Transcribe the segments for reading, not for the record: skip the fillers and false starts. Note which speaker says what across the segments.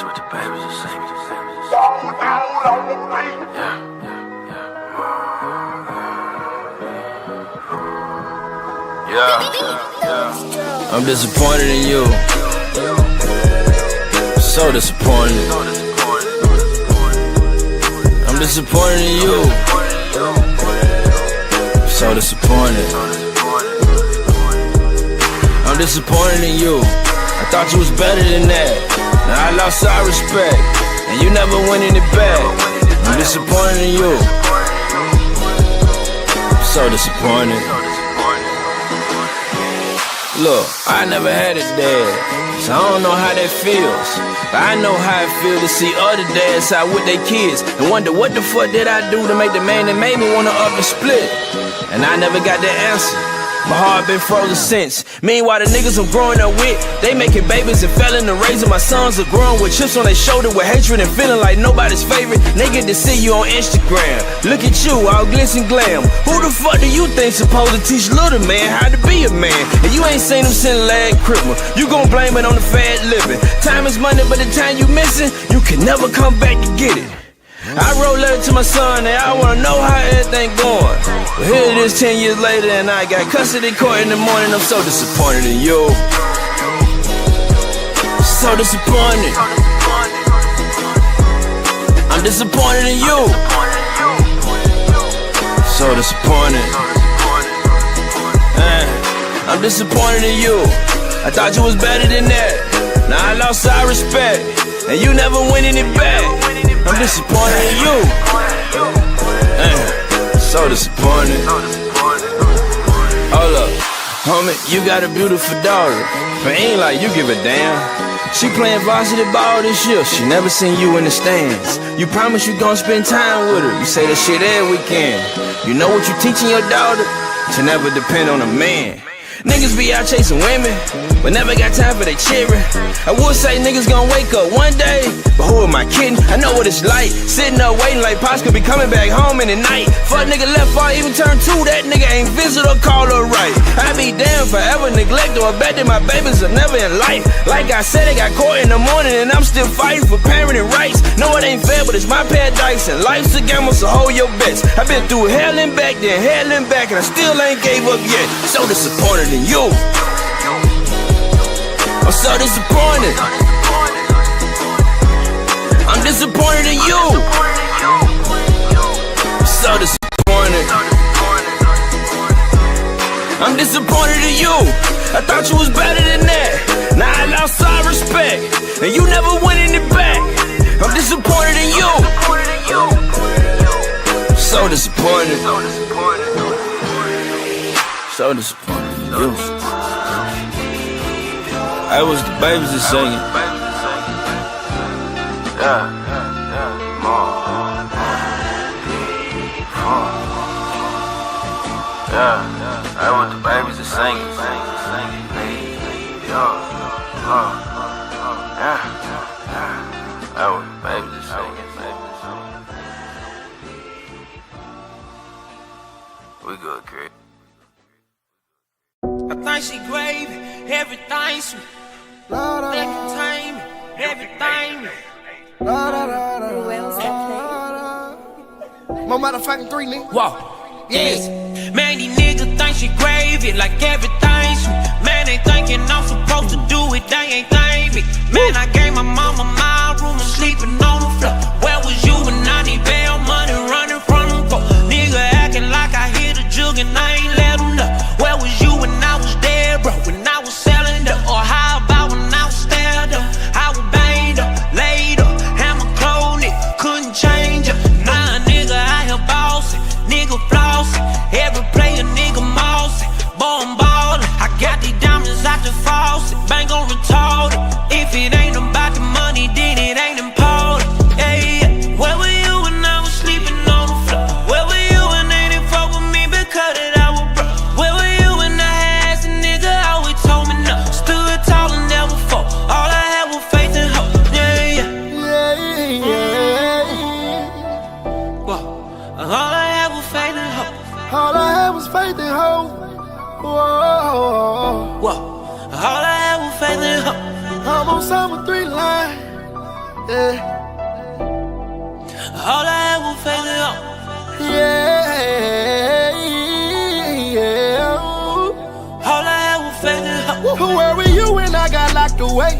Speaker 1: what the babies are singing. Yeah. I'm disappointed in you. So disappointed. I'm disappointed in you. So disappointed. I'm disappointed in you. I thought you was better than that. Now I lost all respect, and you never went in it back. I'm disappointed in you. So disappointed. Look, I never had a dad, so I don't know how that feels. But I know how it feels to see other dads out with their kids and wonder what the fuck did I do to make the man that made me wanna up and split. And I never got that answer. My heart been frozen since. Meanwhile, the niggas I'm growing up with, they making babies and fell into raising. My sons are growing with chips on their shoulder, with hatred and feeling like nobody's favorite. They get to see you on Instagram. Look at you, all glitz and glam. Who the fuck do you think supposed to teach little man how to be a man? And you ain't seen him since last Christmas. You gon' blame it on the fad living. Time is money, but the time you missing, you can never come back to get it. I wrote a letter to my son and I wanna know how everything going. But here it is 10 years later and I got custody court in the morning. I'm so disappointed in you. So disappointed. I'm disappointed in you. So disappointed. I'm disappointed in you. I thought you was better than that. Now I lost all respect, and you never went in it back. I'm disappointed in you. So disappointed. Hold up, homie, you got a beautiful daughter, but ain't like you give a damn. She playing varsity ball this year, she never seen you in the stands. You promise you gon' spend time with her, you say that shit every weekend. You know what you teaching your daughter? To never depend on a man. Niggas be out chasing women, but never got time for their children. I would say niggas gon' wake up one day, but who am I kidding? I know what it's like, sitting up waiting like Pops could be coming back home in the night. Fuck nigga left or even turn 2, that nigga ain't visit or call or right. I be damn forever neglect or abandon my babies are never in life. Like I said, I got caught in the morning and I'm still fighting for parenting rights. No, it ain't fair, but it's my paradise and life's a gamble, so hold your bets. I been through hell and back, then hell and back, and I still ain't gave up yet. So disappointed in you. I'm so disappointed. I'm disappointed in you. So disappointed. I'm disappointed in you. I thought you was better than that. Now I lost all respect, and you never went in it back. I'm disappointed in you. So disappointed. So disappointed in you. I was the babies that singing. I want the babies to sing. I want the babies to sing. We good, Chris.
Speaker 2: I think she gravy, everything sweet. Entertainment, everything.
Speaker 3: My motherfucking 3, nigga.
Speaker 2: Whoa, yes. Man, these niggas think she gravy like everything sweet. Man, they thinking I'm supposed to do it, they ain't think me. Man, I gave my mama my room and sleeping on the floor. Where was you when I need bail money running from them folks? Nigga acting like I hit a jug and I ain't let them know. Where was you when I was dead, bro? When I was selling up? Or how about when I was stared up? I was banged up, laid up, hammer cloned it, couldn't change up. Nah, nigga, I here bossing, nigga flossing. Every play a nigga mossing, boy I'm ballin'. I got these diamonds out the faucet, bang on retarded. If it ain't about the money, then it ain't important. Yeah, yeah. Where were you when I was sleeping on the floor? Where were you when they didn't fuck with me because that I was broke? Where were you when I had ass a nigga always told me no? Stood tall and never fall. All I had was faith and hope. Yeah, yeah. Whoa. All I had was faith and hope.
Speaker 3: All I had was faith and hope. Whoa.
Speaker 2: Whoa. All I had was faith and hope.
Speaker 3: I'm on summer 3 line. Yeah.
Speaker 2: All I had was faith in her.
Speaker 3: Yeah.
Speaker 2: All I had was faith in her.
Speaker 3: Where were you when I got locked away?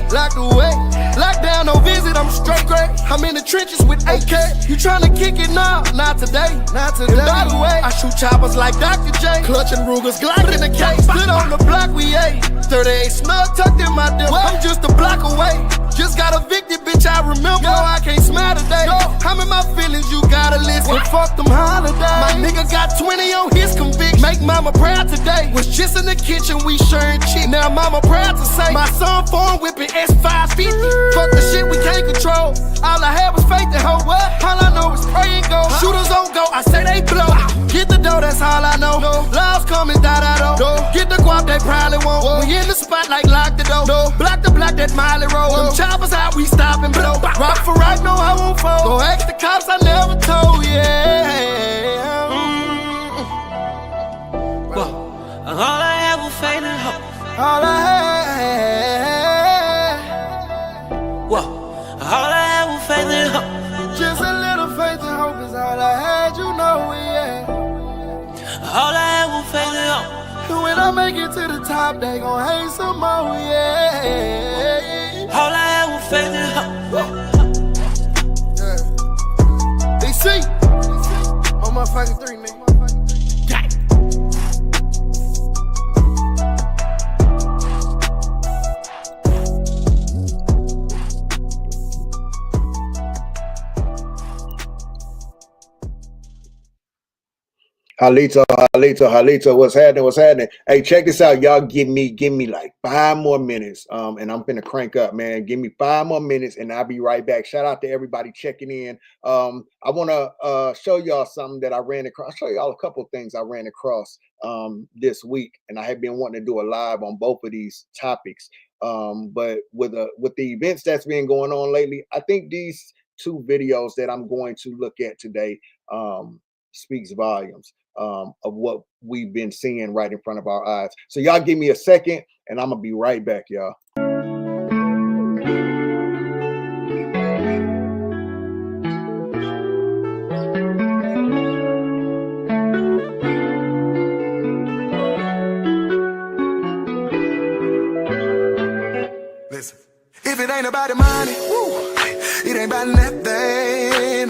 Speaker 3: Lockdown, no visit, I'm straight great. I'm in the trenches with AK. You tryna kick it now? Not today. And by the way, I shoot choppers like Dr. J. Clutching Rugers, Glock in the case. Stood on the block, we ate. 38 snug tucked in my dip. I'm just a block away. Just got evicted, bitch, I remember. No, I can't smile today. I'm in my feelings, you gotta listen. Fuck them holidays. My nigga got 20 on his conviction. Make mama proud today. Was just in the kitchen, we sharing shit. Now mama proud to say my son phone whipping S550. Fuck the shit we can't control. All I had was faith and hope. All I know is pray and go. Shooters on go, I say they blow. Get the dough, that's all I know. Laws coming, da-da-do. Get the guap, they probably won't. We in the spot like lock the door. Block the block, that Miley roll. Them choppers out, we stop and blow. Rock for right, no, I won't fold. Go ask the cops, I never told, yeah.
Speaker 2: All I had was faith in her.
Speaker 3: All I had.
Speaker 2: All I had was faith in her.
Speaker 3: Just a little faith and hope is all I had, you know, yeah.
Speaker 2: All I had was faith in her.
Speaker 3: And when I make it to the top, they gon' hate some more, yeah.
Speaker 2: All I had was faith in her.
Speaker 3: Yeah. They see. On my fucking 3, nigga.
Speaker 4: Halito, what's happening? Hey, check this out, y'all. Give me like 5 more minutes, and I'm finna crank up, man. Give me 5 more minutes, and I'll be right back. Shout out to everybody checking in. I want to show y'all something that I ran across. I'll show y'all a couple of things I ran across this week, and I have been wanting to do a live on both of these topics. But with the events that's been going on lately, I think these 2 videos that I'm going to look at today speaks volumes of what we've been seeing right in front of our eyes. So y'all give me a second and I'm gonna be right back, y'all.
Speaker 5: Listen, if it ain't about the money, it ain't about nothing.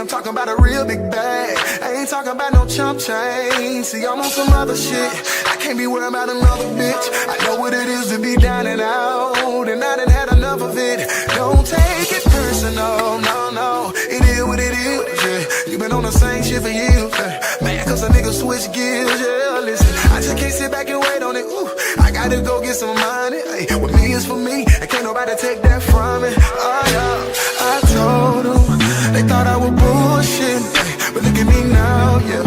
Speaker 5: I'm talking about a real big bag. I ain't talking about no chump change. See, I'm on some other shit. I can't be worried about another bitch. I know what it is to be down and out, and I done had enough of it. Don't take it personal, no. It is what it is, yeah. You been on the same shit for years, man, cause a nigga switch gears, yeah. Listen, I just can't sit back and wait on it, I gotta go get some money, what me is for me, and can't nobody take that from me, oh yeah. I told them, they thought I was bullshit, but look at me now, yeah.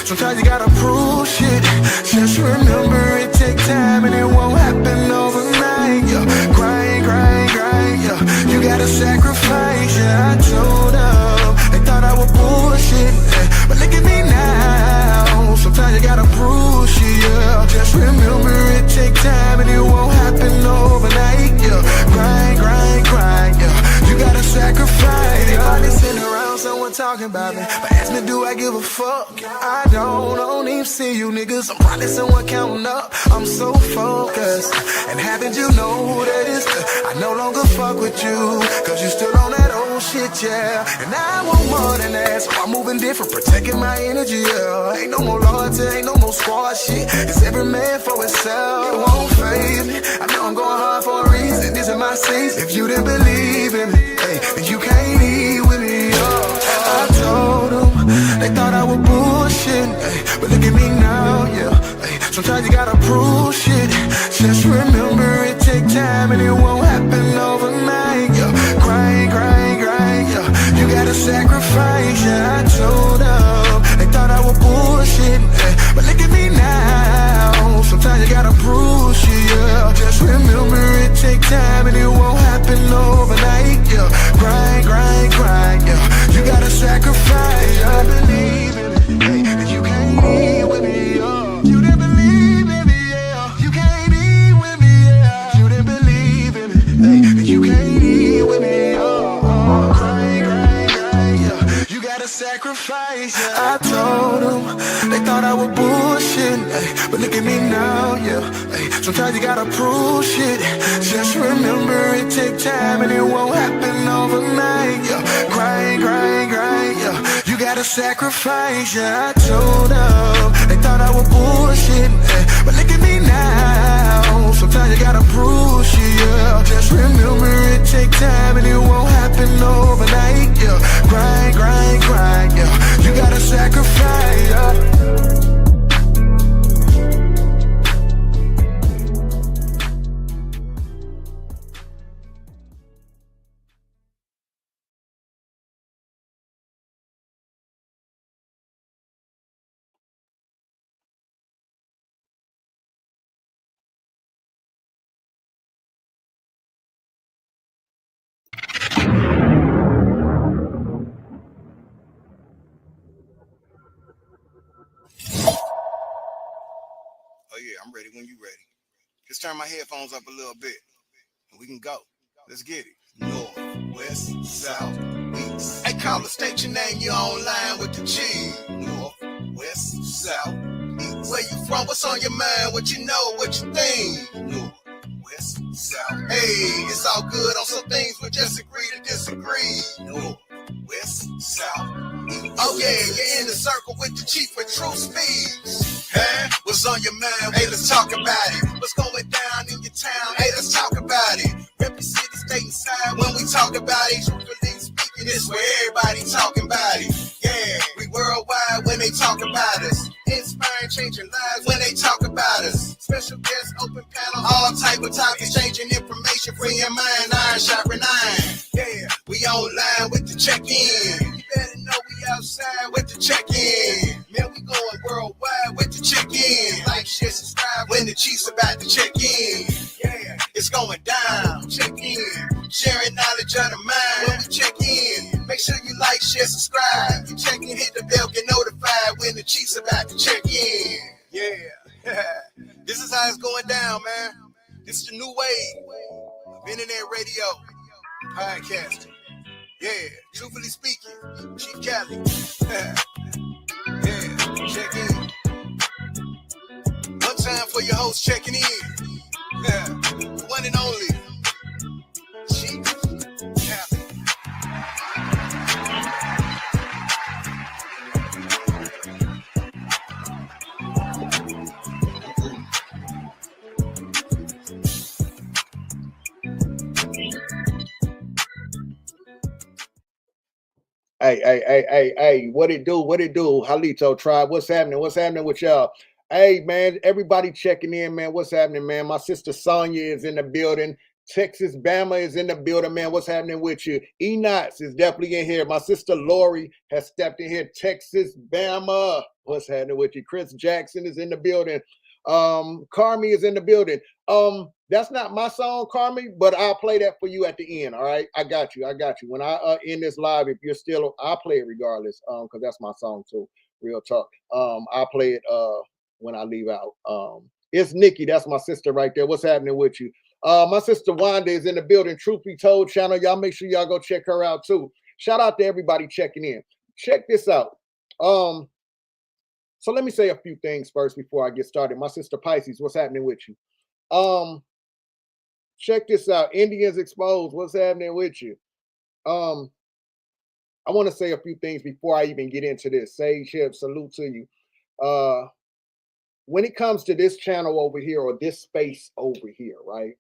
Speaker 5: Sometimes you gotta prove shit. Just remember it take time and it won't happen overnight, yeah. Grind, yeah. You gotta sacrifice, yeah. I told them, they thought I was bullshit, but look at me now. Sometimes you gotta prove shit, yeah. Just remember it take time and it won't happen overnight, yeah. Grind, yeah. You gotta sacrifice, yeah. Probably sitting around someone talking about me, but ask me, do I give a fuck? I don't even see you niggas. I'm probably someone counting up. I'm so focused, and haven't you noticed? I no longer fuck with you, cause you still on that old shit, yeah. And I want more than that, so I'm moving different, protecting my energy, yeah. Ain't no more loyalty, ain't no more squad shit. It's every man for himself. It won't phase me. I know I'm going hard for a reason. This is my season. If you didn't believe in me, hey, then you can't eat with me, oh. I told them, they thought I was bullshit, but look at me now, yeah. Sometimes you gotta prove shit. Just remember it take time and it won't happen overnight, yeah. Grind, yeah. You gotta sacrifice, yeah. I told them, they thought I was bullshit, but look at me now. Sometimes you gotta prove shit, yeah. Just remember it take time and it won't happen overnight, yeah. Grind, yeah. You gotta sacrifice, yeah. I believe in it, and you can't eat with me, yeah. You didn't believe in me, yeah. You can't eat with me, yeah. You didn't believe in me, and you can't eat with me, yeah. sacrifice. I told them they thought I was bullshitting, ay, but look at me now, yeah. Ay, sometimes you gotta prove shit. Just remember it take time and it won't happen overnight. Yeah. Grind, grind, grind, yeah. You gotta sacrifice, yeah. I told them they thought I was bullshitting, ay, but look at me now. Sometimes you gotta prove shit, yeah. Just remember it take time and it won't happen overnight, yeah. Grind, grind, grind, yeah. You gotta sacrifice, yeah.
Speaker 6: Oh yeah, I'm ready when you ready. Just turn my headphones up a little bit and we can go. Let's get it. North, west, south, east. Hey, caller, state your name, you online with the G. North, west, south, east. Where you from? What's on your mind? What you know? What you think? North, west, south. Hey, it's all good on some things we just agree to disagree. North, west, south, east. Oh yeah, you're in the circle with the chief with true speeds. Hey, what's on your mind? Hey, let's talk about it. What's going down in your town? Hey, let's talk about it. Rep your city, state, and side. When we talk about it, truthfully speaking, it's where everybody talking about it. Yeah, we worldwide when they talk about us. Inspiring, changing lives when they talk about us. Special guests, open panel, all type of topics, changing information, free your mind, iron sharpen iron. Yeah, we online with the check-in. You better know we outside with the check-in. Man, we going worldwide with the check-in. Like, share, subscribe when the Chiefs about to check in. Yeah, it's going down. Check in. Sharing knowledge of the mind when we check in. Make sure you like, share, subscribe. You check in, hit the bell, get notified when the Chiefs about to check in. Yeah. This is how it's going down, man. This is the new wave of internet radio, podcasting. Yeah, truthfully speaking, Chief Cali. Yeah, check in. One time for your host checking in. Yeah, the one and only Chief Cali.
Speaker 4: Hey, what it do? What it do? Halito tribe, what's happening? What's happening with y'all? Hey, man, everybody checking in, man. What's happening, man? My sister Sonya is in the building. Texas Bama is in the building, man. What's happening with you? Enox is definitely in here. My sister Lori has stepped in here. Texas Bama. What's happening with you? Chris Jackson is in the building. Carmi is in the building. That's not my song, Carmi, but I'll play that for you at the end. All right, I got you. When I end this live, if you're still, I'll play it regardless. Because that's my song too. Real talk. I'll play it when I leave out. It's Nikki. That's my sister right there. What's happening with you? My sister Wanda is in the building. Truth Be Told channel. Y'all make sure y'all go check her out too. Shout out to everybody checking in. Check this out. So let me say a few things first before I get started. My sister Pisces, what's happening with you? Check this out. Indians Exposed, what's happening with you? I want to say a few things before I even get into this. Sage Hip, salute to you. When it comes to this channel over here or this space over here, right?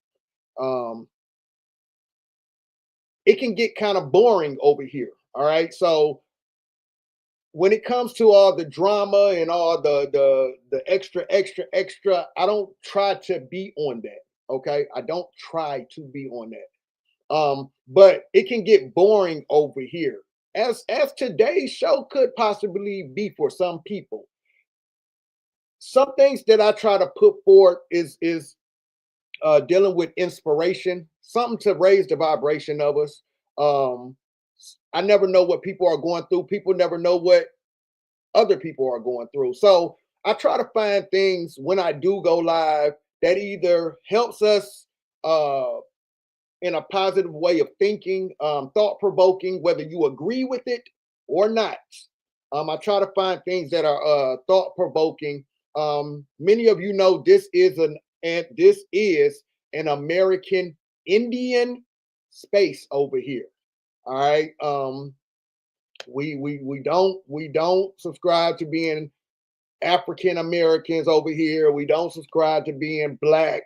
Speaker 4: It can get kind of boring over here. All right. So when it comes to all the drama and all the extra, I don't try to be on that. Okay. I don't try to be on that. But it can get boring over here. As today's show could possibly be for some people. Some things that I try to put forward is dealing with inspiration, something to raise the vibration of us. I never know what people are going through. People never know what other people are going through. So I try to find things when I do go live that either helps us in a positive way of thinking, thought-provoking, whether you agree with it or not. I try to find things that are thought provoking. Many of you know this is an American Indian space over here. All right. We don't subscribe to being African Americans over here. We don't subscribe to being black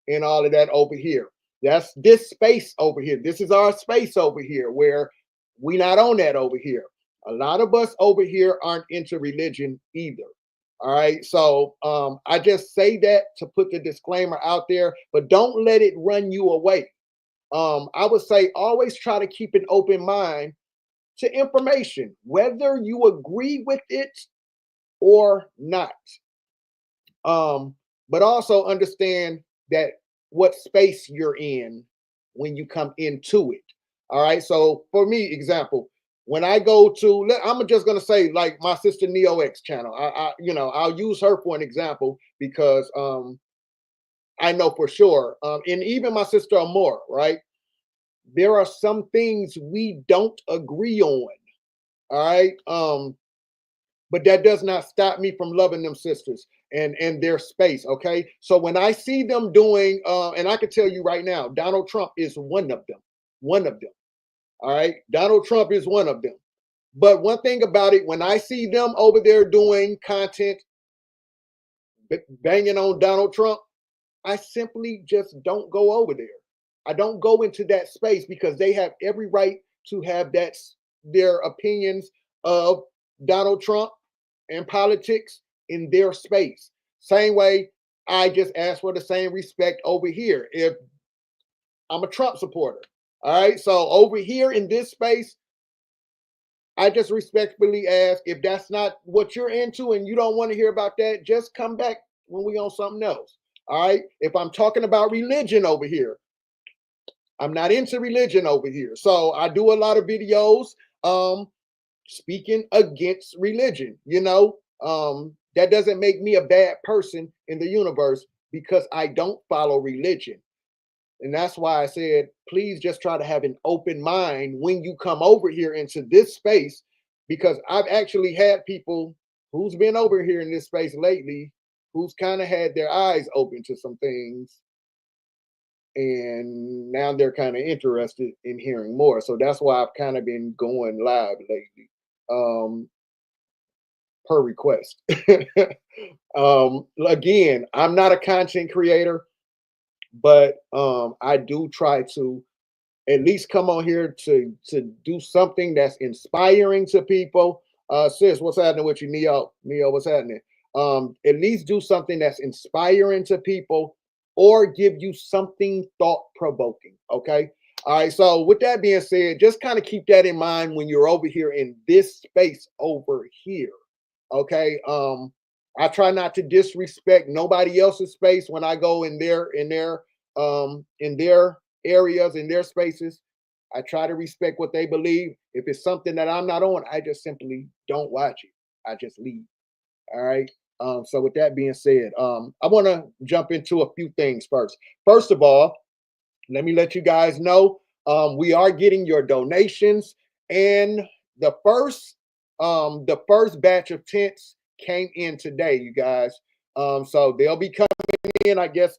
Speaker 4: and all of that over here. That's this space over here. This is our space over here where we not on that over here. A lot of us over here aren't into religion either. All right. So I just say that to put the disclaimer out there, but don't let it run you away. I would say always try to keep an open mind to information, whether you agree with it or not. But also understand that what space you're in when you come into it. All right. So for me, example, when I go to, I'm just gonna say like my sister Neo X channel. I'll use her for an example because I know for sure, and even my sister Amora, right? There are some things we don't agree on. All right. But that does not stop me from loving them sisters and their space. Okay. So when I see them doing, and I can tell you right now, Donald Trump is one of them. One of them. All right. Donald Trump is one of them. But one thing about it, when I see them over there doing content, banging on Donald Trump, I simply just don't go over there. I don't go into that space because they have every right to have their opinions of Donald Trump and politics in their space. Same way, I just ask for the same respect over here. If I'm a Trump supporter, all right. So over here in this space, I just respectfully ask if that's not what you're into and you don't want to hear about that, just come back when we on something else. All right. If I'm talking about religion over here, I'm not into religion over here. So I do a lot of videos speaking against religion. That doesn't make me a bad person in the universe because I don't follow religion. And that's why I said, please just try to have an open mind when you come over here into this space, because I've actually had people who's been over here in this space lately who's kind of had their eyes open to some things. And now they're kind of interested in hearing more. So that's why I've kind of been going live lately, per request. Again, I'm not a content creator, but I do try to at least come on here to do something that's inspiring to people. Sis, what's happening with you, Neo? Neo, what's happening? At least do something that's inspiring to people or give you something thought-provoking, okay? All right, so with that being said, just kind of keep that in mind when you're over here in this space over here, okay? I try not to disrespect nobody else's space when I go in their areas, in their spaces. I try to respect what they believe. If it's something that I'm not on, I just simply don't watch it. I just leave. All right. So with that being said, I want to jump into a few things first. First of all, let me let you guys know we are getting your donations, and the first batch of tents came in today, you guys. So they'll be coming in, I guess,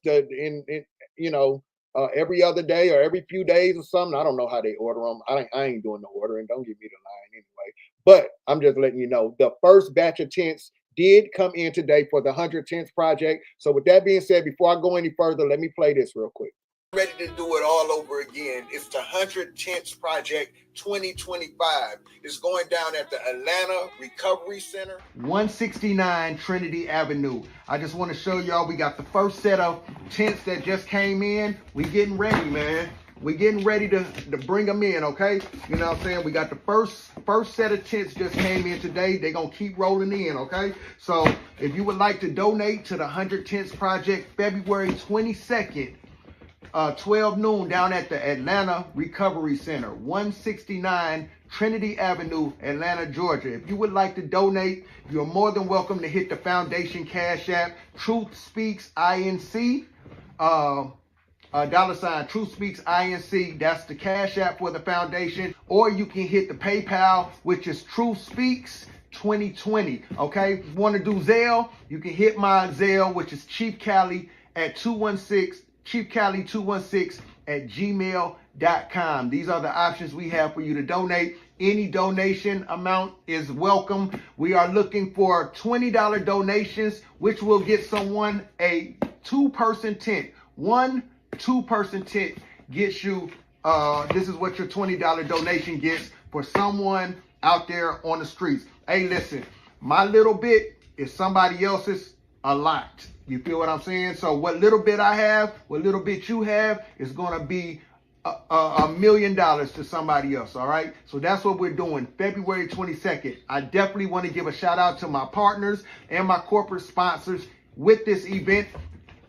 Speaker 4: every other day or every few days or something. I don't know how they order them. I ain't doing the ordering. Don't give me the line anyway. But I'm just letting you know the first batch of tents did come in today for the 100 Tents project. So with that being said, before I go any further, let me play this real quick. Ready to do it all over again. It's the 100 Tents Project 2025. It's going down at the Atlanta Recovery Center, 169 Trinity Avenue. I just want to show y'all we got the first set of tents that just came in. We getting ready, man. We getting ready to bring them in, okay? You know what I'm saying? We got the first set of tents just came in today. They're going to keep rolling in, okay? So if you would like to donate to the 100 Tents Project, February 22nd, 12 noon down at the Atlanta Recovery Center, 169 Trinity Avenue, Atlanta, Georgia. If you would like to donate, you're more than welcome to hit the foundation cash app, Truth Speaks INC, $ Truth Speaks INC. That's the cash app for the foundation. Or you can hit the PayPal, which is Truth Speaks 2020. Okay, want to do Zelle? You can hit my Zelle, which is Chief Cali at 216, Chief Cali 216 at gmail.com. These are the options we have for you to donate. Any donation amount is welcome. We are looking for $20 donations, which will get someone a 2-person tent. 1 2-person tent gets you, this is what your $20 donation gets for someone out there on the streets. Hey, listen, my little bit is somebody else's a lot. You feel what I'm saying? So what little bit I have, what little bit you have is going to be $1 million to somebody else. All right. So that's what we're doing. February 22nd. I definitely want to give a shout out to my partners and my corporate sponsors with this event.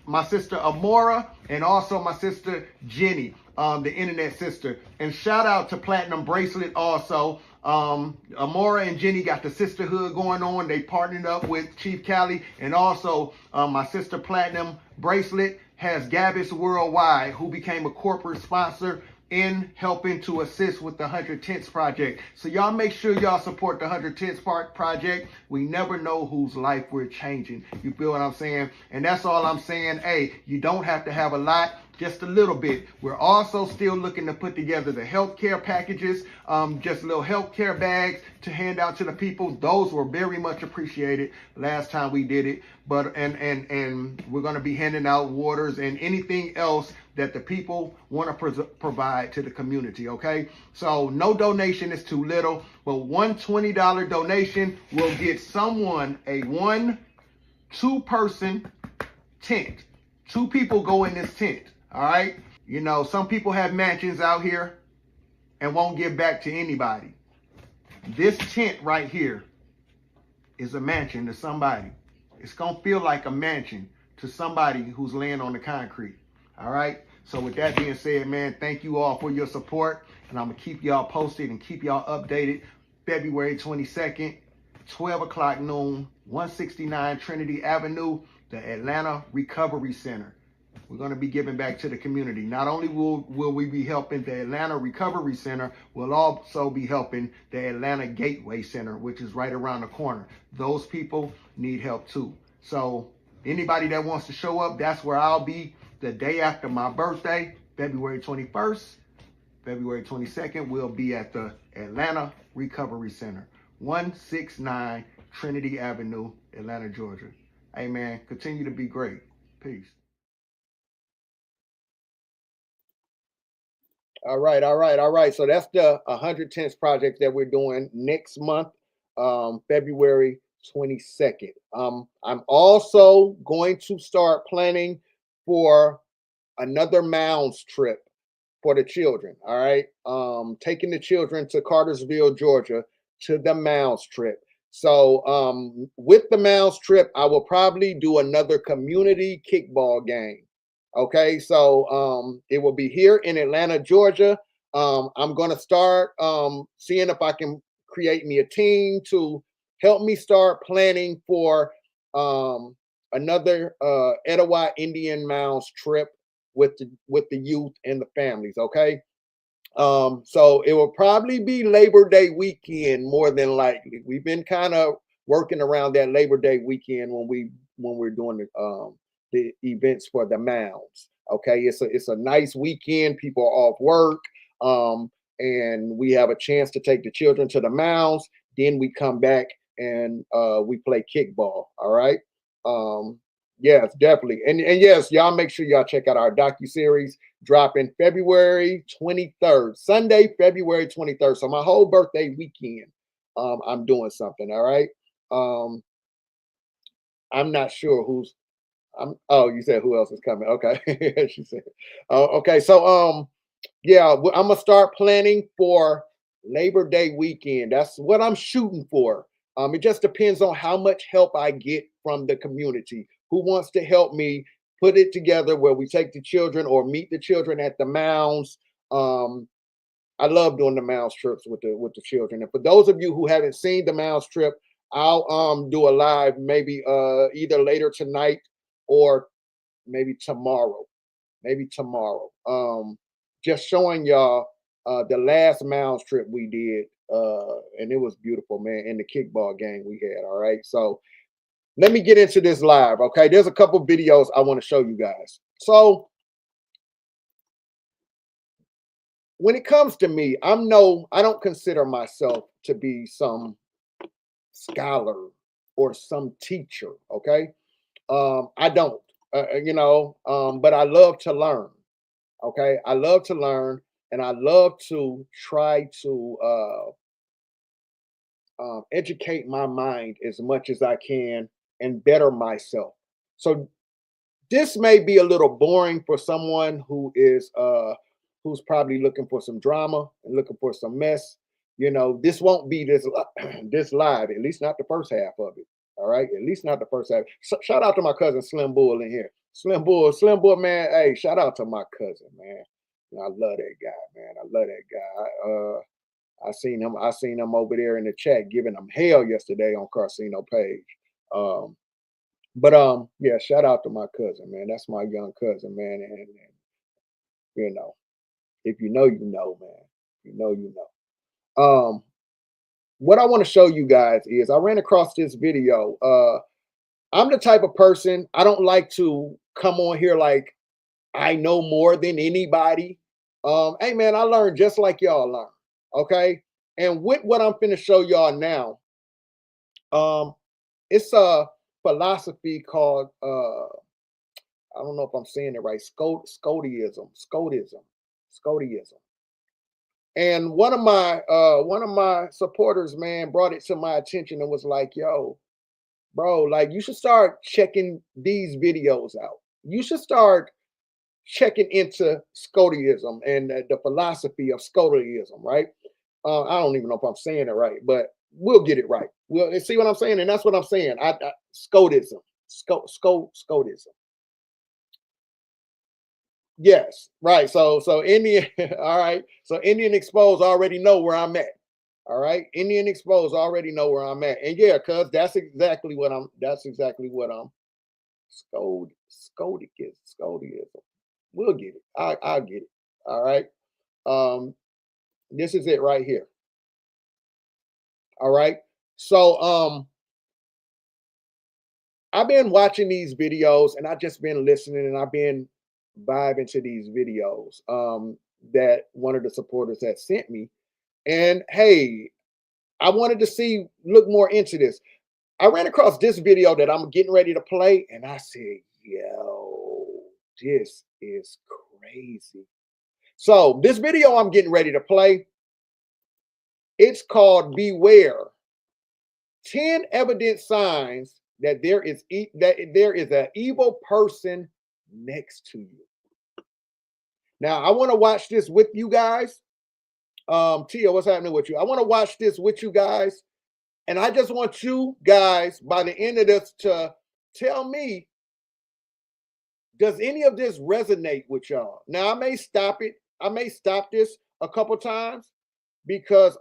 Speaker 4: My sister Amora and also my sister Jenny, the internet sister. And shout out to Platinum Bracelet also. Amora and Jenny got the sisterhood going on. They partnered up with Chief Cali, and also my sister Platinum Bracelet has Gabbis Worldwide, who became a corporate sponsor in helping to assist with the 100 Tents Project. So y'all make sure y'all support the 100 Tents Project. We never know whose life we're changing. You feel what I'm saying? And that's all I'm saying. Hey, you don't have to have a lot, just a little bit. We're also still looking to put together the healthcare packages, just little healthcare bags to hand out to the people. Those were very much appreciated last time we did it. But and we're going to be handing out waters and anything else that the people want to provide to the community. Okay, so no donation is too little, but one $20 donation will get someone a 1 2-person tent. 2 people go in this tent. All right. You know, some people have mansions out here and won't give back to anybody. This tent right here is a mansion to somebody. It's going to feel like a mansion to somebody who's laying on the concrete. All right. So with that being said, man, thank you all for your support. And I'm going to keep y'all posted and keep y'all updated. February 22nd, 12 o'clock noon, 169 Trinity Avenue, the Atlanta Recovery Center. We're going to be giving back to the community. Not only will we be helping the Atlanta Recovery Center, we'll also be helping the Atlanta Gateway Center, which is right around the corner. Those people need help too. So anybody that wants to show up, that's where I'll be the day after my birthday, February 21st. February 22nd, we'll be at the Atlanta Recovery Center, 169 Trinity Avenue, Atlanta, Georgia. Hey, man, continue to be great. Peace. All right. So that's the 100 Tents project that we're doing next month, February 22nd. I'm also going to start planning for another Mounds trip for the children. All right. Taking the children to Cartersville, Georgia, to the Mounds trip. So with the Mounds trip, I will probably do another community kickball game. Okay, so it will be here in Atlanta, Georgia. I'm going to start seeing if I can create me a team to help me start planning for another Etowah Indian Mounds trip with the youth and the families. Okay, so it will probably be Labor Day weekend more than likely. We've been kind of working around that Labor Day weekend when we're doing the events for the Mounds. Okay, it's a nice weekend. People are off work, and we have a chance to take the children to the Mounds. Then we come back and we play kickball. All right. Yes, definitely. And yes, y'all make sure y'all check out our docuseries dropping February 23rd, Sunday, February 23rd. So my whole birthday weekend, I'm doing something. All right. I'm not sure who's. Oh, you said who else is coming? Okay, she said. Okay, so yeah, I'm gonna start planning for Labor Day weekend. That's what I'm shooting for. It just depends on how much help I get from the community. Who wants to help me put it together where we take the children or meet the children at the Mounds? I love doing the Mounds trips with the children. And for those of you who haven't seen the Mounds trip, I'll do a live maybe either later tonight or maybe tomorrow. Just showing y'all the last Mounds trip we did. and it was beautiful, man. In the kickball game we had. All right, so let me get into this live. Okay, there's a couple videos I want to show you guys. So when it comes to me, I don't consider myself to be some scholar or some teacher. Okay, I don't, but I love to learn. Okay, I love to learn, and I love to try to educate my mind as much as I can and better myself. So this may be a little boring for someone who's probably looking for some drama and looking for some mess. This won't be this this live, at least not the first half of it. All right, at least not the first half. So, shout out to my cousin Slim Bull in here. Slim Bull, man. Hey, shout out to my cousin, man. I love that guy, man. I love that guy. I seen him over there in the chat giving him hell yesterday on Carcino page. Yeah, shout out to my cousin, man. That's my young cousin, man. And if you know, you know, man. You know, you know. What I want to show you guys is I ran across this video. I'm the type of person, I don't like to come on here like I know more than anybody. Hey man, I learned just like y'all learn. Okay. And with what I'm finna show y'all now, it's a philosophy called I don't know if I'm saying it right, Scotism. And one of my supporters, man, brought it to my attention and was like, yo, bro, like you should start checking these videos out. You should start checking into Scotism and the philosophy of Scotism, right? I don't even know if I'm saying it right, but we'll get it right. We'll see what I'm saying, and that's what I'm saying. Scotism, Scotism. Yes, right. So Indian, all right. So Indian Exposed already know where I'm at. All right, Indian Exposed already know where I'm at, and yeah, cuz that's exactly what I'm. Scodiism. We'll get it. I'll get it. All right. This is it right here. All right. So I've been watching these videos and I've just been listening and I've been vibing to these videos that one of the supporters had sent me. And hey, I wanted to look more into this. I ran across this video that I'm getting ready to play, and I said, yo, this is crazy. So this video I'm getting ready to play, it's called Beware 10 Evident Signs that there is an evil person next to you. Now, I want to watch this with you guys. Tia, what's happening with you? I want to watch this with you guys. And I just want you guys, by the end of this, to tell me, does any of this resonate with y'all? Now, I may stop it. I may stop this a couple times because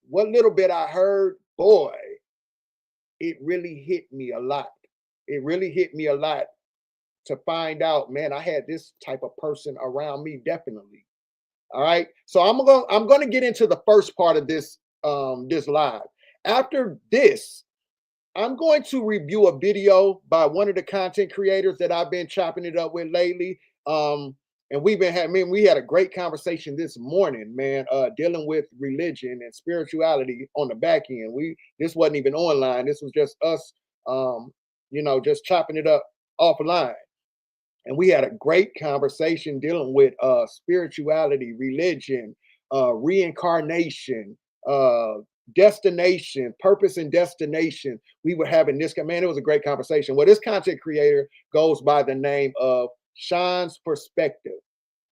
Speaker 4: what little bit I heard, boy, it really hit me a lot. It really hit me a lot to find out, man, I had this type of person around me, definitely. All right. So I'm gonna get into the first part of this this live. After this, I'm going to review a video by one of the content creators that I've been chopping it up with lately. And we had a great conversation this morning, man, dealing with religion and spirituality on the back end. This wasn't even online. This was just us, just chopping it up offline. And we had a great conversation dealing with spirituality, religion, reincarnation, destination, purpose and destination. We were having this, man, it was a great conversation. Well, this content creator goes by the name of Shons Perspective.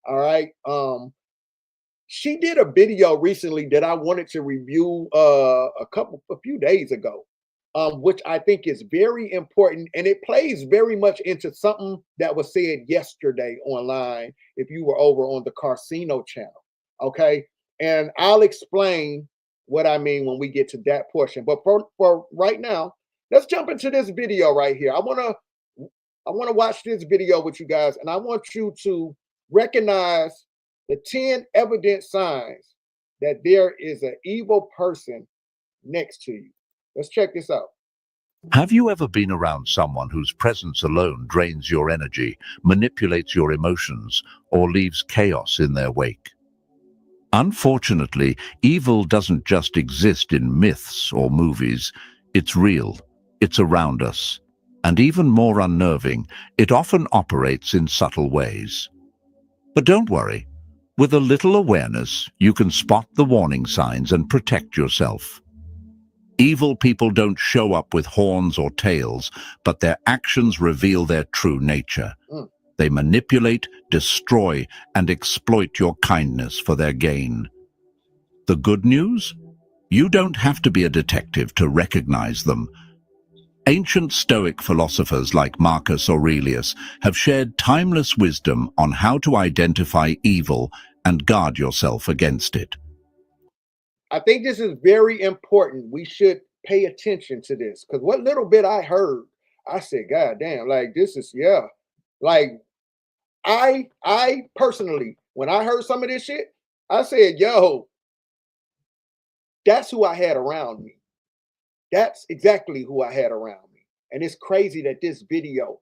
Speaker 4: All right. She did a video recently that I wanted to review a few days ago. Which I think is very important, and it plays very much into something that was said yesterday online. If you were over on the Carcino channel, okay, and I'll explain what I mean when we get to that portion. But for right now, let's jump into this video right here. I want to watch this video with you guys, and I want you to recognize The 10 evident signs that there is an evil person next to you. Let's check this out.
Speaker 7: Have you ever been around someone whose presence alone drains your energy, manipulates your emotions, or leaves chaos in their wake? Unfortunately, evil doesn't just exist in myths or movies. It's real. It's around us. And even more unnerving, it often operates in subtle ways. But don't worry. With a little awareness, you can spot the warning signs and protect yourself. Evil people don't show up with horns or tails, but their actions reveal their true nature. They manipulate, destroy, and exploit your kindness for their gain. The good news? You don't have to be a detective to recognize them. Ancient Stoic philosophers like Marcus Aurelius have shared timeless wisdom on how to identify evil and guard yourself against it.
Speaker 4: I think this is very important. We should pay attention to this because what little bit I heard, I said, God damn, like this is, yeah. Like I personally, when I heard some of this shit, I said, yo, that's who I had around me. That's exactly who I had around me. And it's crazy that this video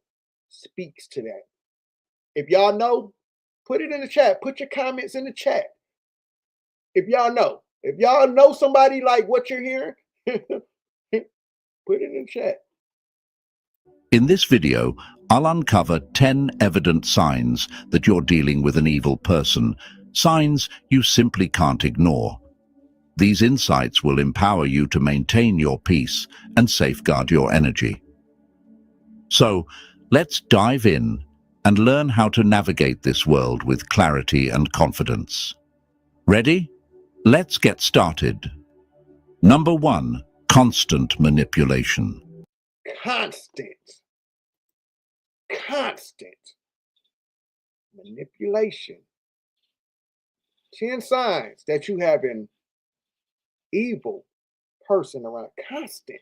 Speaker 4: speaks to that. If y'all know, put it in the chat. Put your comments in the chat. If y'all know somebody like what you're hearing, put it in the chat.
Speaker 7: In this video, I'll uncover 10 evident signs that you're dealing with an evil person, signs you simply can't ignore. These insights will empower you to maintain your peace and safeguard your energy. So, let's dive in and learn how to navigate this world with clarity and confidence. Ready? Let's get started. Number 1, constant manipulation.
Speaker 4: Constant manipulation. 10 signs that you have an evil person around. Constant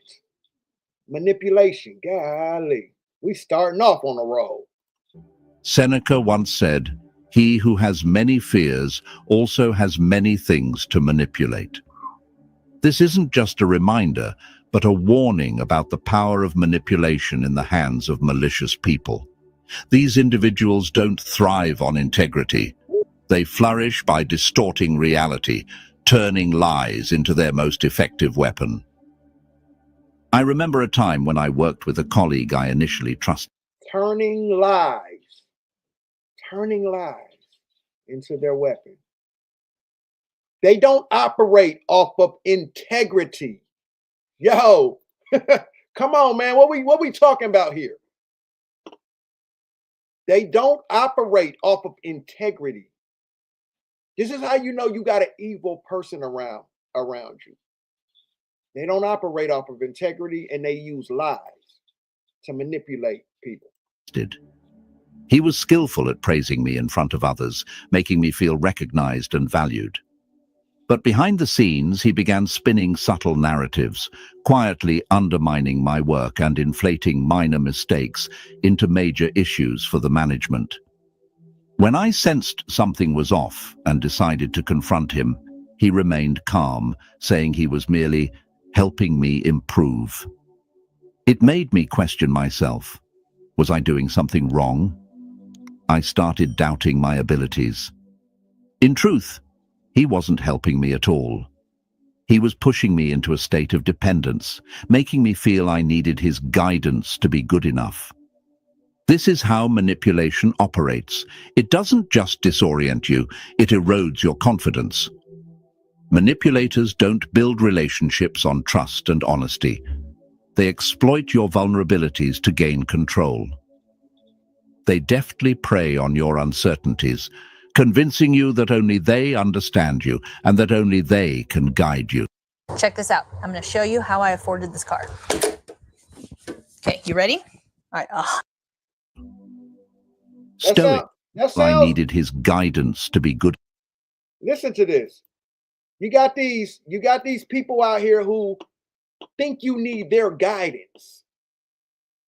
Speaker 4: manipulation. Golly, we starting off on a roll.
Speaker 7: Seneca once said, "He who has many fears also has many things to manipulate." This isn't just a reminder, but a warning about the power of manipulation in the hands of malicious people. These individuals don't thrive on integrity. They flourish by distorting reality, turning lies into their most effective weapon. I remember a time when I worked with a colleague I initially trusted.
Speaker 4: Turning lies into their weapon. They don't operate off of integrity. Yo, come on, man. What we talking about here? They don't operate off of integrity. This is how you know you got an evil person around you. They don't operate off of integrity and they use lies to manipulate people.
Speaker 7: He was skillful at praising me in front of others, making me feel recognized and valued. But behind the scenes, he began spinning subtle narratives, quietly undermining my work and inflating minor mistakes into major issues for the management. When I sensed something was off and decided to confront him, he remained calm, saying he was merely helping me improve. It made me question myself. Was I doing something wrong? I started doubting my abilities. In truth, he wasn't helping me at all. He was pushing me into a state of dependence, making me feel I needed his guidance to be good enough. This is how manipulation operates. It doesn't just disorient you, it erodes your confidence. Manipulators don't build relationships on trust and honesty. They exploit your vulnerabilities to gain control. They deftly prey on your uncertainties, convincing you that only they understand you and that only they can guide you.
Speaker 8: Check this out. I'm going to show you how I afforded this car. Okay, you ready? All right.
Speaker 7: Stoic, I needed his guidance to be good.
Speaker 4: Listen to this. You got these people out here who think you need their guidance.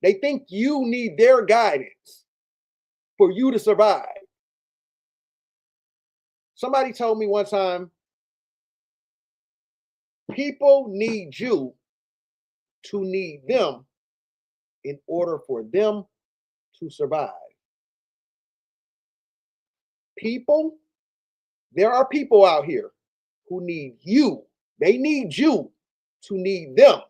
Speaker 4: They think you need their guidance for you to survive. Somebody told me one time, people need you to need them in order for them to survive. There are people out here who need you. They need you to need them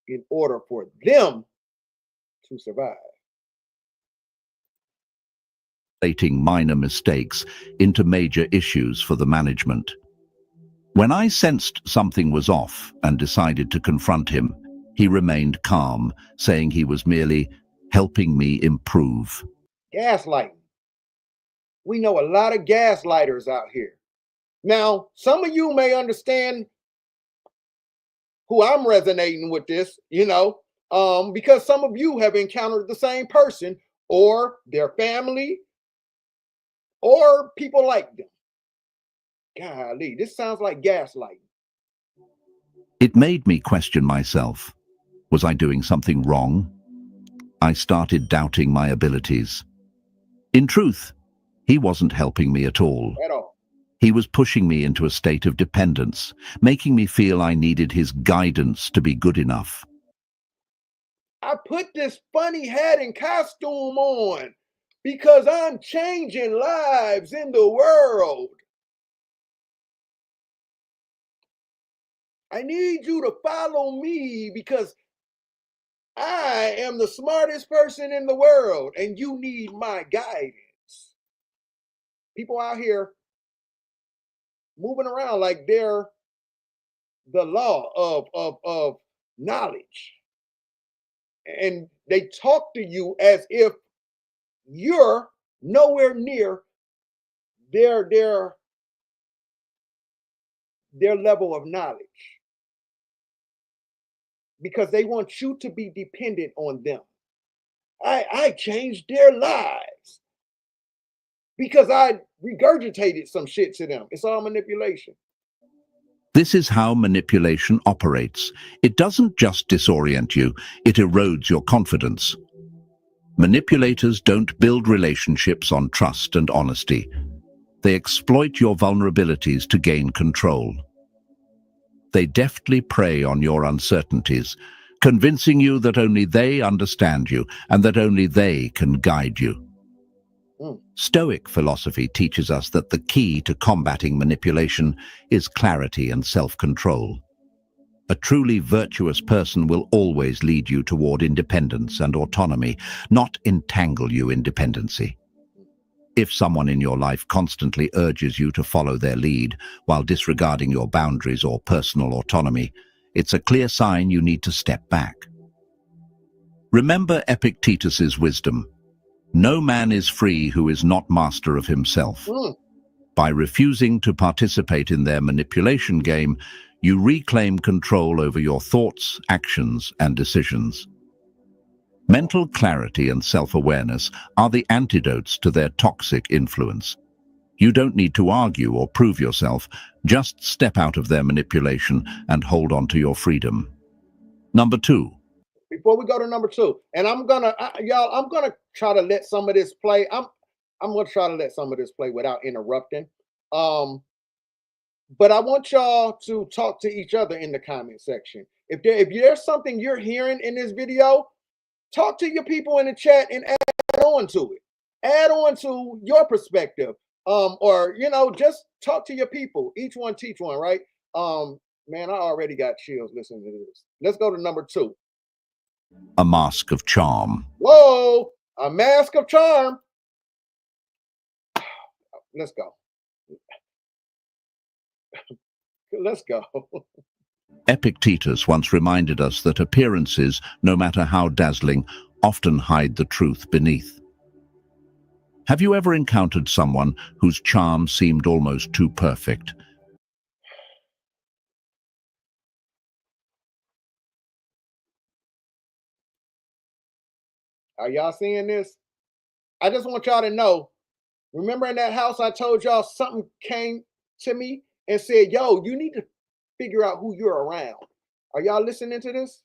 Speaker 4: in order for them to survive.
Speaker 7: Minor mistakes into major issues for the management. When I sensed something was off and decided to confront him, he remained calm, saying he was merely helping me improve.
Speaker 4: Gaslighting. We know a lot of gaslighters out here. Now, some of you may understand who I'm resonating with this, because some of you have encountered the same person or their family or people like them. Golly, this sounds like gaslighting.
Speaker 7: It made me question myself. Was I doing something wrong? I started doubting my abilities. In truth, he wasn't helping me at all. He was pushing me into a state of dependence, making me feel I needed his guidance to be good enough.
Speaker 4: I put this funny hat and costume on because I'm changing lives in the world. I need you to follow me because I am the smartest person in the world and you need my guidance. People out here moving around like they're the law of knowledge. And they talk to you as if you're nowhere near their level of knowledge, because they want you to be dependent on them. I changed their lives because I regurgitated some shit to them. It's all manipulation.
Speaker 7: This is how manipulation operates. It doesn't just disorient you, it erodes your confidence. Manipulators don't build relationships on trust and honesty. They exploit your vulnerabilities to gain control. They deftly prey on your uncertainties, convincing you that only they understand you and that only they can guide you. Stoic philosophy teaches us that the key to combating manipulation is clarity and self-control. A truly virtuous person will always lead you toward independence and autonomy, not entangle you in dependency. If someone in your life constantly urges you to follow their lead while disregarding your boundaries or personal autonomy, it's a clear sign you need to step back. Remember Epictetus's wisdom. No man is free who is not master of himself. By refusing to participate in their manipulation game, you reclaim control over your thoughts, actions, and decisions. Mental clarity and self-awareness are the antidotes to their toxic influence. You don't need to argue or prove yourself, just step out of their manipulation and hold on to your freedom. Number 2.
Speaker 4: Before we go to number 2, and I'm gonna try to let some of this play. I'm gonna try to let some of this play without interrupting. But I want y'all to talk to each other in the comment section. If there's something you're hearing in this video, talk to your people in the chat and add on to it. Add on to your perspective. Or just talk to your people. Each one teach one, right? Man, I already got chills listening to this. Let's go to number 2.
Speaker 7: A mask of charm.
Speaker 4: Whoa, a mask of charm. Let's go. Let's go.
Speaker 7: Epictetus once reminded us that appearances, no matter how dazzling, often hide the truth beneath. Have you ever encountered someone whose charm seemed almost too perfect?
Speaker 4: Are y'all seeing this? I just want y'all to know, remember in that house I told y'all something came to me and said, yo, you need to figure out who you're around. Are y'all listening to this?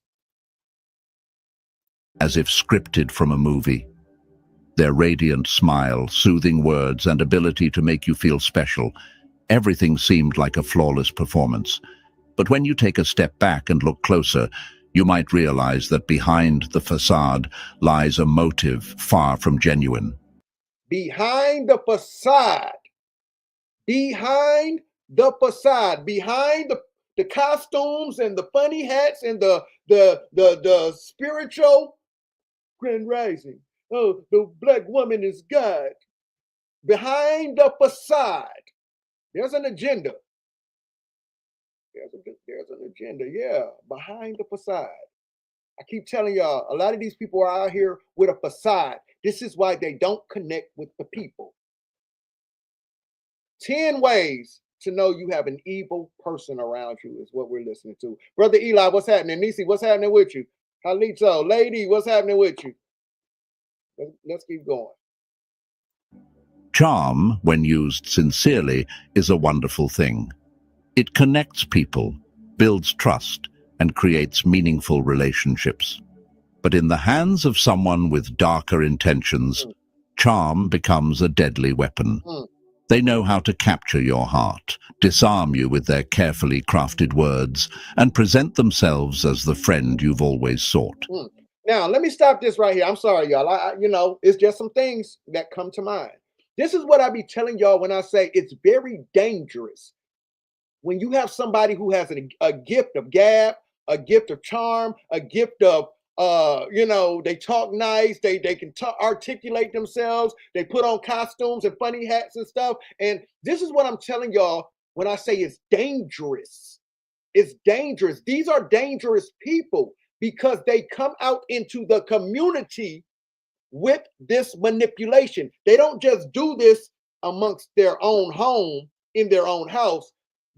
Speaker 7: As if scripted from a movie. Their radiant smile, soothing words, and ability to make you feel special. Everything seemed like a flawless performance. But when you take a step back and look closer, you might realize that behind the facade lies a motive far from genuine.
Speaker 4: Behind the facade, behind the facade, behind the costumes and the funny hats and the spiritual grand rising. Oh, the black woman is God. Behind the facade, there's an agenda. There's an agenda, yeah, behind the facade. I keep telling y'all, a lot of these people are out here with a facade. This is why they don't connect with the people. 10 ways to know you have an evil person around you is what we're listening to. Brother Eli, what's happening? Nisi, what's happening with you? Halito, lady, what's happening with you? Let's keep going.
Speaker 7: Charm, when used sincerely, is a wonderful thing. It connects people, builds trust, and creates meaningful relationships. But in the hands of someone with darker intentions, charm becomes a deadly weapon. They know how to capture your heart, disarm you with their carefully crafted words, and present themselves as the friend you've always sought.
Speaker 4: Now, let me stop this right here. I'm sorry, y'all. It's just some things that come to mind. This is what I be telling y'all when I say it's very dangerous when you have somebody who has a gift of gab, a gift of charm, a gift of they talk nice, they can articulate themselves, they put on costumes and funny hats and stuff. And this is what I'm telling y'all when I say it's dangerous. It's dangerous. These are dangerous people because they come out into the community with this manipulation. They don't just do this amongst their own home, in their own house.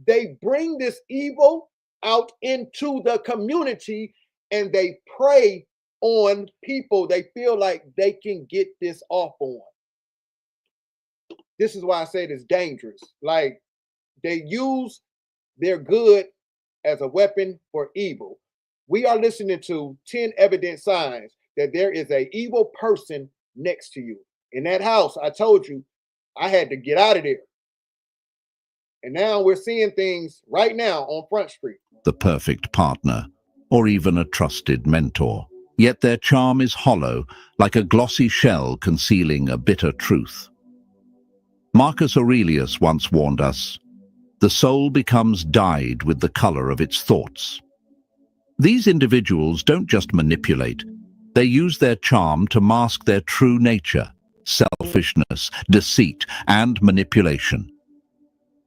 Speaker 4: They bring this evil out into the community and they prey on people they feel like they can get this off on. This is why I say it is dangerous. Like, they use their good as a weapon for evil. We are listening to 10 evident signs that there is an evil person next to you. In that house, I told you, I had to get out of there. And now we're seeing things right now on Front Street.
Speaker 7: The perfect partner, or even a trusted mentor. Yet their charm is hollow, like a glossy shell concealing a bitter truth. Marcus Aurelius once warned us, "The soul becomes dyed with the color of its thoughts." These individuals don't just manipulate, they use their charm to mask their true nature, selfishness, deceit, and manipulation.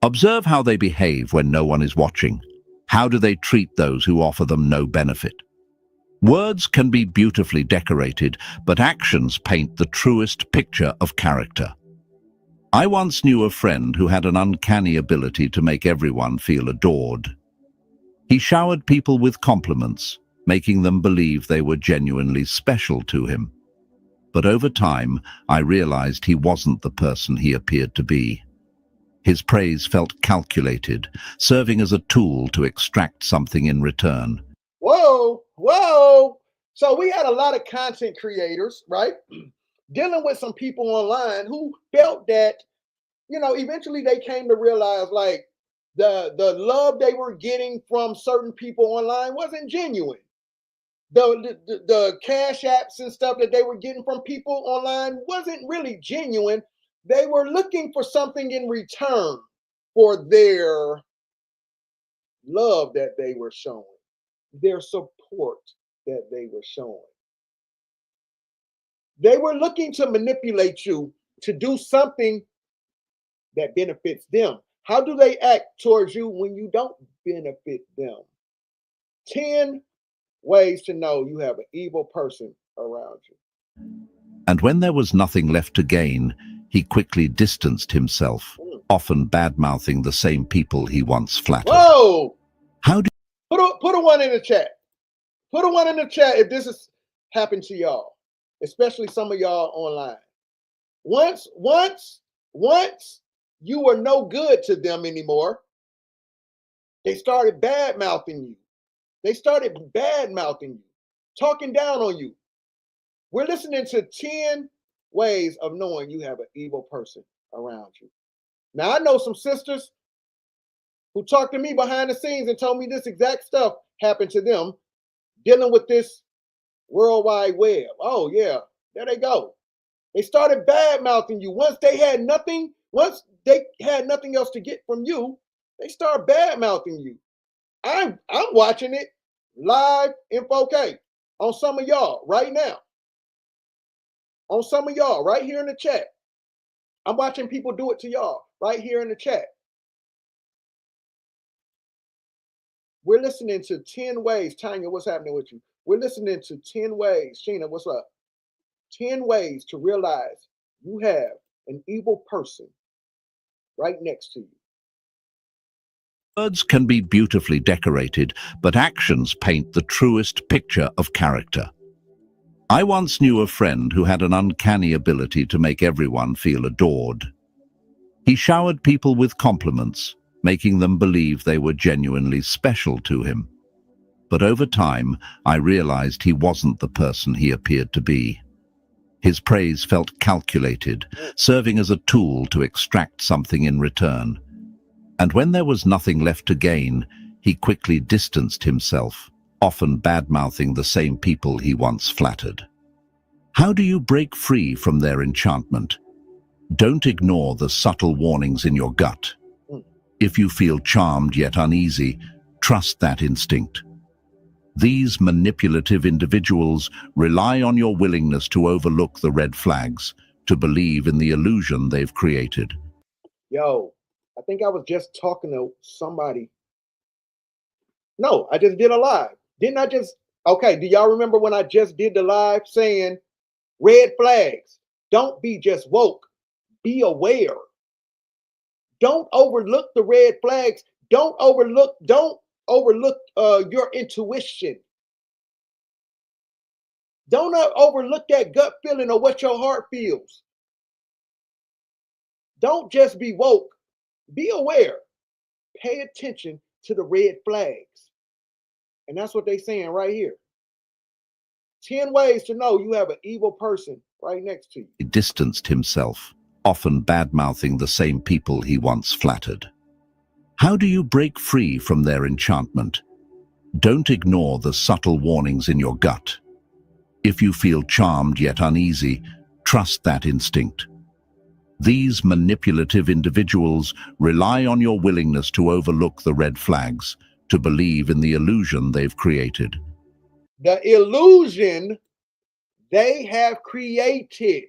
Speaker 7: Observe how they behave when no one is watching. How do they treat those who offer them no benefit? Words can be beautifully decorated, but actions paint the truest picture of character. I once knew a friend who had an uncanny ability to make everyone feel adored. He showered people with compliments, making them believe they were genuinely special to him. But over time, I realized he wasn't the person he appeared to be. His praise felt calculated, serving as a tool to extract something in return.
Speaker 4: Whoa, whoa. So we had a lot of content creators, right? Dealing with some people online who felt that, eventually they came to realize like the love they were getting from certain people online wasn't genuine. The cash apps and stuff that they were getting from people online wasn't really genuine. They were looking for something in return for their love that they were showing, their support that they were showing. They were looking to manipulate you to do something that benefits them. How do they act towards you when you don't benefit them? 10 ways to know you have an evil person around you.
Speaker 7: And when there was nothing left to gain, he quickly distanced himself, often bad-mouthing the same people he once flattered.
Speaker 4: Whoa!
Speaker 7: How do
Speaker 4: Put a one in the chat. Put a one in the chat if this has happened to y'all, especially some of y'all online. Once you were no good to them anymore, they started bad-mouthing you. They started bad-mouthing you, talking down on you. We're listening to 10 ways of knowing you have an evil person around you. Now, I know some sisters who talked to me behind the scenes and told me this exact stuff happened to them dealing with this World Wide Web. Oh, yeah, there they go. They started bad mouthing you. Once they had nothing else to get from you, they start bad mouthing you. I'm watching it live in 4K on some of y'all right now. On some of y'all right here in the chat. I'm watching people do it to y'all right here in the chat. We're listening to 10 ways. Tanya, what's happening with you? We're listening to 10 ways. Sheena, what's up? 10 ways to realize you have an evil person right next to you.
Speaker 7: Words can be beautifully decorated, but actions paint the truest picture of character. I once knew a friend who had an uncanny ability to make everyone feel adored. He showered people with compliments, making them believe they were genuinely special to him. But over time, I realized he wasn't the person he appeared to be. His praise felt calculated, serving as a tool to extract something in return. And when there was nothing left to gain, he quickly distanced himself, often bad-mouthing the same people he once flattered. How do you break free from their enchantment? Don't ignore the subtle warnings in your gut. If you feel charmed yet uneasy, trust that instinct. These manipulative individuals rely on your willingness to overlook the red flags, to believe in the illusion they've created.
Speaker 4: Yo, I think I was just talking to somebody. No, I just did a live. Didn't I just? Okay, do y'all remember when I just did the live saying red flags? Don't be just woke. Be aware. Don't overlook the red flags. Don't overlook your intuition. Don't overlook that gut feeling of what your heart feels. Don't just be woke. Be aware. Pay attention to the red flags. And that's what they're saying right here. 10 ways to know you have an evil person right next to you.
Speaker 7: He distanced himself, often bad-mouthing the same people he once flattered. How do you break free from their enchantment? Don't ignore the subtle warnings in your gut. If you feel charmed yet uneasy, trust that instinct. These manipulative individuals rely on your willingness to overlook the red flags, to believe in the illusion they've created.
Speaker 4: The illusion they have created.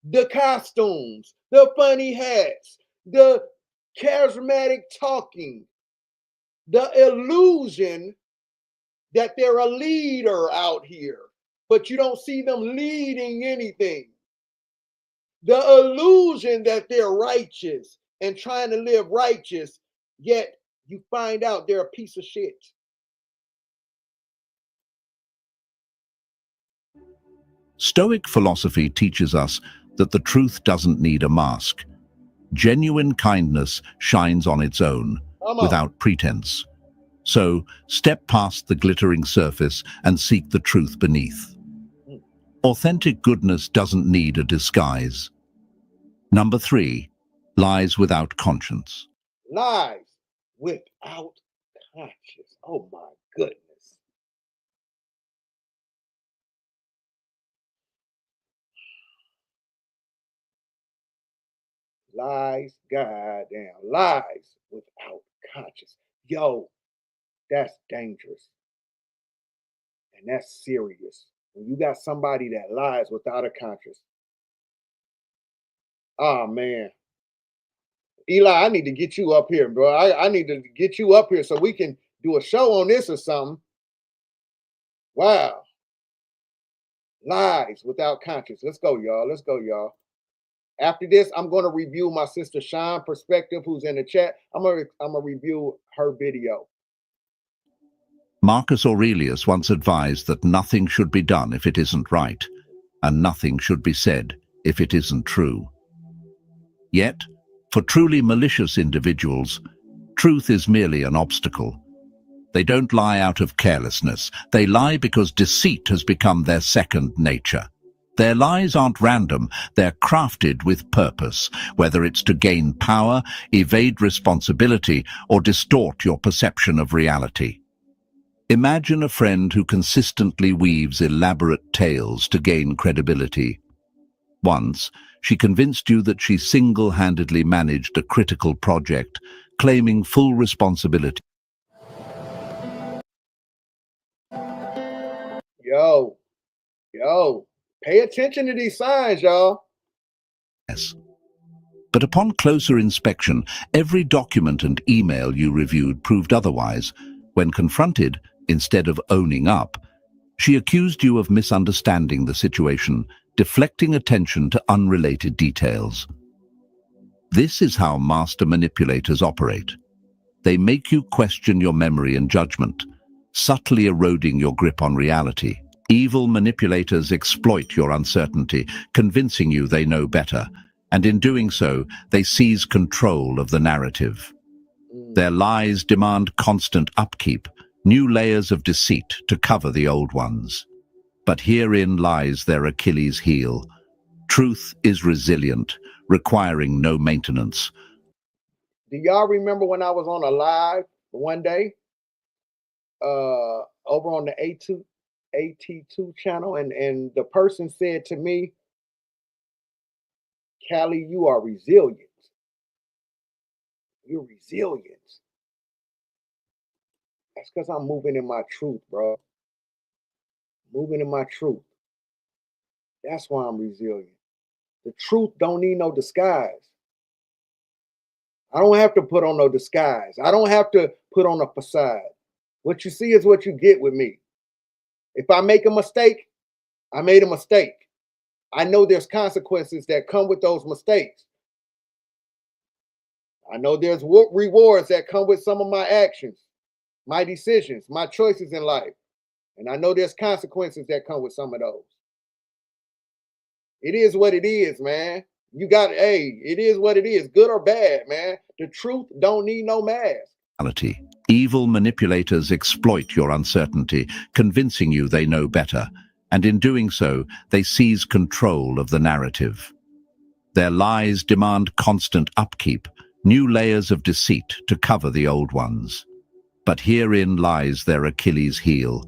Speaker 4: The costumes, the funny hats, the charismatic talking, the illusion that they're a leader out here, but you don't see them leading anything. The illusion that they're righteous and trying to live righteous, yet you find out they're a piece of shit.
Speaker 7: Stoic philosophy teaches us that the truth doesn't need a mask. Genuine kindness shines on its own, without pretense. So, step past the glittering surface and seek the truth beneath. Authentic goodness doesn't need a disguise. Number 3, lies without conscience.
Speaker 4: Lies without conscience. Oh my goodness. Lies, goddamn lies without conscience. Yo, that's dangerous. And that's serious. When you got somebody that lies without a conscience. Oh man. Eli, I need to get you up here, bro. I need to get you up here so we can do a show on this or something. Wow. Lies without conscience. Let's go, y'all. Let's go, y'all. After this, I'm going to review my sister Shon Perspective, who's in the chat. I'm gonna review her video.
Speaker 7: Marcus Aurelius once advised that nothing should be done if it isn't right, and nothing should be said if it isn't true. Yet, for truly malicious individuals, truth is merely an obstacle. They don't lie out of carelessness. They lie because deceit has become their second nature. Their lies aren't random, they're crafted with purpose, whether it's to gain power, evade responsibility, or distort your perception of reality. Imagine a friend who consistently weaves elaborate tales to gain credibility. Once, she convinced you that she single-handedly managed a critical project, claiming full responsibility.
Speaker 4: Yo, pay attention to these signs, y'all.
Speaker 7: Yes. But upon closer inspection, every document and email you reviewed proved otherwise. When confronted, instead of owning up, she accused you of misunderstanding the situation, deflecting attention to unrelated details. This is how master manipulators operate. They make you question your memory and judgment, subtly eroding your grip on reality. Evil manipulators exploit your uncertainty, convincing you they know better, and in doing so, they seize control of the narrative. Their lies demand constant upkeep, new layers of deceit to cover the old ones. But herein lies their Achilles heel. Truth is resilient, requiring no maintenance.
Speaker 4: Do y'all remember when I was on a live one day over on the AT2 channel, and the person said to me, Callie, you are resilient. You're resilient. That's because I'm moving in my truth, bro. Moving in my truth. That's why I'm resilient. The truth don't need no disguise. I don't have to put on no disguise. I don't have to put on a facade. What you see is what you get with me. If I make a mistake, I made a mistake. I know there's consequences that come with those mistakes. I know there's rewards that come with some of my actions, my decisions, my choices in life. And I know there's consequences that come with some of those. It is what it is, man. It is what it is, good or bad, man. The truth don't need no mask.
Speaker 7: Evil manipulators exploit your uncertainty, convincing you they know better, and in doing so, they seize control of the narrative. Their lies demand constant upkeep, new layers of deceit to cover the old ones. But herein lies their Achilles heel.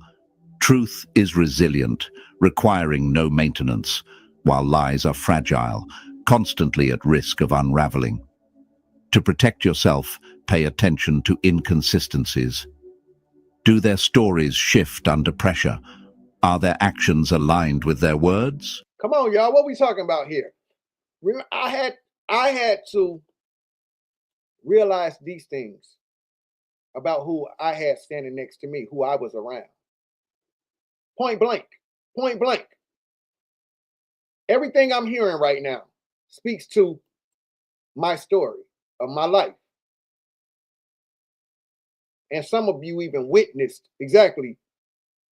Speaker 7: Truth is resilient, requiring no maintenance, while lies are fragile, constantly at risk of unraveling. To protect yourself, pay attention to inconsistencies. Do their stories shift under pressure? Are their actions aligned with their words?
Speaker 4: Come on, y'all. What we talking about here? I had to realize these things about who I had standing next to me, who I was around. Point blank. Point blank. Everything I'm hearing right now speaks to my story of my life. And some of you even witnessed exactly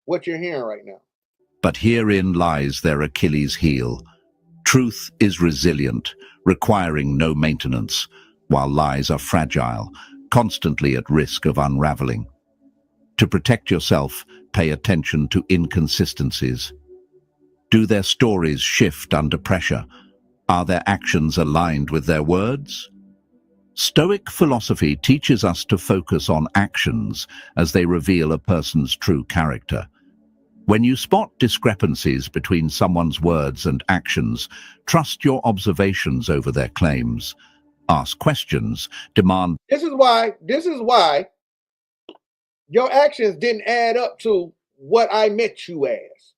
Speaker 4: what you're hearing right now.
Speaker 7: But herein lies their Achilles heel. Truth is resilient, requiring no maintenance, while lies are fragile, constantly at risk of unraveling. To protect yourself, pay attention to inconsistencies. Do their stories shift under pressure? Are their actions aligned with their words? Stoic philosophy teaches us to focus on actions as they reveal a person's true character. When you spot discrepancies between someone's words and actions, trust your observations over their claims. Ask questions, demand.
Speaker 4: This is why your actions didn't add up to what I met you as,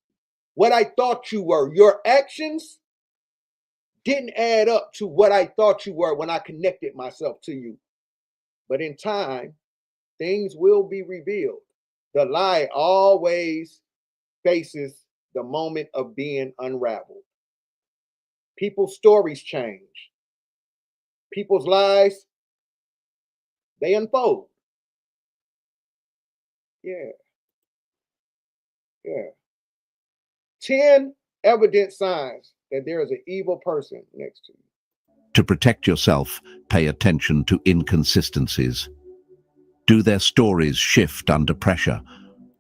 Speaker 4: what I thought you were. Your actions didn't add up to what I thought you were when I connected myself to you. But in time, things will be revealed. The lie always faces the moment of being unraveled. People's stories change. People's lies, they unfold. Yeah. 10 evident signs that there is an evil person next to you.
Speaker 7: To protect yourself, pay attention to inconsistencies. Do their stories shift under pressure?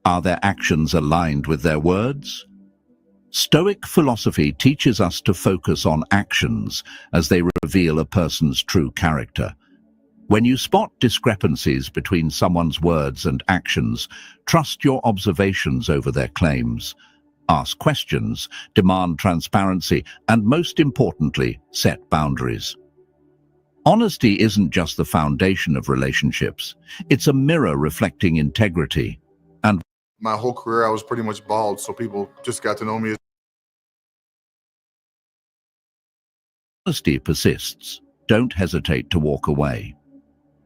Speaker 7: Are their actions aligned with their words? Stoic philosophy teaches us to focus on actions as they reveal a person's true character. When you spot discrepancies between someone's words and actions, trust your observations over their claims. Ask questions, demand transparency, and most importantly, set boundaries. Honesty isn't just the foundation of relationships. It's a mirror reflecting integrity. And
Speaker 9: my whole career, I was pretty much bald, so people just got to know me.
Speaker 7: Honesty persists. Don't hesitate to walk away.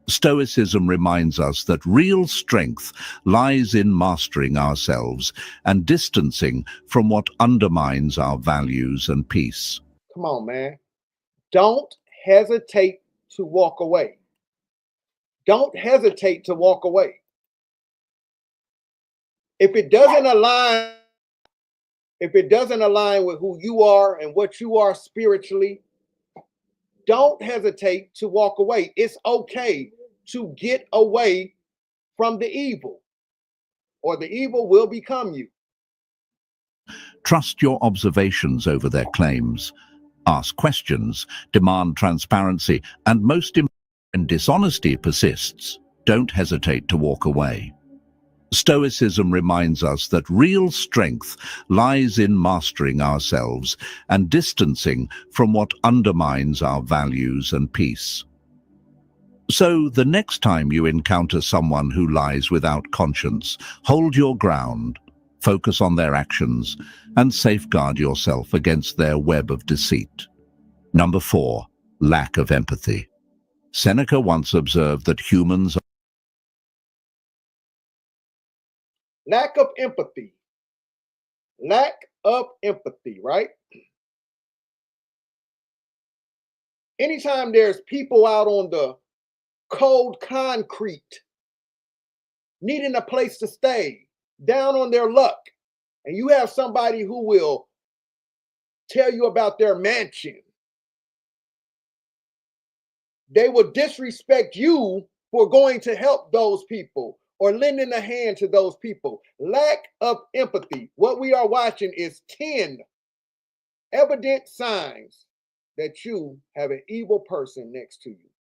Speaker 7: Stoicism reminds us that real strength lies in mastering ourselves and distancing from what undermines our values and peace.
Speaker 4: Come on, man. Don't hesitate to walk away. Don't hesitate to walk away. If it doesn't align with who you are and what you are spiritually, don't hesitate to walk away. It's okay to get away from the evil, or the evil will become you.
Speaker 7: Trust your observations over their claims. Ask questions, demand transparency, and most important, when dishonesty persists, don't hesitate to walk away. Stoicism reminds us that real strength lies in mastering ourselves and distancing from what undermines our values and peace. So, the next time you encounter someone who lies without conscience, hold your ground, focus on their actions, and safeguard yourself against their web of deceit. Number 4, lack of empathy. Seneca once observed that humans
Speaker 4: Lack of empathy. Lack of empathy, right? Anytime there's people out on the cold concrete, needing a place to stay, down on their luck, and you have somebody who will tell you about their mansion, they will disrespect you for going to help those people or lending a hand to those people. Lack of empathy. What we are watching is 10 evident signs that you have an evil person next to you.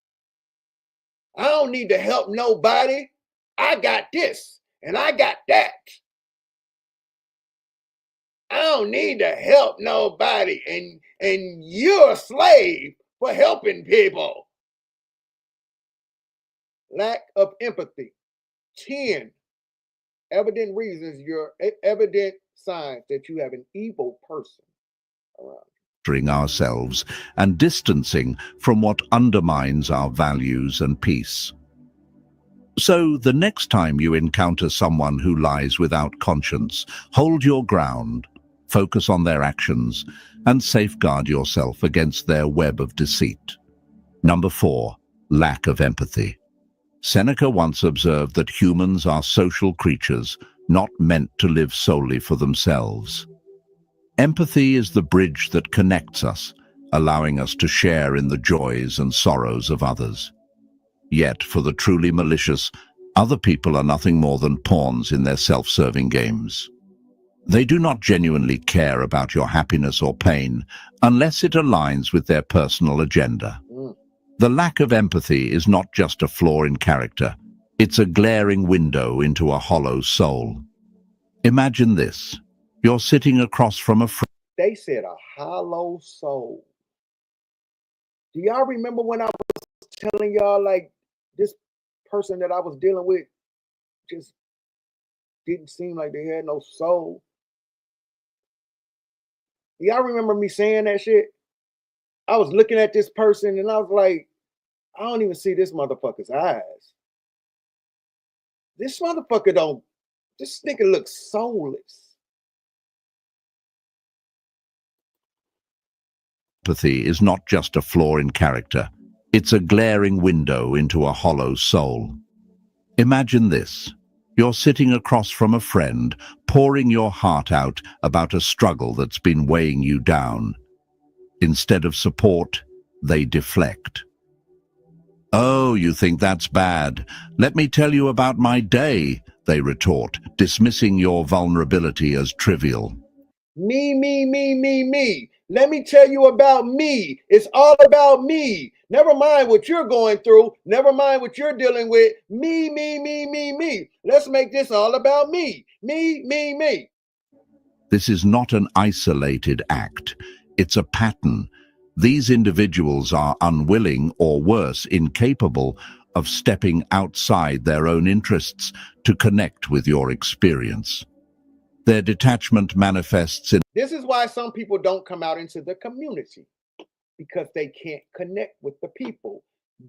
Speaker 4: I don't need to help nobody. I got this and I got that. I don't need to help nobody, and you're a slave for helping people. Lack of empathy. 10 evident signs that you have an evil person around.
Speaker 7: Ourselves and distancing from what undermines our values and peace. So, the next time you encounter someone who lies without conscience, hold your ground, focus on their actions, and safeguard yourself against their web of deceit. Number 4, lack of empathy. Seneca once observed that humans are social creatures, not meant to live solely for themselves. Empathy is the bridge that connects us, allowing us to share in the joys and sorrows of others. Yet, for the truly malicious, other people are nothing more than pawns in their self-serving games. They do not genuinely care about your happiness or pain unless it aligns with their personal agenda. The lack of empathy is not just a flaw in character, it's a glaring window into a hollow soul. Imagine this. You're sitting across from a friend.
Speaker 4: They said a hollow soul. Do y'all remember when I was telling y'all, like, this person that I was dealing with just didn't seem like they had no soul? Do y'all remember me saying that shit? I was looking at this person and I was like, I don't even see this motherfucker's eyes. This nigga looks soulless.
Speaker 7: Empathy is not just a flaw in character, it's a glaring window into a hollow soul. Imagine this. You're sitting across from a friend, pouring your heart out about a struggle that's been weighing you down. Instead of support, they deflect. "Oh, you think that's bad? Let me tell you about my day," they retort, dismissing your vulnerability as trivial.
Speaker 4: Me, me, me, me, me. Let me tell you about me. It's all about me. Never mind what you're going through. Never mind what you're dealing with. Me, me, me, me, me. Let's make this all about me. Me, me, me.
Speaker 7: This is not an isolated act. It's a pattern. These individuals are unwilling or worse, incapable of stepping outside their own interests to connect with your experience. Their detachment manifests in
Speaker 4: This is why some people don't come out into the community, because they can't connect with the people.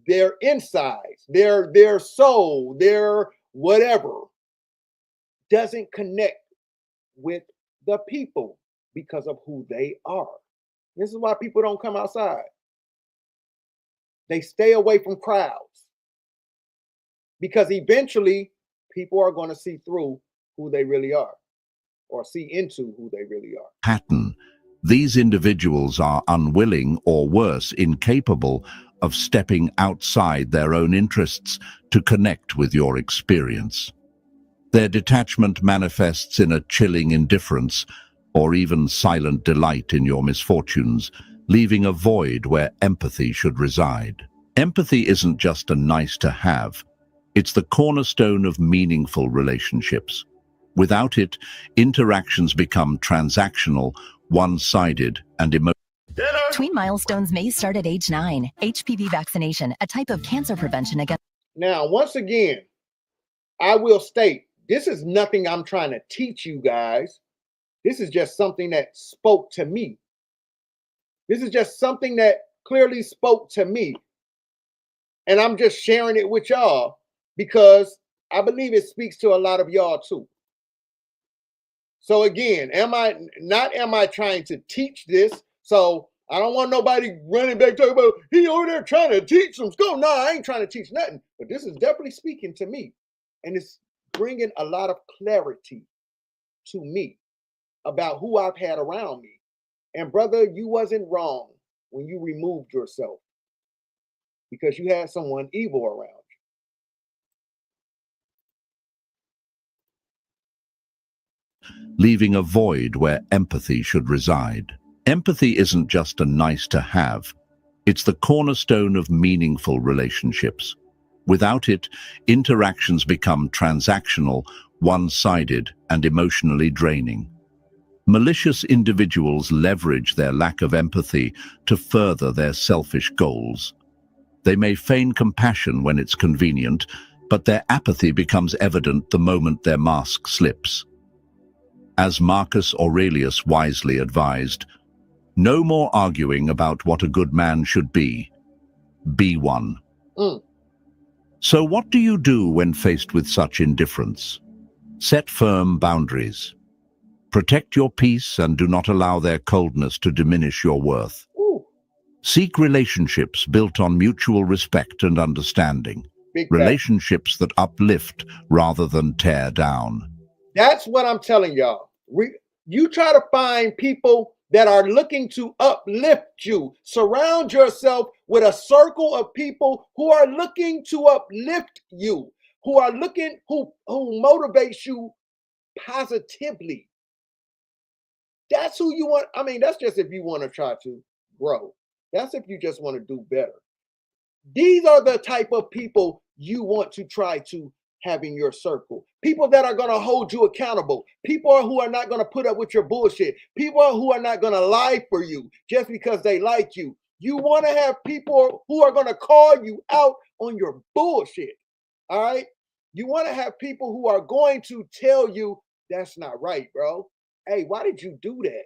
Speaker 4: Their insides, their soul, their whatever doesn't connect with the people because of who they are. This is why people don't come outside. They stay away from crowds because eventually people are going to see through who they really are, or see into who they really are.
Speaker 7: pattern. These individuals are unwilling or worse, incapable of stepping outside their own interests to connect with your experience. Their detachment manifests in a chilling indifference or even silent delight in your misfortunes, leaving a void where empathy should reside. Empathy isn't just a nice to have. It's the cornerstone of meaningful relationships. Without it, interactions become transactional, one-sided, and emotional.
Speaker 10: Tween milestones may start at age 9. HPV vaccination, a type of cancer prevention against...
Speaker 4: Now, once again, I will state, this is nothing I'm trying to teach you guys. This is just something that spoke to me. This is just something that clearly spoke to me. And I'm just sharing it with y'all because I believe it speaks to a lot of y'all too. So again, am I trying to teach this? So I don't want nobody running back talking about he over there trying to teach some school. No, I ain't trying to teach nothing. But this is definitely speaking to me, and it's bringing a lot of clarity to me about who I've had around me. And brother, you wasn't wrong when you removed yourself because you had someone evil around you.
Speaker 7: Leaving a void where empathy should reside. Empathy isn't just a nice to have. It's the cornerstone of meaningful relationships. Without it, interactions become transactional, one-sided, and emotionally draining. Malicious individuals leverage their lack of empathy to further their selfish goals. They may feign compassion when it's convenient, but their apathy becomes evident the moment their mask slips. As Marcus Aurelius wisely advised, no more arguing about what a good man should be. Be one. So what do you do when faced with such indifference? Set firm boundaries. Protect your peace and do not allow their coldness to diminish your worth. Seek relationships built on mutual respect and understanding. Relationships that uplift rather than tear down.
Speaker 4: That's what I'm telling y'all. You try to find people that are looking to uplift you. Surround yourself with a circle of people who are looking to uplift you, who are looking, who motivates you positively. That's who you want. I mean, that's just if you want to try to grow. That's if you just want to do better. These are the type of people you want to try to have in your circle. People that are going to hold you accountable. People who are not going to put up with your bullshit. People who are not going to lie for you just because they like you. You want to have people who are going to call you out on your bullshit. All right? You want to have people who are going to tell you that's not right, bro. Hey, why did you do that?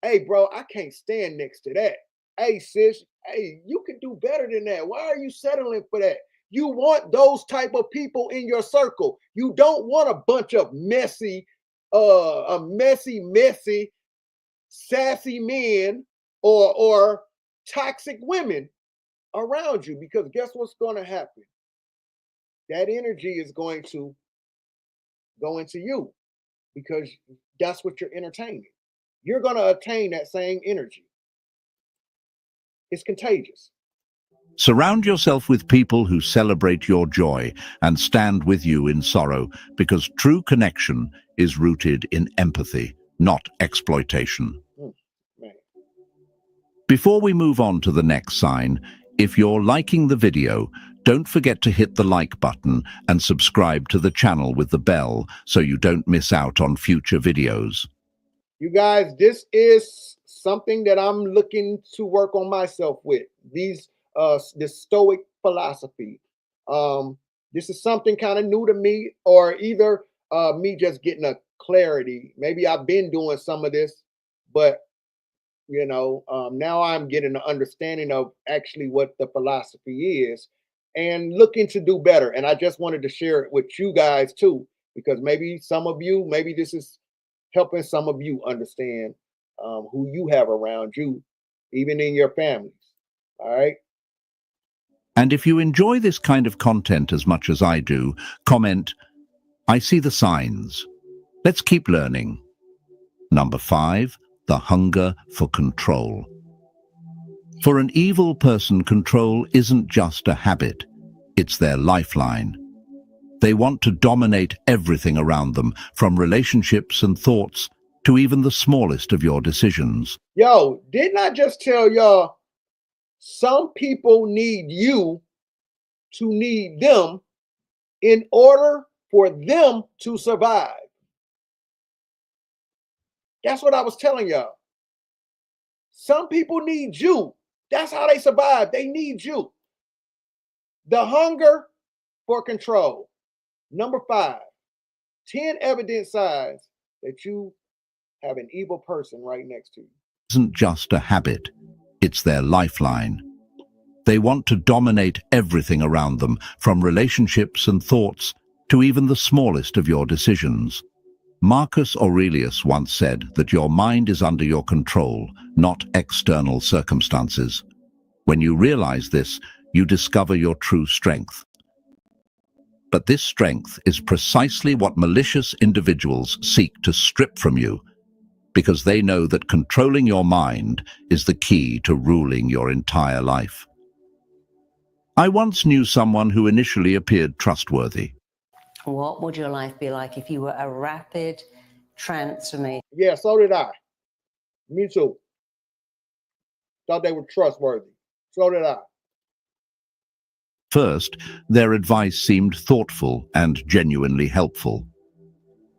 Speaker 4: Hey, bro, I can't stand next to that. Hey, sis, hey, you can do better than that. Why are you settling for that? You want those type of people in your circle. You don't want a bunch of messy, sassy men or toxic women around you, because guess what's going to happen? That energy is going to go into you because that's what you're entertaining. You're going to attain that same energy. It's contagious.
Speaker 7: Surround yourself with people who celebrate your joy and stand with you in sorrow, because true connection is rooted in empathy, not exploitation.
Speaker 4: Man.
Speaker 7: Before we move on to the next sign, if you're liking the video, don't forget to hit the like button and subscribe to the channel with the bell so you don't miss out on future videos.
Speaker 4: You guys, this is something that I'm looking to work on myself with. This Stoic philosophy. This is something kind of new to me, or either me just getting a clarity. Maybe I've been doing some of this, but now I'm getting an understanding of actually what the philosophy is and looking to do better. And I just wanted to share it with you guys too, because maybe this is helping some of you understand who you have around you, even in your families. All right.
Speaker 7: And if you enjoy this kind of content as much as I do, comment, "I see the signs." Let's keep learning. Number 5, the hunger for control. For an evil person, control isn't just a habit, it's their lifeline. They want to dominate everything around them, from relationships and thoughts to even the smallest of your decisions.
Speaker 4: Yo, didn't I just tell y'all some people need you to need them in order for them to survive? That's what I was telling y'all. Some people need you. That's how they survive. They need you. The hunger for control. Number 5, 10 evident signs that you have an evil person right next to you.
Speaker 7: Isn't just a habit, it's their lifeline. They want to dominate everything around them, from relationships and thoughts to even the smallest of your decisions. Marcus Aurelius once said that your mind is under your control, not external circumstances. When you realize this, you discover your true strength. But this strength is precisely what malicious individuals seek to strip from you, because they know that controlling your mind is the key to ruling your entire life. I once knew someone who initially appeared trustworthy.
Speaker 11: What would your life be like if you were a rapid transformation?
Speaker 4: Yeah, so did I. Me too. Thought they were trustworthy. So did I.
Speaker 7: First, their advice seemed thoughtful and genuinely helpful.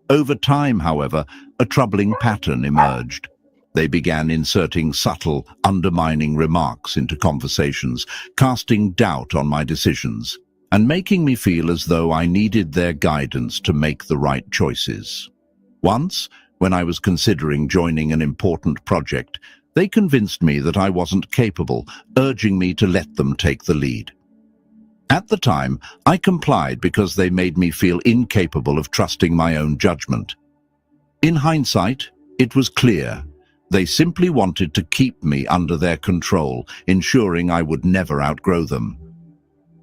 Speaker 7: Over time, however, a troubling pattern emerged. They began inserting subtle, undermining remarks into conversations, casting doubt on my decisions, and making me feel as though I needed their guidance to make the right choices. Once, when I was considering joining an important project, they convinced me that I wasn't capable, urging me to let them take the lead. At the time, I complied because they made me feel incapable of trusting my own judgment. In hindsight, it was clear. They simply wanted to keep me under their control, ensuring I would never outgrow them.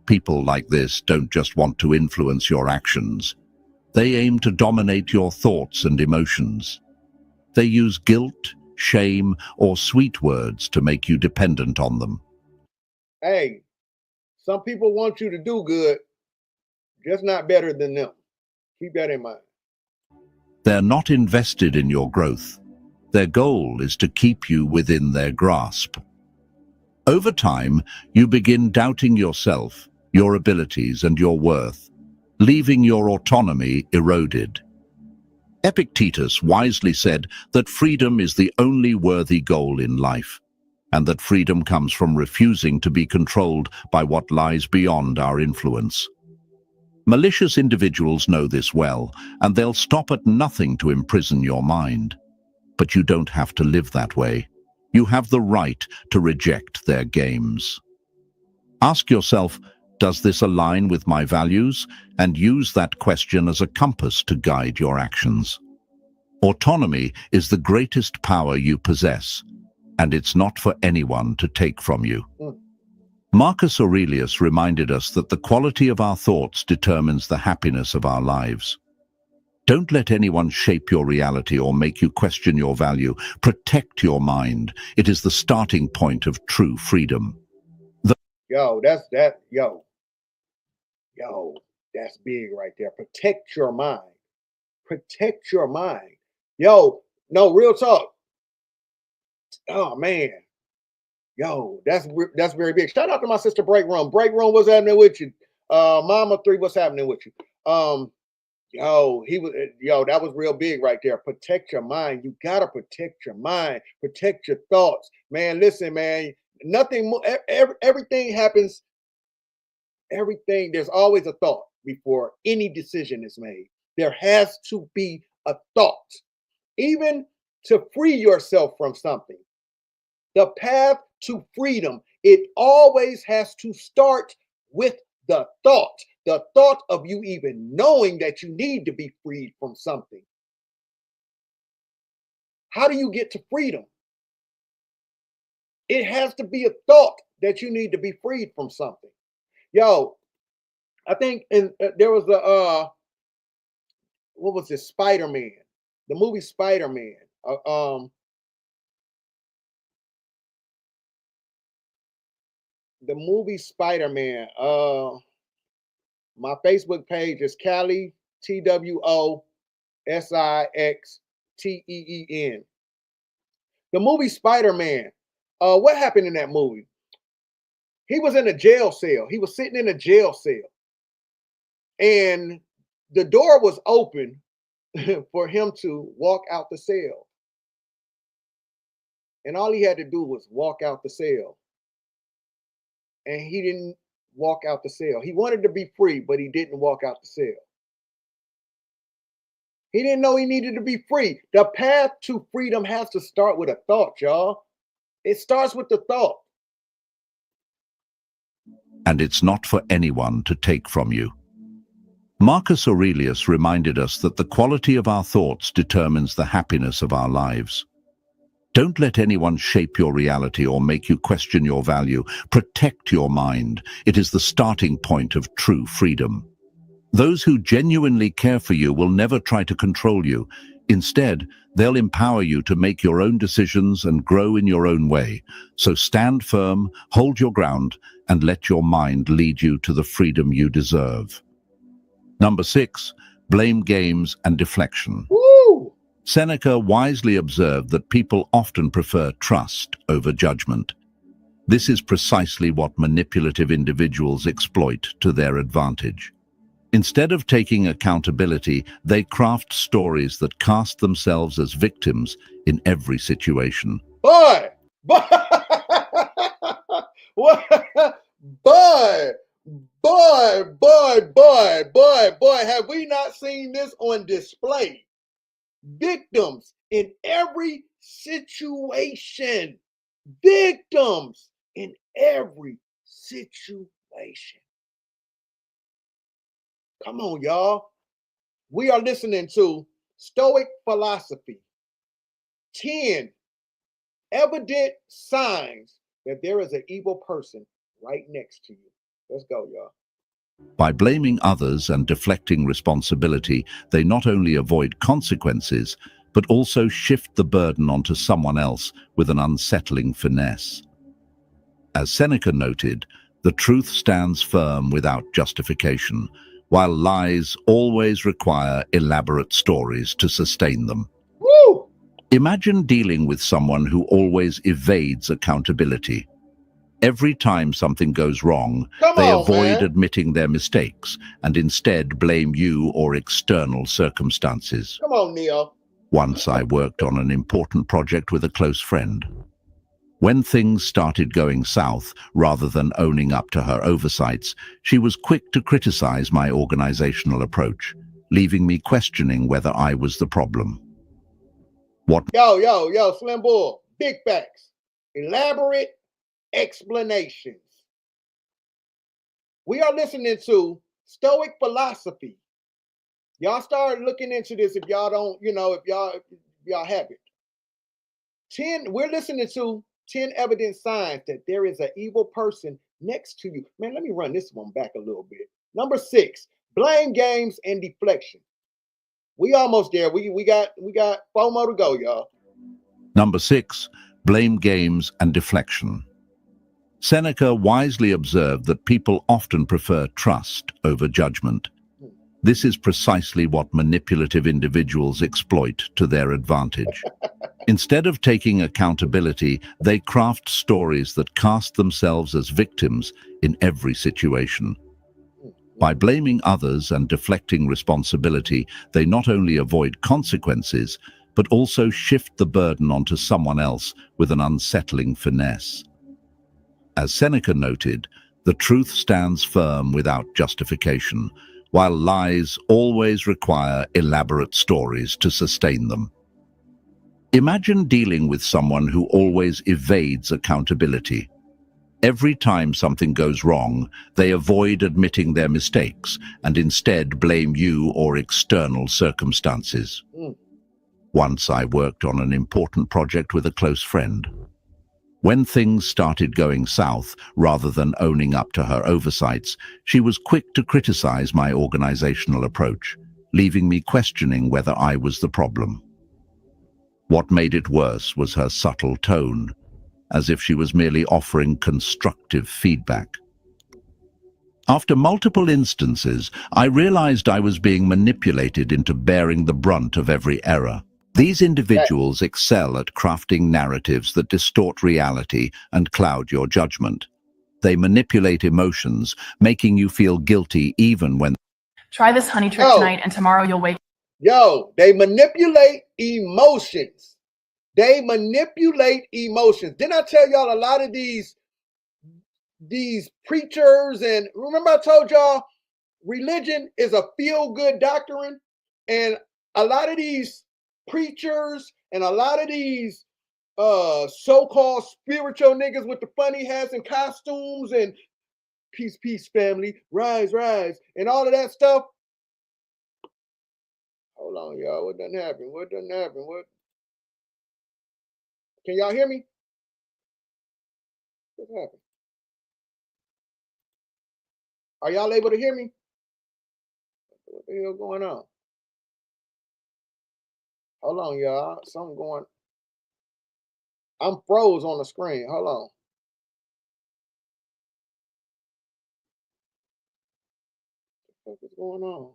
Speaker 7: People like this don't just want to influence your actions. They aim to dominate your thoughts and emotions. They use guilt, shame, or sweet words to make you dependent on them.
Speaker 4: Hey, some people want you to do good, just not better than them. Keep that in mind.
Speaker 7: They're not invested in your growth. Their goal is to keep you within their grasp. Over time, you begin doubting yourself, your abilities, and your worth, leaving your autonomy eroded. Epictetus wisely said that freedom is the only worthy goal in life, and that freedom comes from refusing to be controlled by what lies beyond our influence. Malicious individuals know this well, and they'll stop at nothing to imprison your mind. But you don't have to live that way. You have the right to reject their games. Ask yourself, does this align with my values? And use that question as a compass to guide your actions. Autonomy is the greatest power you possess, and it's not for anyone to take from you. Marcus Aurelius reminded us that the quality of our thoughts determines the happiness of our lives. Don't let anyone shape your reality or make you question your value. Protect your mind. It is the starting point of true freedom.
Speaker 4: Yo, that's big right there. Protect your mind. Protect your mind. Yo, No, real talk. Oh man. Yo, that's very big. Shout out to my sister Break Room. Break Room, what's happening with you? Mama 3, what's happening with you? That was real big right there. Protect your mind. You gotta protect your mind, protect your thoughts. Man, listen, man. Everything happens. There's always a thought before any decision is made. There has to be a thought. Even to free yourself from something. The path to freedom, it always has to start with the thought of you even knowing that you need to be freed from something. How do you get to freedom? It has to be a thought that you need to be freed from something. Yo, I think there was what was this? Spider-Man, the movie Spider-Man. The movie Spider-Man. My Facebook page is Callie TWOSIXTEEN. The movie Spider-Man. What happened in that movie? He was in a jail cell. He was sitting in a jail cell. And the door was open for him to walk out the cell. And all he had to do was walk out the cell. And he didn't walk out the cell. He wanted to be free, but he didn't walk out the cell. He didn't know he needed to be free. The path to freedom has to start with a thought, y'all. It starts with the thought.
Speaker 7: And it's not for anyone to take from you. Marcus Aurelius reminded us that the quality of our thoughts determines the happiness of our lives. Don't let anyone shape your reality or make you question your value. Protect your mind. It is the starting point of true freedom. Those who genuinely care for you will never try to control you. Instead, they'll empower you to make your own decisions and grow in your own way. So stand firm, hold your ground, and let your mind lead you to the freedom you deserve. Number 6, blame games and deflection.
Speaker 4: Woo!
Speaker 7: Seneca wisely observed that people often prefer trust over judgment. This is precisely what manipulative individuals exploit to their advantage. Instead of taking accountability, they craft stories that cast themselves as victims in every situation.
Speaker 4: Boy, have we not seen this on display? Victims in every situation. Victims in every situation. Come on, y'all. We are listening to Stoic Philosophy. 10 evident signs that there is an evil person right next to you. Let's go, y'all.
Speaker 7: By blaming others and deflecting responsibility, they not only avoid consequences, but also shift the burden onto someone else with an unsettling finesse. As Seneca noted, the truth stands firm without justification, while lies always require elaborate stories to sustain them.
Speaker 4: Woo!
Speaker 7: Imagine dealing with someone who always evades accountability. Every time something goes wrong, they avoid admitting their mistakes and instead blame you or external circumstances.
Speaker 4: Come on, Neo.
Speaker 7: Once I worked on an important project with a close friend. When things started going south, rather than owning up to her oversights, she was quick to criticize my organizational approach, leaving me questioning whether I was the problem.
Speaker 4: Yo, Slim Bull, big facts. Elaborate explanations. We are listening to Stoic Philosophy. Y'all start looking into this if y'all don't, if y'all have it. We're listening to 10 evident signs that there is an evil person next to you. Man, let me run this one back a little bit. Number 6, blame games and deflection. We almost there. We got 4 more to go, y'all.
Speaker 7: Number 6, blame games and deflection. Seneca wisely observed that people often prefer trust over judgment. This is precisely what manipulative individuals exploit to their advantage. Instead of taking accountability, they craft stories that cast themselves as victims in every situation. By blaming others and deflecting responsibility, they not only avoid consequences, but also shift the burden onto someone else with an unsettling finesse. As Seneca noted, the truth stands firm without justification, while lies always require elaborate stories to sustain them. Imagine dealing with someone who always evades accountability. Every time something goes wrong, they avoid admitting their mistakes and instead blame you or external circumstances. Once I worked on an important project with a close friend. When things started going south, rather than owning up to her oversights, she was quick to criticize my organizational approach, leaving me questioning whether I was the problem. What made it worse was her subtle tone, as if she was merely offering constructive feedback. After multiple instances, I realized I was being manipulated into bearing the brunt of every error. These individuals excel at crafting narratives that distort reality and cloud your judgment. They manipulate emotions, making you feel guilty even when...
Speaker 12: Try this honey trick tonight, and tomorrow you'll wake...
Speaker 4: Yo, they manipulate emotions. They manipulate emotions. Didn't I tell y'all a lot of these preachers, and remember I told y'all religion is a feel-good doctrine, and a lot of these preachers and a lot of these so-called spiritual niggas with the funny hats and costumes and peace, peace, family, rise, rise, and all of that stuff. Hold on, y'all. What done happened? What done happened? What? Can y'all hear me? What happened? Are y'all able to hear me? What the hell going on? Hold on, y'all. Something going. I'm froze on the screen. Hold on. What the fuck is going on?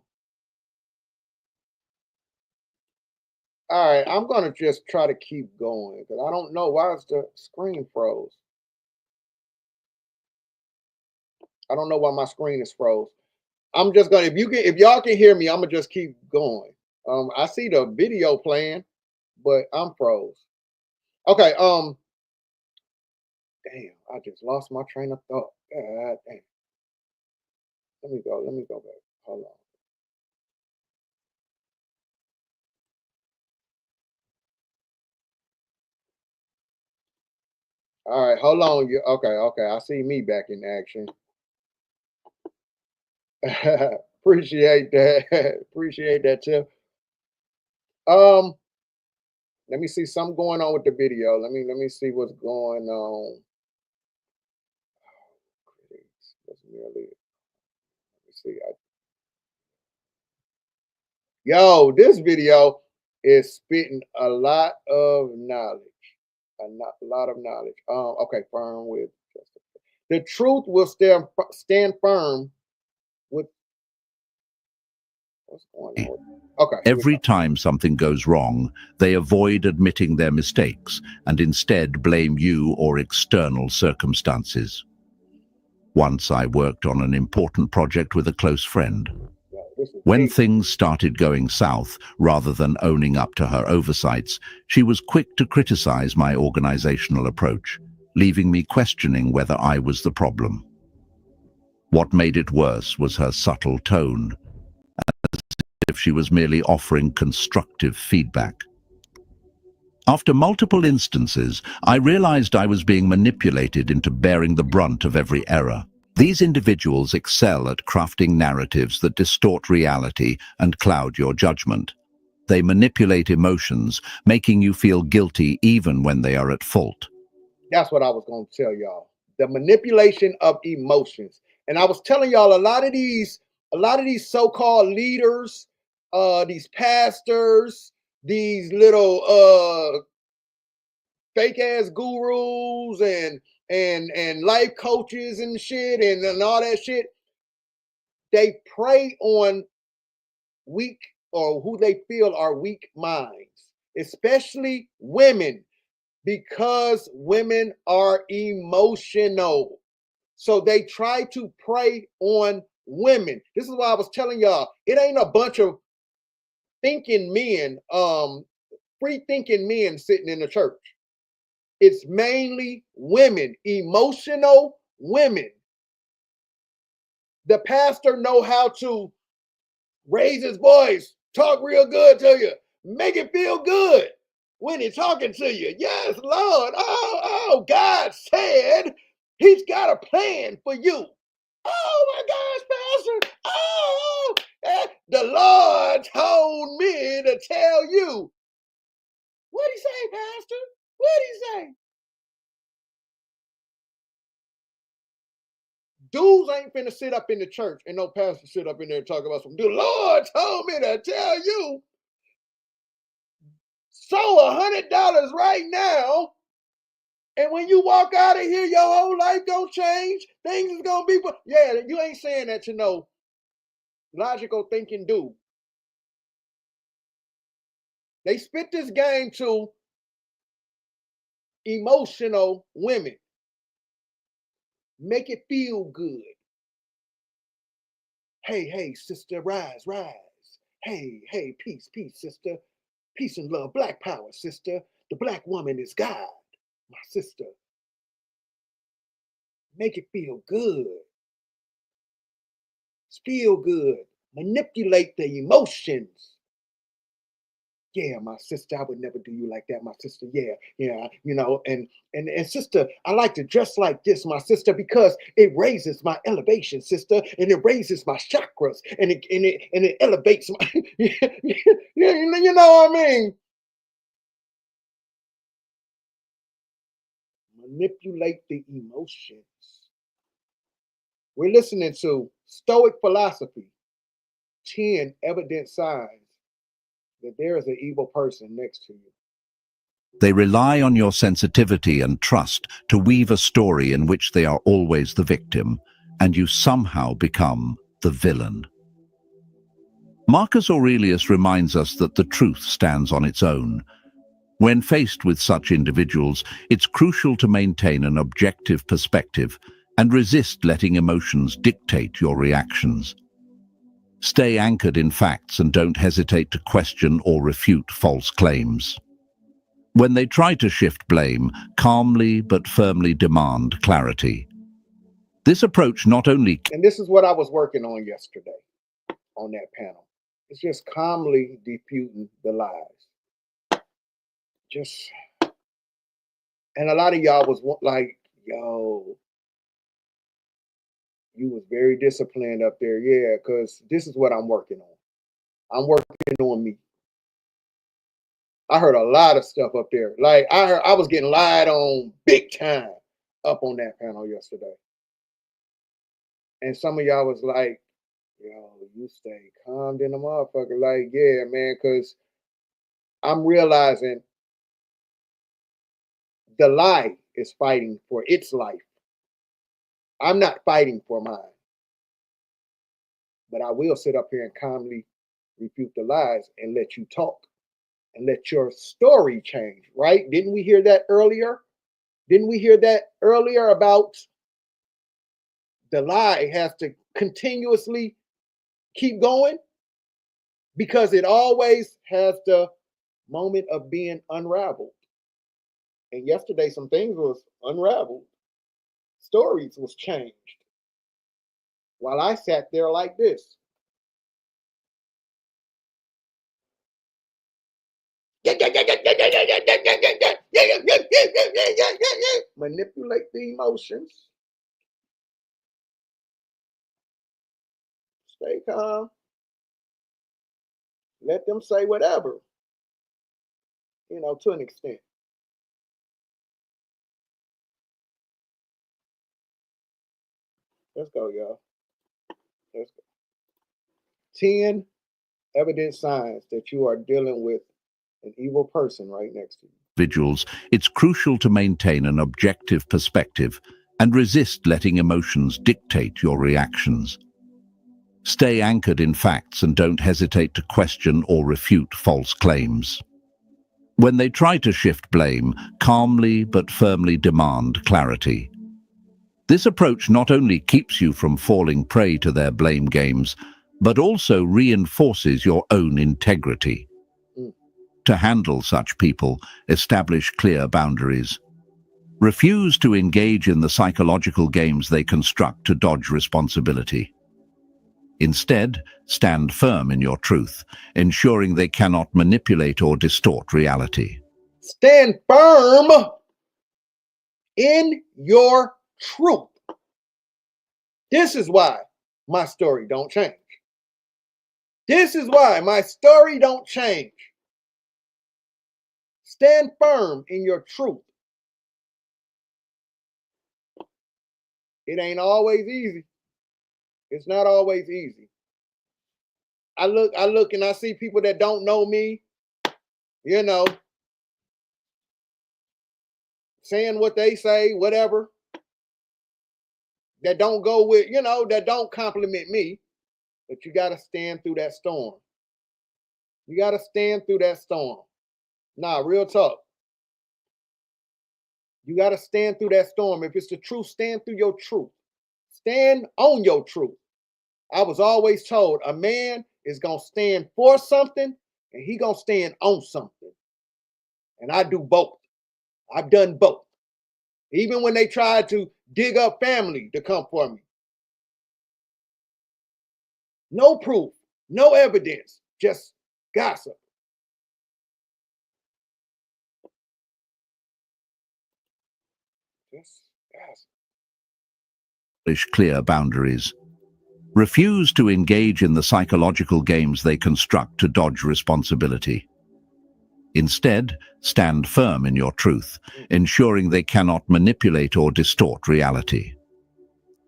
Speaker 4: All right, I'm gonna just try to keep going because I don't know why is the screen froze. I don't know why my screen is froze. I'm just gonna if y'all can hear me, I'm gonna just keep going. I see the video playing, but I'm froze. Okay, damn, I just lost my train of thought. God damn. Let me go back. Hold on. All right, hold on. Okay. I see me back in action. Appreciate that. Appreciate that, Tip. Let me see something going on with the video. Let me see what's going on. Let me see. Yo, this video is spitting a lot of knowledge. A lot of knowledge. Okay, firm with the truth will stand firm with what's going on. Okay.
Speaker 7: Every time something goes wrong, they avoid admitting their mistakes and instead blame you or external circumstances. Once I worked on an important project with a close friend. When things started going south, rather than owning up to her oversights, she was quick to criticize my organizational approach, leaving me questioning whether I was the problem. What made it worse was her subtle tone, as if she was merely offering constructive feedback. After multiple instances, I realized I was being manipulated into bearing the brunt of every error. These individuals excel at crafting narratives that distort reality and cloud your judgment. They manipulate emotions, making you feel guilty even when they are at fault.
Speaker 4: That's what I was going to tell y'all. The manipulation of emotions. And I was telling y'all a lot of these so-called leaders, these pastors, these little fake ass gurus and life coaches and shit and all that shit, they prey on weak or who they feel are weak minds, especially women, because women are emotional. So they try to prey on women. This is why I was telling y'all, it ain't a bunch of thinking men, free thinking men sitting in the church. It's mainly women, emotional women. The pastor know how to raise his voice, talk real good to you, make it feel good when he's talking to you. Yes, Lord. Oh, God said he's got a plan for you. Oh my gosh, Pastor. Oh, the Lord told me to tell you. What'd he say, Pastor? What'd he say? Dudes ain't finna sit up in the church and no pastor sit up in there and talk about some. The Lord told me to tell you. Sow $100 right now. And when you walk out of here, your whole life gonna change. Things is gonna be. Yeah, you ain't saying that to no logical thinking dude. They spit this game to emotional women. Make it feel good. Hey, sister, rise. Hey, peace, sister. Peace and love, black power, sister. The black woman is God, my sister. Make it feel good. Feel good. Manipulate the emotions. Yeah, my sister, I would never do you like that, my sister. Yeah, you know, and sister, I like to dress like this, my sister, because it raises my elevation, sister, and it raises my chakras, and it elevates my, you know what I mean? Manipulate the emotions. We're listening to Stoic Philosophy, 10 evident signs that there is an evil person next to you.
Speaker 7: They rely on your sensitivity and trust to weave a story in which they are always the victim, and you somehow become the villain. Marcus Aurelius reminds us that the truth stands on its own. When faced with such individuals, it's crucial to maintain an objective perspective and resist letting emotions dictate your reactions. Stay anchored in facts and don't hesitate to question or refute false claims. When they try to shift blame, calmly but firmly demand clarity. This approach not only...
Speaker 4: And this is what I was working on yesterday on that panel. It's just calmly disputing the lies. And a lot of y'all was like, yo, you was very disciplined up there. Yeah, because this is what I'm working on. I'm working on me. I heard a lot of stuff up there. Like I was getting lied on big time up on that panel yesterday. And some of y'all was like, yo, you stay calm in the motherfucker. Like, yeah, man, because I'm realizing the lie is fighting for its life. I'm not fighting for mine. But I will sit up here and calmly refute the lies and let you talk and let your story change, right? Didn't we hear that earlier? Didn't we hear that earlier about the lie has to continuously keep going because it always has the moment of being unraveled. And yesterday, some things was unraveled. Stories was changed. While I sat there like this. Manipulate the emotions. Stay calm. Let them say whatever, you know, to an extent. Let's go, y'all. Let's go. 10 evident signs that you are dealing with an evil person right next to you.
Speaker 7: Individuals, it's crucial to maintain an objective perspective and resist letting emotions dictate your reactions. Stay anchored in facts and don't hesitate to question or refute false claims. When they try to shift blame, calmly but firmly demand clarity. This approach not only keeps you from falling prey to their blame games, but also reinforces your own integrity. To handle such people, establish clear boundaries. Refuse to engage in the psychological games they construct to dodge responsibility. Instead, stand firm in your truth, ensuring they cannot manipulate or distort reality.
Speaker 4: Stand firm in your truth. This is why my story don't change. This is why my story don't change. Stand firm in your truth. It ain't always easy. It's not always easy. I look and I see people that don't know me, you know, saying what they say, whatever, that don't go with, you know, that don't compliment me, but you got to stand through that storm. You got to stand through that storm. Nah, real talk. You got to stand through that storm. If it's the truth, stand through your truth. Stand on your truth. I was always told a man is going to stand for something and he going to stand on something. And I do both. I've done both. Even when they tried to dig up family to come for me. No proof, no evidence, just gossip. Just gossip.
Speaker 7: Clear boundaries. Refuse to engage in the psychological games they construct to dodge responsibility. Instead, stand firm in your truth, ensuring they cannot manipulate or distort reality.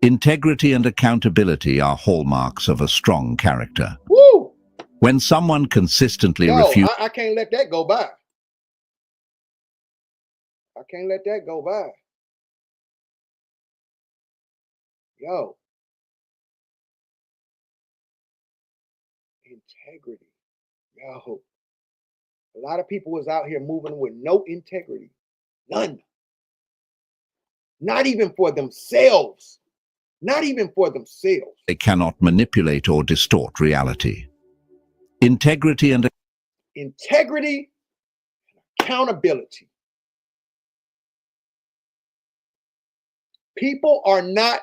Speaker 7: Integrity and accountability are hallmarks of a strong character.
Speaker 4: Woo!
Speaker 7: When someone consistently refuses...
Speaker 4: I can't let that go by. I can't let that go by. Yo. Integrity. Yo. A lot of people was out here moving with no integrity. None. Not even for themselves. Not even for themselves.
Speaker 7: They cannot manipulate or distort reality. Integrity and
Speaker 4: accountability. People are not,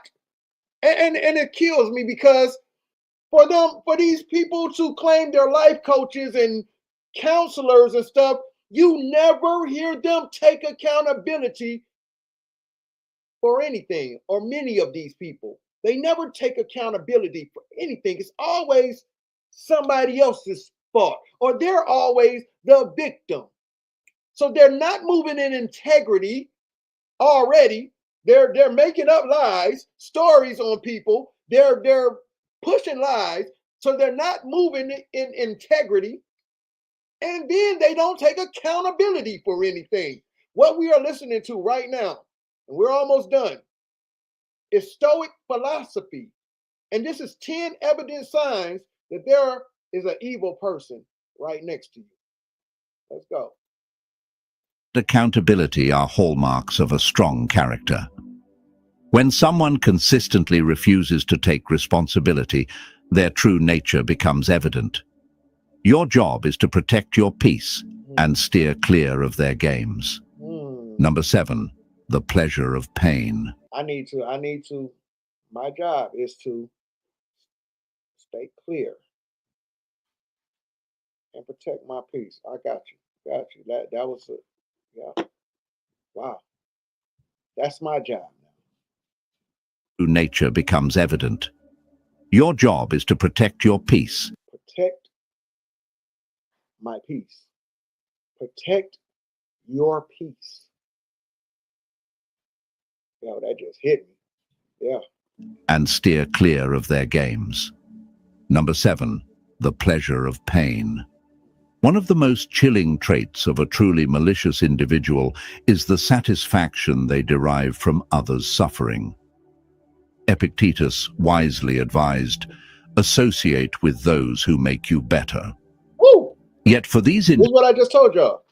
Speaker 4: and it kills me because for these people to claim they're life coaches and counselors and stuff, you never hear them take accountability for anything, or many of these people. They never take accountability for anything. It's always somebody else's fault, or they're always the victim. So they're not moving in integrity already. They're making up lies, stories on people. They're pushing lies, so they're not moving in integrity. And then they don't take accountability for anything. What we are listening to right now, and we're almost done, is Stoic philosophy. And this is 10 evident signs that there is an evil person right next to you. Let's go.
Speaker 7: Accountability are hallmarks of a strong character. When someone consistently refuses to take responsibility, their true nature becomes evident. Your job is to protect your peace and steer clear of their games. Number 7, the pleasure of pain.
Speaker 4: My job is to stay clear and protect my peace. I got you. That was it. Yeah. Wow. That's my job now.
Speaker 7: True nature becomes evident. Your job is to protect your peace.
Speaker 4: Protect my peace. Protect your peace. Yo, that just hit me. Yeah.
Speaker 7: And steer clear of their games. Number 7, the pleasure of pain. One of the most chilling traits of a truly malicious individual is the satisfaction they derive from others' suffering. Epictetus wisely advised, associate with those who make you better.
Speaker 4: Woo!
Speaker 7: Yet for these
Speaker 4: This is what I just told y'all.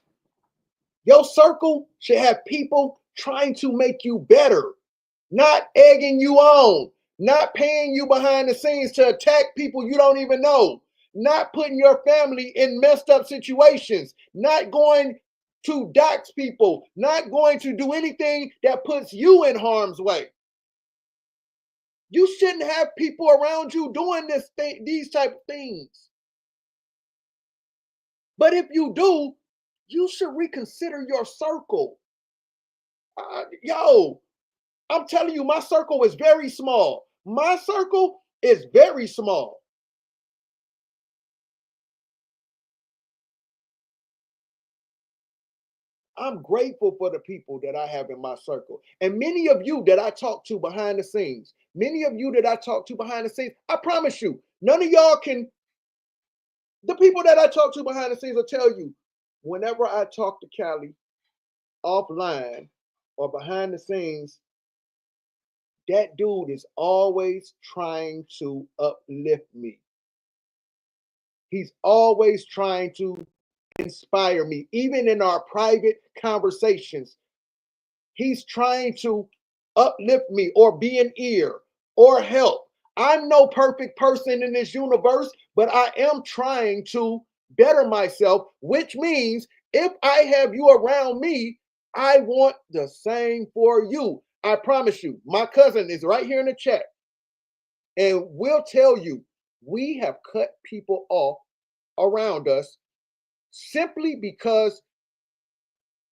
Speaker 4: Your circle should have people trying to make you better, not egging you on, not paying you behind the scenes to attack people you don't even know, not putting your family in messed up situations, not going to dox people, not going to do anything that puts you in harm's way. You shouldn't have people around you doing these type of things. But if you do, you should reconsider your circle. Yo, I'm telling you, my circle is very small. My circle is very small. I'm grateful for the people that I have in my circle. And many of you that I talk to behind the scenes, I promise you, none of y'all can, the people that I talk to behind the scenes will tell you, whenever I talk to Callie offline or behind the scenes, that dude is always trying to uplift me. He's always trying to inspire me. Even in our private conversations, he's trying to uplift me or be an ear or help. I'm no perfect person in this universe, but I am trying to better myself, which means if I have you around me, I want the same for you. I promise you, my cousin is right here in the chat, and we'll tell you, we have cut people off around us simply because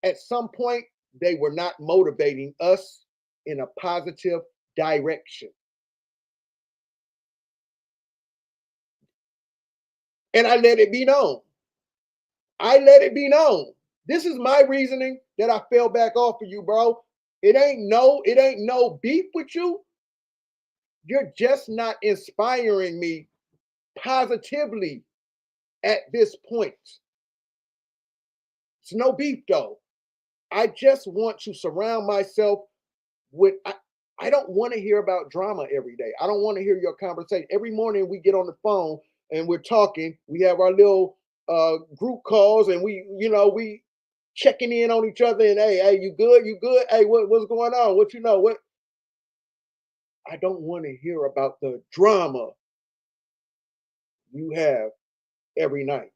Speaker 4: at some point they were not motivating us in a positive direction. And I let it be known. This is my reasoning that I fell back off of you, bro. It ain't no beef with you. You're just not inspiring me positively at this point. It's no beef though. I just want to surround myself with, I don't want to hear about drama every day. I don't want to hear your conversation. Every morning we get on the phone and we're talking. We have our little group calls and we checking in on each other and hey, you good? You good? Hey, what's going on? What you know? What? I don't want to hear about the drama you have every night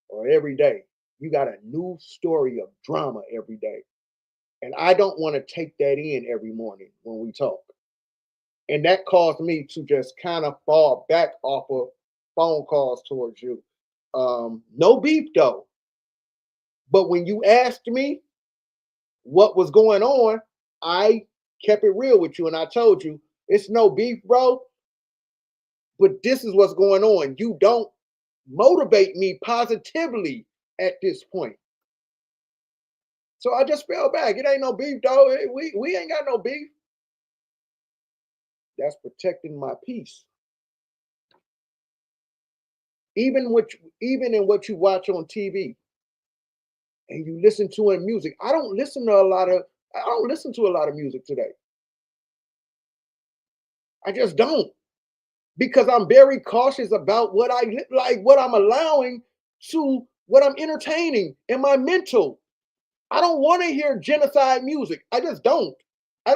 Speaker 4: or every day. You got a new story of drama every day. And I don't want to take that in every morning when we talk. And that caused me to just kind of fall back off of phone calls towards you. No beef though. But when you asked me what was going on, I kept it real with you and I told you, it's no beef, bro. But this is what's going on. You don't motivate me positively at this point. So I just fell back. It ain't no beef, though. We ain't got no beef. That's protecting my peace. Even in what you watch on TV and you listen to in music. I don't listen to a lot of music today. I just don't. Because I'm very cautious about what I'm allowing to what I'm entertaining in my mental. I don't want to hear genocide music. I just don't. I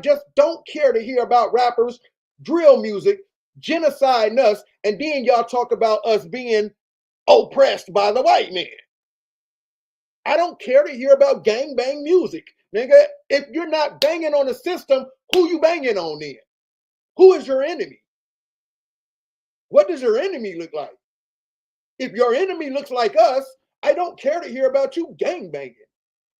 Speaker 4: just don't care to hear about rappers, drill music, genociding us, and then y'all talk about us being oppressed by the white man. I don't care to hear about gangbang music. Nigga, if you're not banging on the system, who you banging on then? Who is your enemy? What does your enemy look like? If your enemy looks like us, I don't care to hear about you gangbanging.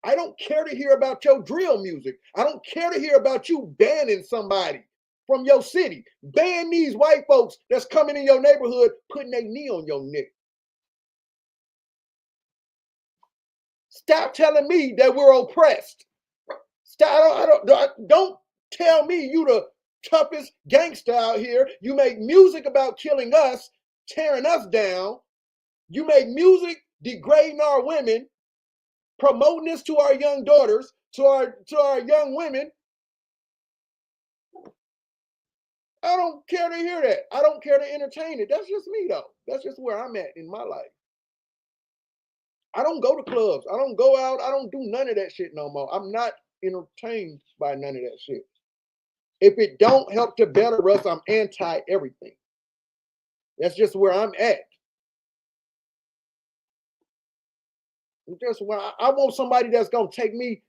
Speaker 4: I don't care to hear about your drill music. I don't care to hear about you banning somebody from your city. Ban these white folks that's coming in your neighborhood, putting their knee on your neck. Stop telling me that we're oppressed. Don't tell me you the toughest gangster out here. You make music about killing us, tearing us down. You make music degrading our women, promoting this to our young daughters, to our young women. I don't care to hear that. I don't care to entertain it. That's just me, though. That's just where I'm at in my life. I don't go to clubs. I don't go out. I don't do none of that shit no more. I'm not entertained by none of that shit. If it don't help to better us, I'm anti everything. That's just where I'm at. Just when I want somebody that's gonna take me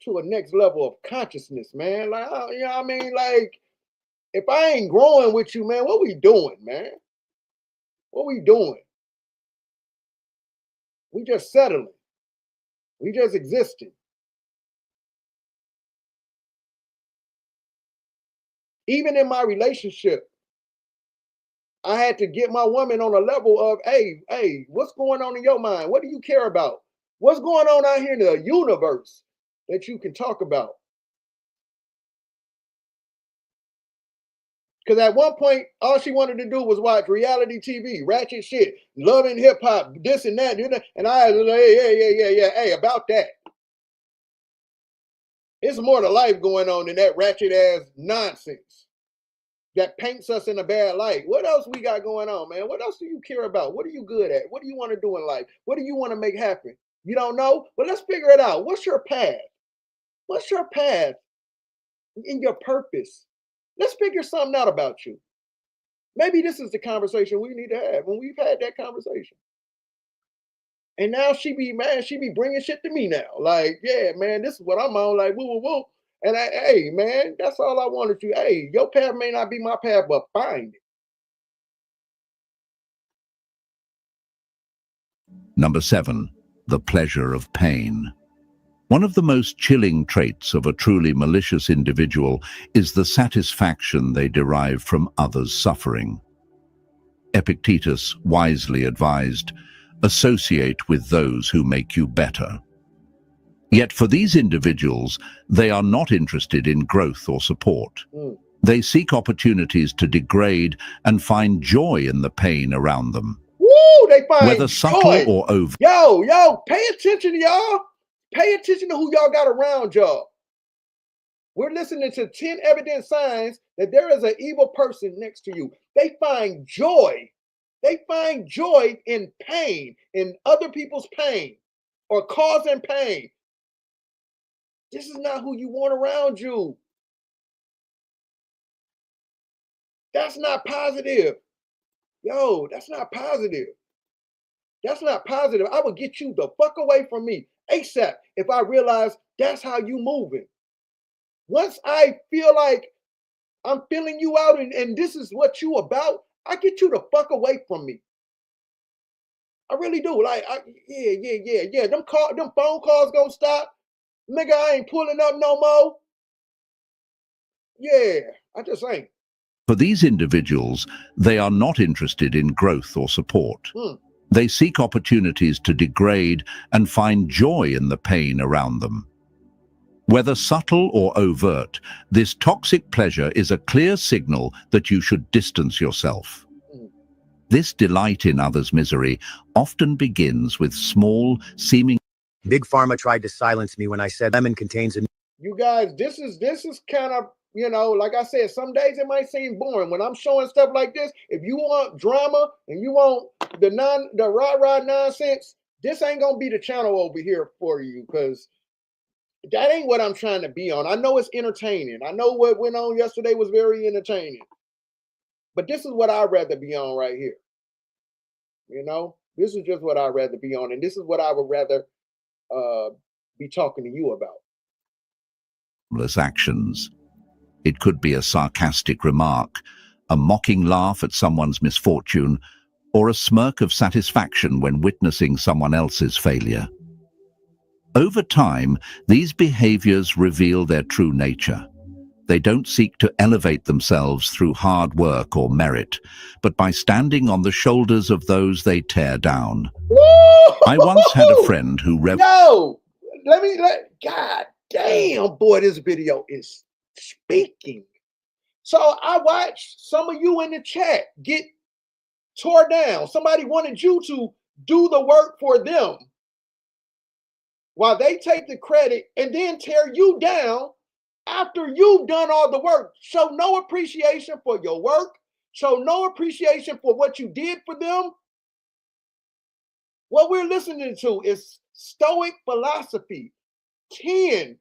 Speaker 4: to a next level of consciousness, man. Like, you know what I mean? Like, if I ain't growing with you, man, what we doing, man? What we doing? We just settling. We just existing. Even in my relationship, I had to get my woman on a level of, hey, what's going on in your mind? What do you care about? What's going on out here in the universe that you can talk about? Because at one point, all she wanted to do was watch reality TV, ratchet shit, love and hip hop, this and that, and I was like, hey, about that. It's more to life going on than that ratchet ass nonsense that paints us in a bad light. What else we got going on, man? What else do you care about? What are you good at? What do you want to do in life? What do you want to make happen? You don't know? Well, let's figure it out. What's your path? What's your path in your purpose? Let's figure something out about you. Maybe this is the conversation we need to have when we've had that conversation. And now she be bringing shit to me now. Like, yeah, man, this is what I'm on. Like, woo. And hey, man, that's all I wanted you. Hey, your path may not be my path, but find it.
Speaker 7: Number 7, the pleasure of pain. One of the most chilling traits of a truly malicious individual is the satisfaction they derive from others' suffering. Epictetus wisely advised, associate with those who make you better. Yet for these individuals, they are not interested in growth or support. They seek opportunities to degrade and find joy in the pain around them.
Speaker 4: Woo, they find
Speaker 7: whether subtle or overt.
Speaker 4: Yo, pay attention, y'all. Pay attention to who y'all got around y'all. We're listening to 10 evident signs that there is an evil person next to you. They find joy. They find joy in pain, in other people's pain, or causing pain. This is not who you want around you. That's not positive. Yo, that's not positive. That's not positive. I would get you the fuck away from me ASAP if I realize that's how you moving. Once I feel like I'm feeling you out and this is what you about, I get you the fuck away from me. I really do. Like, yeah. Them phone calls gonna stop. Nigga, I ain't pulling up no more. Yeah, I just ain't.
Speaker 7: For these individuals, they are not interested in growth or support. They seek opportunities to degrade and find joy in the pain around them. Whether subtle or overt, this toxic pleasure is a clear signal that you should distance yourself. This delight in others' misery often begins with small, seeming...
Speaker 13: Big Pharma tried to silence me when I said lemon contains a...
Speaker 4: You guys, this is kind of, you know, like I said, some days it might seem boring. When I'm showing stuff like this, if you want drama and you want the rah-rah nonsense, this ain't gonna be the channel over here for you, because that ain't what I'm trying to be on. I know it's entertaining. I know what went on yesterday was very entertaining. But this is what I'd rather be on right here. You know, this is just what I'd rather be on. And this is what I would rather be talking to you about.
Speaker 7: Actions. It could be a sarcastic remark, a mocking laugh at someone's misfortune, or a smirk of satisfaction when witnessing someone else's failure. Over time, these behaviors reveal their true nature. They don't seek to elevate themselves through hard work or merit, but by standing on the shoulders of those they tear down. I once had a friend who...
Speaker 4: God damn, boy, this video is speaking. So I watched some of you in the chat get tore down. Somebody wanted you to do the work for them while they take the credit and then tear you down after you've done all the work. Show no appreciation for your work. Show no appreciation for what you did for them. What we're listening to is Stoic philosophy. 10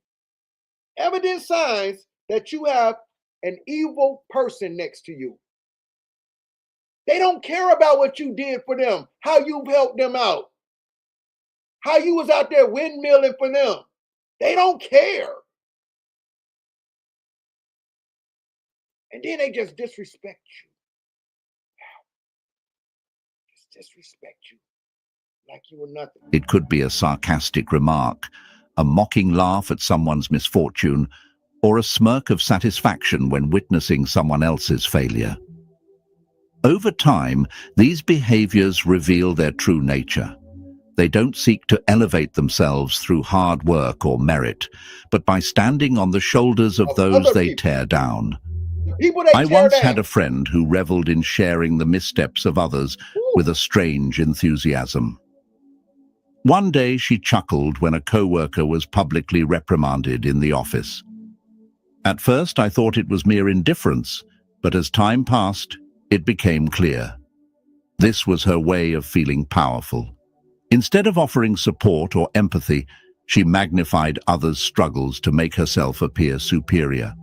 Speaker 4: evident signs that you have an evil person next to you. They don't care about what you did for them, how you've helped them out, how you was out there windmilling for them. They don't care. And then they just disrespect you. Just disrespect you like you were nothing.
Speaker 7: It could be a sarcastic remark, a mocking laugh at someone's misfortune, or a smirk of satisfaction when witnessing someone else's failure. Over time, these behaviors reveal their true nature. They don't seek to elevate themselves through hard work or merit, but by standing on the shoulders of those they tear down. I once had a friend who reveled in sharing the missteps of others with a strange enthusiasm. One day she chuckled when a co-worker was publicly reprimanded in the office. At first I thought it was mere indifference, but as time passed, it became clear. This was her way of feeling powerful. Instead of offering support or empathy, she magnified others' struggles to make herself appear superior.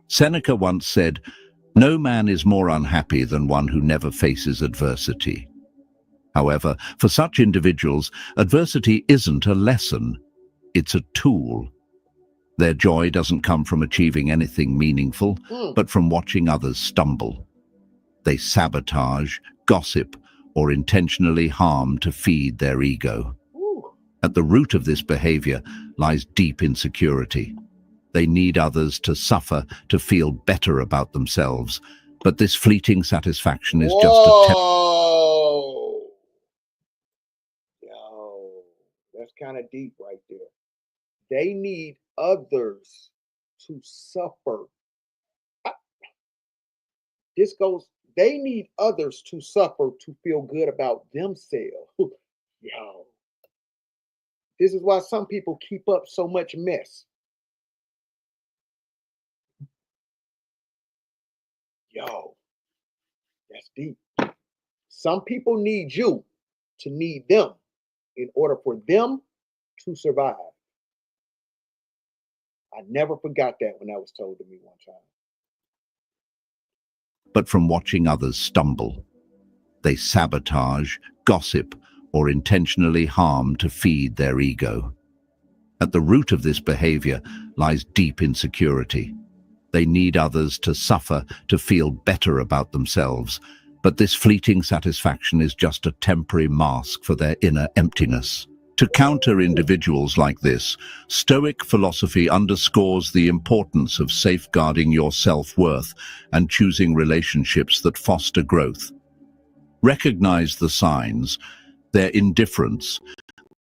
Speaker 7: Seneca once said, "No man is more unhappy than one who never faces adversity." However, for such individuals, adversity isn't a lesson, it's a tool. Their joy doesn't come from achieving anything meaningful, but from watching others stumble. They sabotage, gossip, or intentionally harm to feed their ego. At the root of this behavior lies deep insecurity. They need others to suffer to feel better about themselves, but this fleeting satisfaction is just a
Speaker 4: Yo, that's kind of deep right there. They need others to suffer. They need others to suffer to feel good about themselves. Yo, this is why some people keep up so much mess. Yo, that's deep. Some people need you to need them in order for them to survive. I never forgot that when that was told to me one time.
Speaker 7: but from watching others stumble. They sabotage, gossip, or intentionally harm to feed their ego. At the root of this behavior lies deep insecurity. They need others to suffer to feel better about themselves, but this fleeting satisfaction is just a temporary mask for their inner emptiness. To counter individuals like this, Stoic philosophy underscores the importance of safeguarding your self-worth and choosing relationships that foster growth. Recognize the signs, their indifference,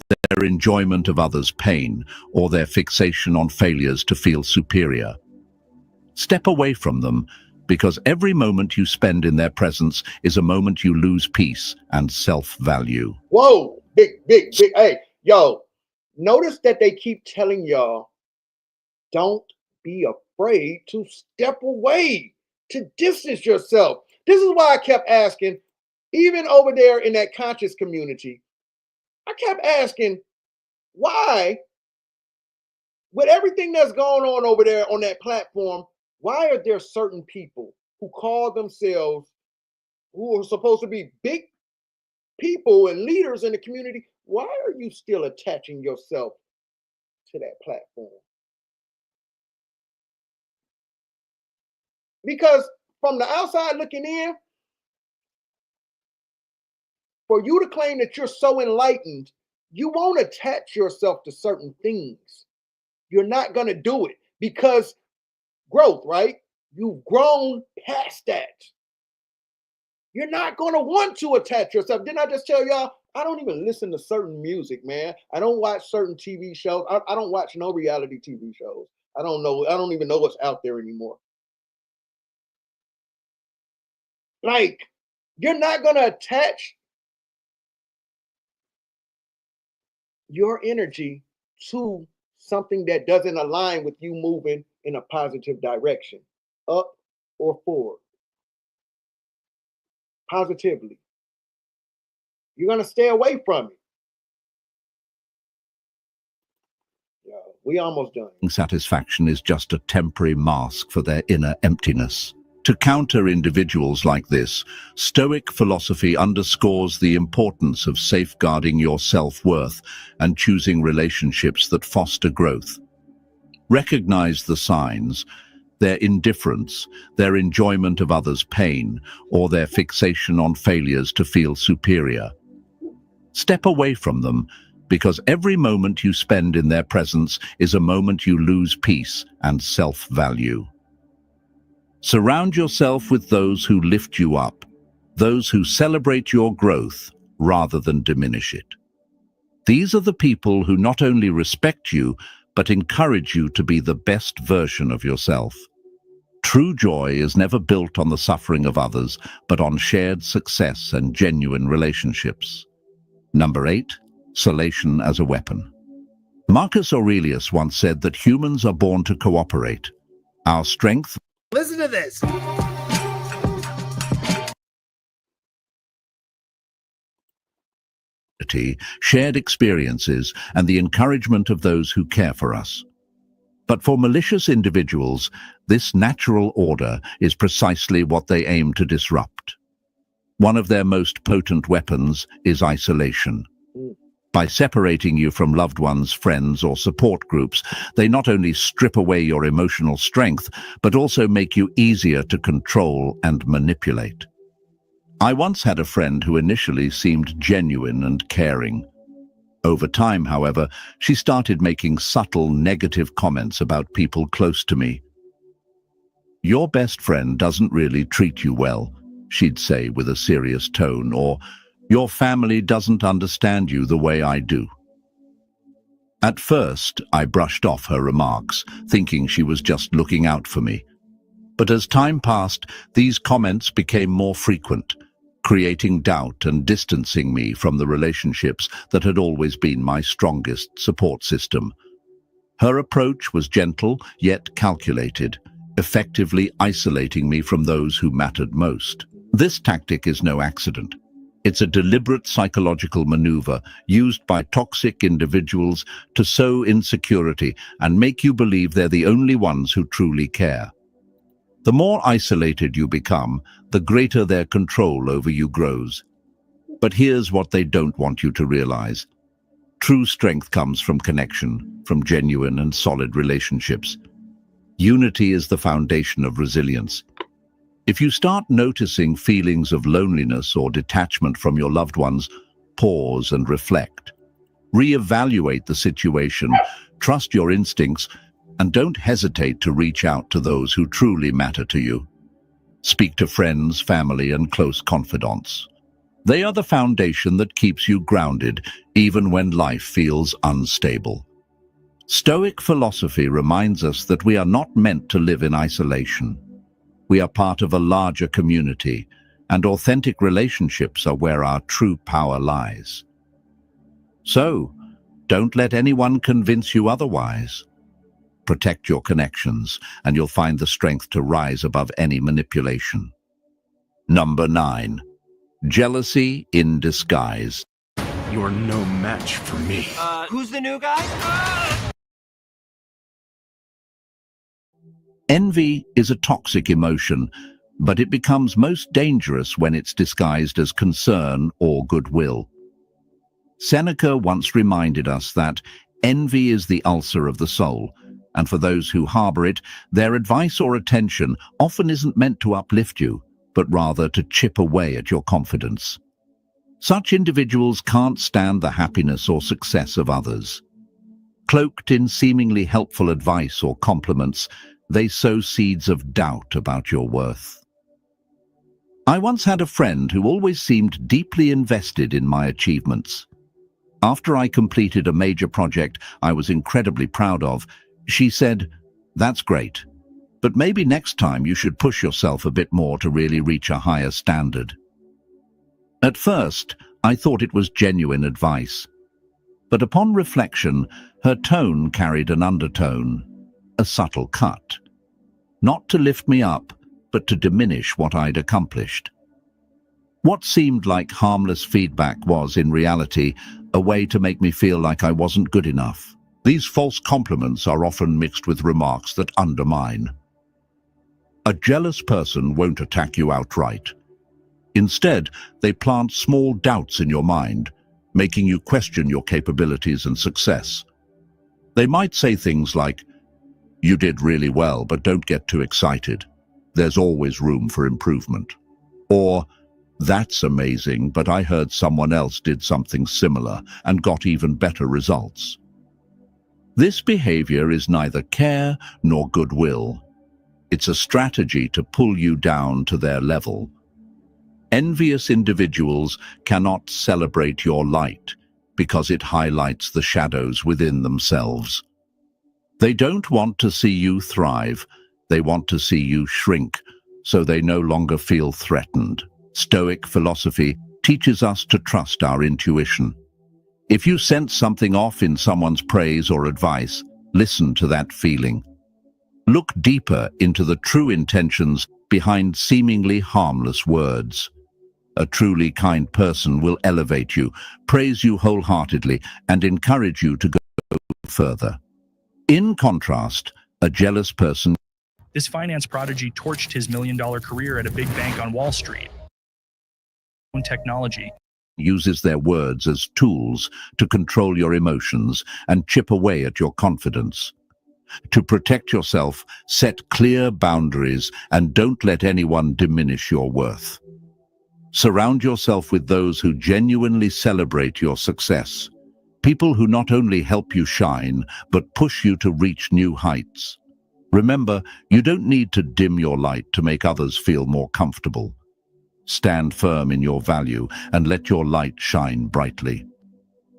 Speaker 7: their enjoyment of others' pain, or their fixation on failures to feel superior. Step away from them, because every moment you spend in their presence is a moment you lose peace and self-value.
Speaker 4: Whoa, big. Hey, yo, notice that they keep telling y'all, don't be afraid to step away, to distance yourself. This is why I kept asking, even over there in that conscious community, I kept asking, why, with everything that's going on over there on that platform, why are there certain people who call themselves, who are supposed to be big people and leaders in the community, why are you still attaching yourself to that platform? Because from the outside looking in, for you to claim that you're so enlightened, you won't attach yourself to certain things. You're not going to do it because growth, right? You've grown past that. You're not going to want to attach yourself. Didn't I just tell y'all, I don't even listen to certain music, man. I don't watch certain TV shows. I don't watch no reality TV shows. I don't even know what's out there anymore. Like, you're not going to attach your energy to something that doesn't align with you moving in a positive direction, up or forward, positively. You're going to stay away from it. Yeah, we almost done.
Speaker 7: Satisfaction is just a temporary mask for their inner emptiness. To counter individuals like this, Stoic philosophy underscores the importance of safeguarding your self-worth and choosing relationships that foster growth. Recognize the signs, their indifference, their enjoyment of others' pain, or their fixation on failures to feel superior. Step away from them, because every moment you spend in their presence is a moment you lose peace and self-value. Surround yourself with those who lift you up, those who celebrate your growth rather than diminish it. These are the people who not only respect you, but encourage you to be the best version of yourself. True joy is never built on the suffering of others, but on shared success and genuine relationships. Number 8, solation as a weapon. Marcus Aurelius once said that humans are born to cooperate. Our strength.
Speaker 3: Listen to this.
Speaker 7: Shared experiences, and the encouragement of those who care for us. But for malicious individuals, this natural order is precisely what they aim to disrupt. One of their most potent weapons is isolation. By separating you from loved ones, friends, or support groups, they not only strip away your emotional strength, but also make you easier to control and manipulate. I once had a friend who initially seemed genuine and caring. Over time, however, she started making subtle negative comments about people close to me. "Your best friend doesn't really treat you well," she'd say with a serious tone, or "Your family doesn't understand you the way I do." At first, I brushed off her remarks, thinking she was just looking out for me. But as time passed, these comments became more frequent, creating doubt and distancing me from the relationships that had always been my strongest support system. Her approach was gentle, yet calculated, effectively isolating me from those who mattered most. This tactic is no accident. It's a deliberate psychological maneuver used by toxic individuals to sow insecurity and make you believe they're the only ones who truly care. The more isolated you become, the greater their control over you grows. But here's what they don't want you to realize. True strength comes from connection, from genuine and solid relationships. Unity is the foundation of resilience. If you start noticing feelings of loneliness or detachment from your loved ones, pause and reflect. Reevaluate the situation, trust your instincts, and don't hesitate to reach out to those who truly matter to you. Speak to friends, family, and close confidants. They are the foundation that keeps you grounded, even when life feels unstable. Stoic philosophy reminds us that we are not meant to live in isolation. We are part of a larger community, and authentic relationships are where our true power lies. So, don't let anyone convince you otherwise. Protect your connections, and you'll find the strength to rise above any manipulation. Number 9. Jealousy in disguise.
Speaker 14: You're no match for me.
Speaker 3: Who's the new guy?
Speaker 7: Envy is a toxic emotion, but it becomes most dangerous when it's disguised as concern or goodwill. Seneca once reminded us that envy is the ulcer of the soul, and for those who harbor it, their advice or attention often isn't meant to uplift you, but rather to chip away at your confidence. Such individuals can't stand the happiness or success of others. Cloaked in seemingly helpful advice or compliments, they sow seeds of doubt about your worth. I once had a friend who always seemed deeply invested in my achievements. After I completed a major project I was incredibly proud of, she said, "That's great, but maybe next time you should push yourself a bit more to really reach a higher standard." At first, I thought it was genuine advice. But upon reflection, her tone carried an undertone, a subtle cut. Not to lift me up, but to diminish what I'd accomplished. What seemed like harmless feedback was, in reality, a way to make me feel like I wasn't good enough. These false compliments are often mixed with remarks that undermine. A jealous person won't attack you outright. Instead, they plant small doubts in your mind, making you question your capabilities and success. They might say things like, "You did really well, but don't get too excited. There's always room for improvement." Or, "That's amazing, but I heard someone else did something similar and got even better results." This behavior is neither care nor goodwill. It's a strategy to pull you down to their level. Envious individuals cannot celebrate your light because it highlights the shadows within themselves. They don't want to see you thrive. They want to see you shrink, so they no longer feel threatened. Stoic philosophy teaches us to trust our intuition. If you sense something off in someone's praise or advice, listen to that feeling. Look deeper into the true intentions behind seemingly harmless words. A truly kind person will elevate you, praise you wholeheartedly, and encourage you to go further. In contrast, a jealous person—
Speaker 15: This finance prodigy torched his million-dollar career at a big bank on Wall Street. Technology
Speaker 7: uses their words as tools to control your emotions and chip away at your confidence. To protect yourself, set clear boundaries and don't let anyone diminish your worth. Surround yourself with those who genuinely celebrate your success. People who not only help you shine, but push you to reach new heights. Remember, you don't need to dim your light to make others feel more comfortable. Stand firm in your value and let your light shine brightly.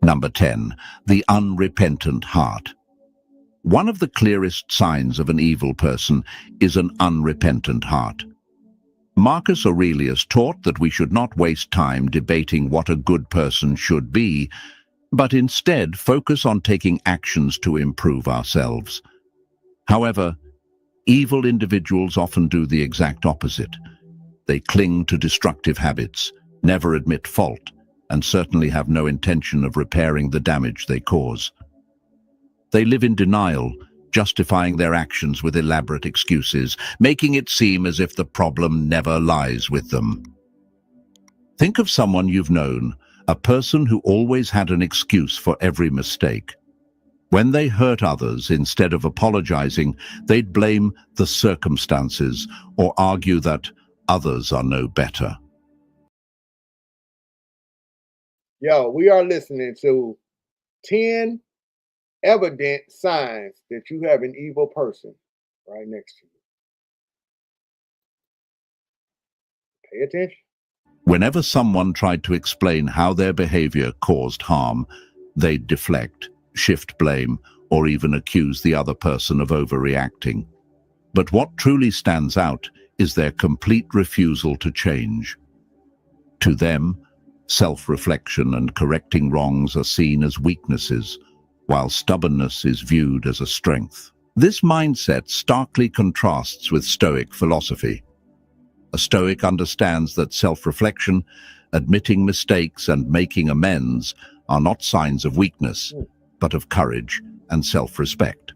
Speaker 7: Number 10, the unrepentant heart. One of the clearest signs of an evil person is an unrepentant heart. Marcus Aurelius taught that we should not waste time debating what a good person should be, but instead focus on taking actions to improve ourselves. However, evil individuals often do the exact opposite. They cling to destructive habits, never admit fault, and certainly have no intention of repairing the damage they cause. They live in denial, justifying their actions with elaborate excuses, making it seem as if the problem never lies with them. Think of someone you've known, a person who always had an excuse for every mistake. When they hurt others, instead of apologizing, they'd blame the circumstances or argue that others are no better.
Speaker 4: Yo, we are listening to 10 evident signs that you have an evil person right next to you. Pay attention.
Speaker 7: Whenever someone tried to explain how their behavior caused harm, they'd deflect, shift blame, or even accuse the other person of overreacting. But what truly stands out is their complete refusal to change. To them, self-reflection and correcting wrongs are seen as weaknesses, while stubbornness is viewed as a strength. This mindset starkly contrasts with Stoic philosophy. A Stoic understands that self-reflection, admitting mistakes and making amends are not signs of weakness, but of courage and self-respect.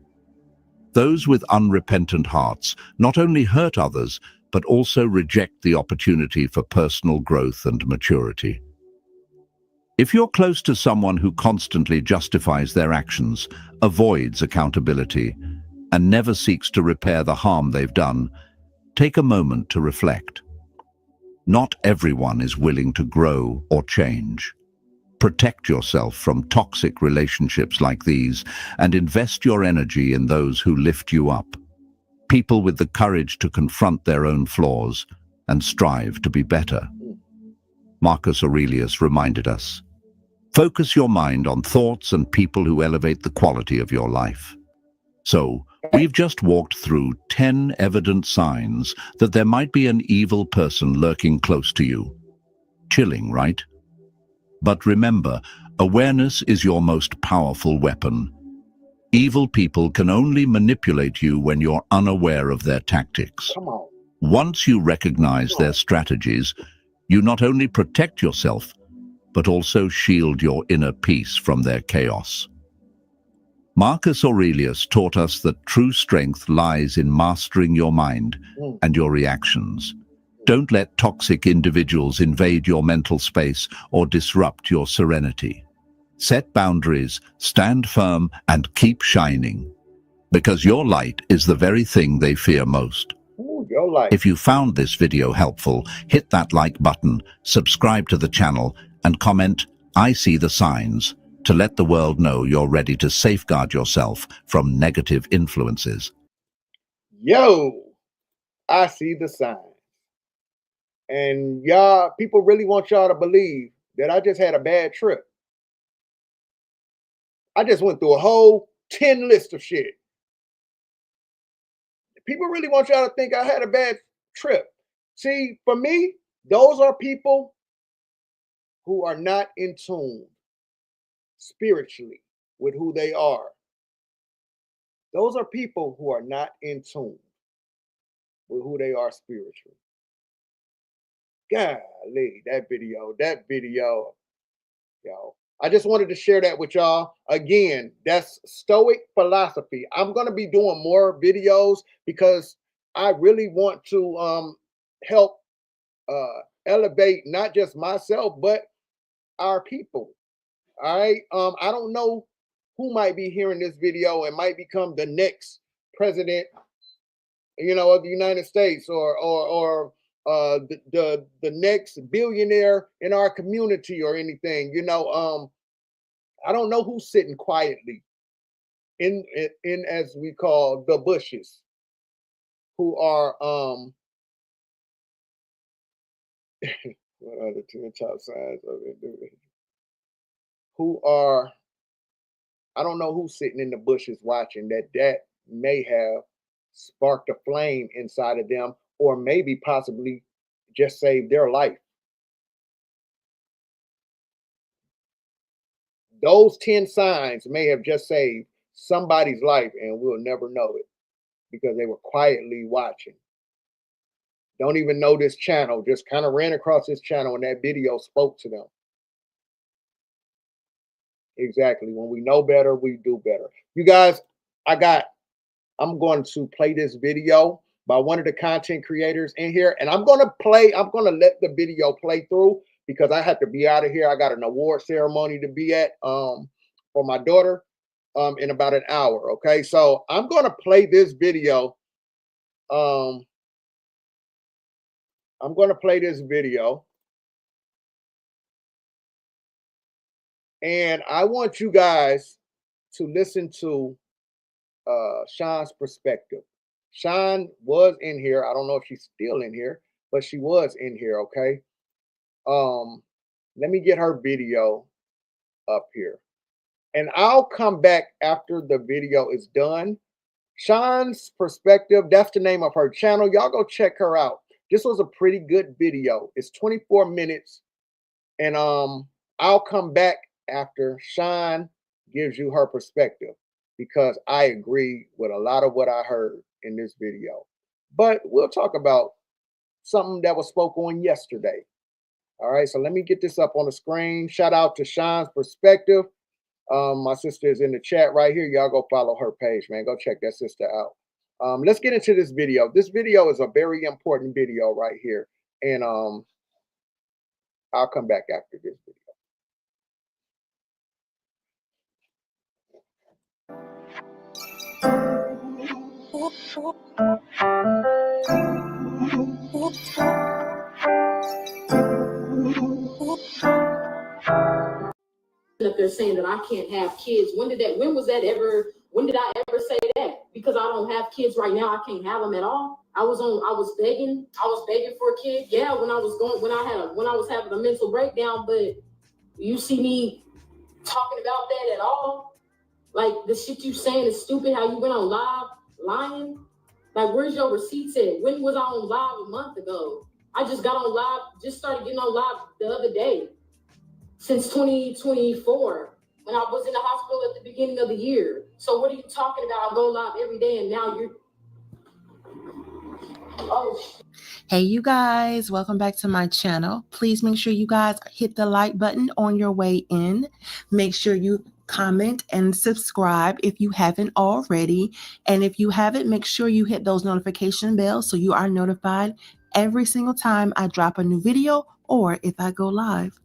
Speaker 7: Those with unrepentant hearts not only hurt others, but also reject the opportunity for personal growth and maturity. If you're close to someone who constantly justifies their actions, avoids accountability, and never seeks to repair the harm they've done, take a moment to reflect. Not everyone is willing to grow or change. Protect yourself from toxic relationships like these and invest your energy in those who lift you up. People with the courage to confront their own flaws and strive to be better. Marcus Aurelius reminded us, focus your mind on thoughts and people who elevate the quality of your life. So, we've just walked through 10 evident signs that there might be an evil person lurking close to you. Chilling, right? But remember, Awareness is your most powerful weapon. Evil people can only manipulate you when you're unaware of their tactics.
Speaker 4: Come on.
Speaker 7: Once you recognize their strategies, you not only protect yourself, but also shield your inner peace from their chaos. Marcus Aurelius taught us that true strength lies in mastering your mind and your reactions. Don't let toxic individuals invade your mental space or disrupt your serenity. Set boundaries, stand firm, and keep shining. Because your light is the very thing they fear most.
Speaker 4: Ooh, your light.
Speaker 7: If you found this video helpful, hit that like button, subscribe to the channel, and comment, "I see the signs," to let the world know you're ready to safeguard yourself from negative influences.
Speaker 4: Yo, I see the signs. And y'all, people really want y'all to believe that I just had a bad trip. I just went through a whole 10 list of shit. People really want y'all to think I had a bad trip. See, for me, those are people who are not in tune spiritually with who they are. Those are people who are not in tune with who they are spiritually. Golly, that video, yo. I just wanted to share that with y'all. Again, that's Stoic philosophy. I'm going to be doing more videos because I really want to help elevate not just myself, but our people. All right. I don't know who might be hearing this video and might become the next president, of the United States or the next billionaire in our community or anything. I don't know who's sitting quietly in as we call the bushes, who are what are the 10 top signs of individuals? Who are, I don't know who's sitting in the bushes watching that may have sparked a flame inside of them, or maybe possibly just saved their life. Those 10 signs may have just saved somebody's life, and we'll never know it because they were quietly watching. Don't even know this channel, just kind of ran across this channel and that video spoke to them. Exactly. When we know better, we do better. You guys, I'm going to play this video by one of the content creators in here, and I'm going to let the video play through because I have to be out of here. I got an award ceremony to be at for my daughter in about an hour. Okay, so I'm going to play this video. I'm going to play this video, and I want you guys to listen to Shon's perspective. Shon was in here. I don't know if she's still in here, but she was in here. Okay. Let me get her video up here, and I'll come back after the video is done. Shon's perspective. That's the name of her channel. Y'all go check her out. This was a pretty good video. It's 24 minutes, and I'll come back after Shon gives you her perspective, because I agree with a lot of what I heard in this video. But we'll talk about something that was spoke on yesterday. All right, so let me get this up on the screen. Shout out to Shon's perspective. My sister is in the chat right here. Y'all go follow her page, man. Go check that sister out. Let's get into this video. This video is a very important video right here. And I'll come back after this video.
Speaker 16: Up there saying that I can't have kids. When did I ever say that? Because I don't have kids right now, I can't have them at all. I was begging for a kid. Yeah, when I was having a mental breakdown, but you see me talking about that at all? Like, the shit you saying is stupid, how you went on live lying. Like, where's your receipts at? When was I on live a month ago? I just got on live, just started getting on live the other day. since 2024 when I was in the hospital at the beginning of the year. So what are you talking about? I go live every day and now you're... Oh,
Speaker 17: hey you guys, welcome back to my channel. Please make sure you guys hit the like button on your way in. Make sure you comment and subscribe if you haven't already. And if you haven't, make sure you hit those notification bells so you are notified every single time I drop a new video or if I go live.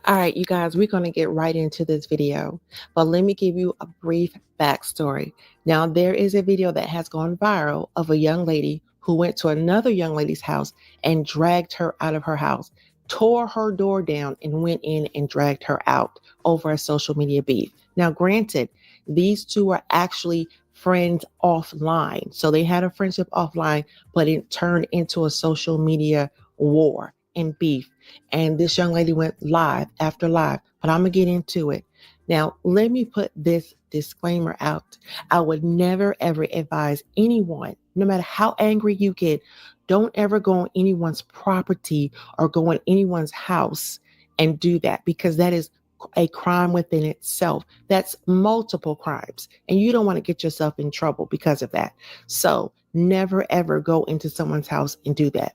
Speaker 17: All right, you guys, we're going to get right into this video, but let me give you a brief backstory. Now, there is a video that has gone viral of a young lady who went to another young lady's house and dragged her out of her house, tore her door down and went in and dragged her out over a social media beef. Now, granted, these two are actually friends offline. So they had a friendship offline, but it turned into a social media war and beef. And this young lady went live after live, but I'm gonna get into it. Now, let me put this disclaimer out. I would never, ever advise anyone, no matter how angry you get, don't ever go on anyone's property or go in anyone's house and do that, because that is a crime within itself. That's multiple crimes, and you don't want to get yourself in trouble because of that. So never, ever go into someone's house and do that.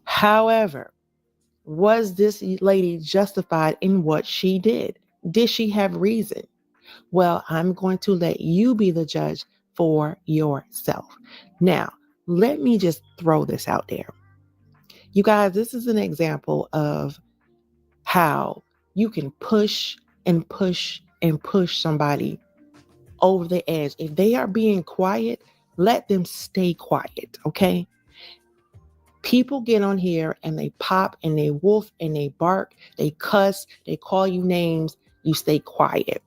Speaker 17: However, was this lady justified in what she did? Did she have reason? Well, I'm going to let you be the judge for yourself. Now, let me just throw this out there. You guys, this is an example of how you can push and push and push somebody over the edge. If they are being quiet, let them stay quiet, okay? People get on here and they pop and they wolf and they bark, they cuss, they call you names, you stay quiet.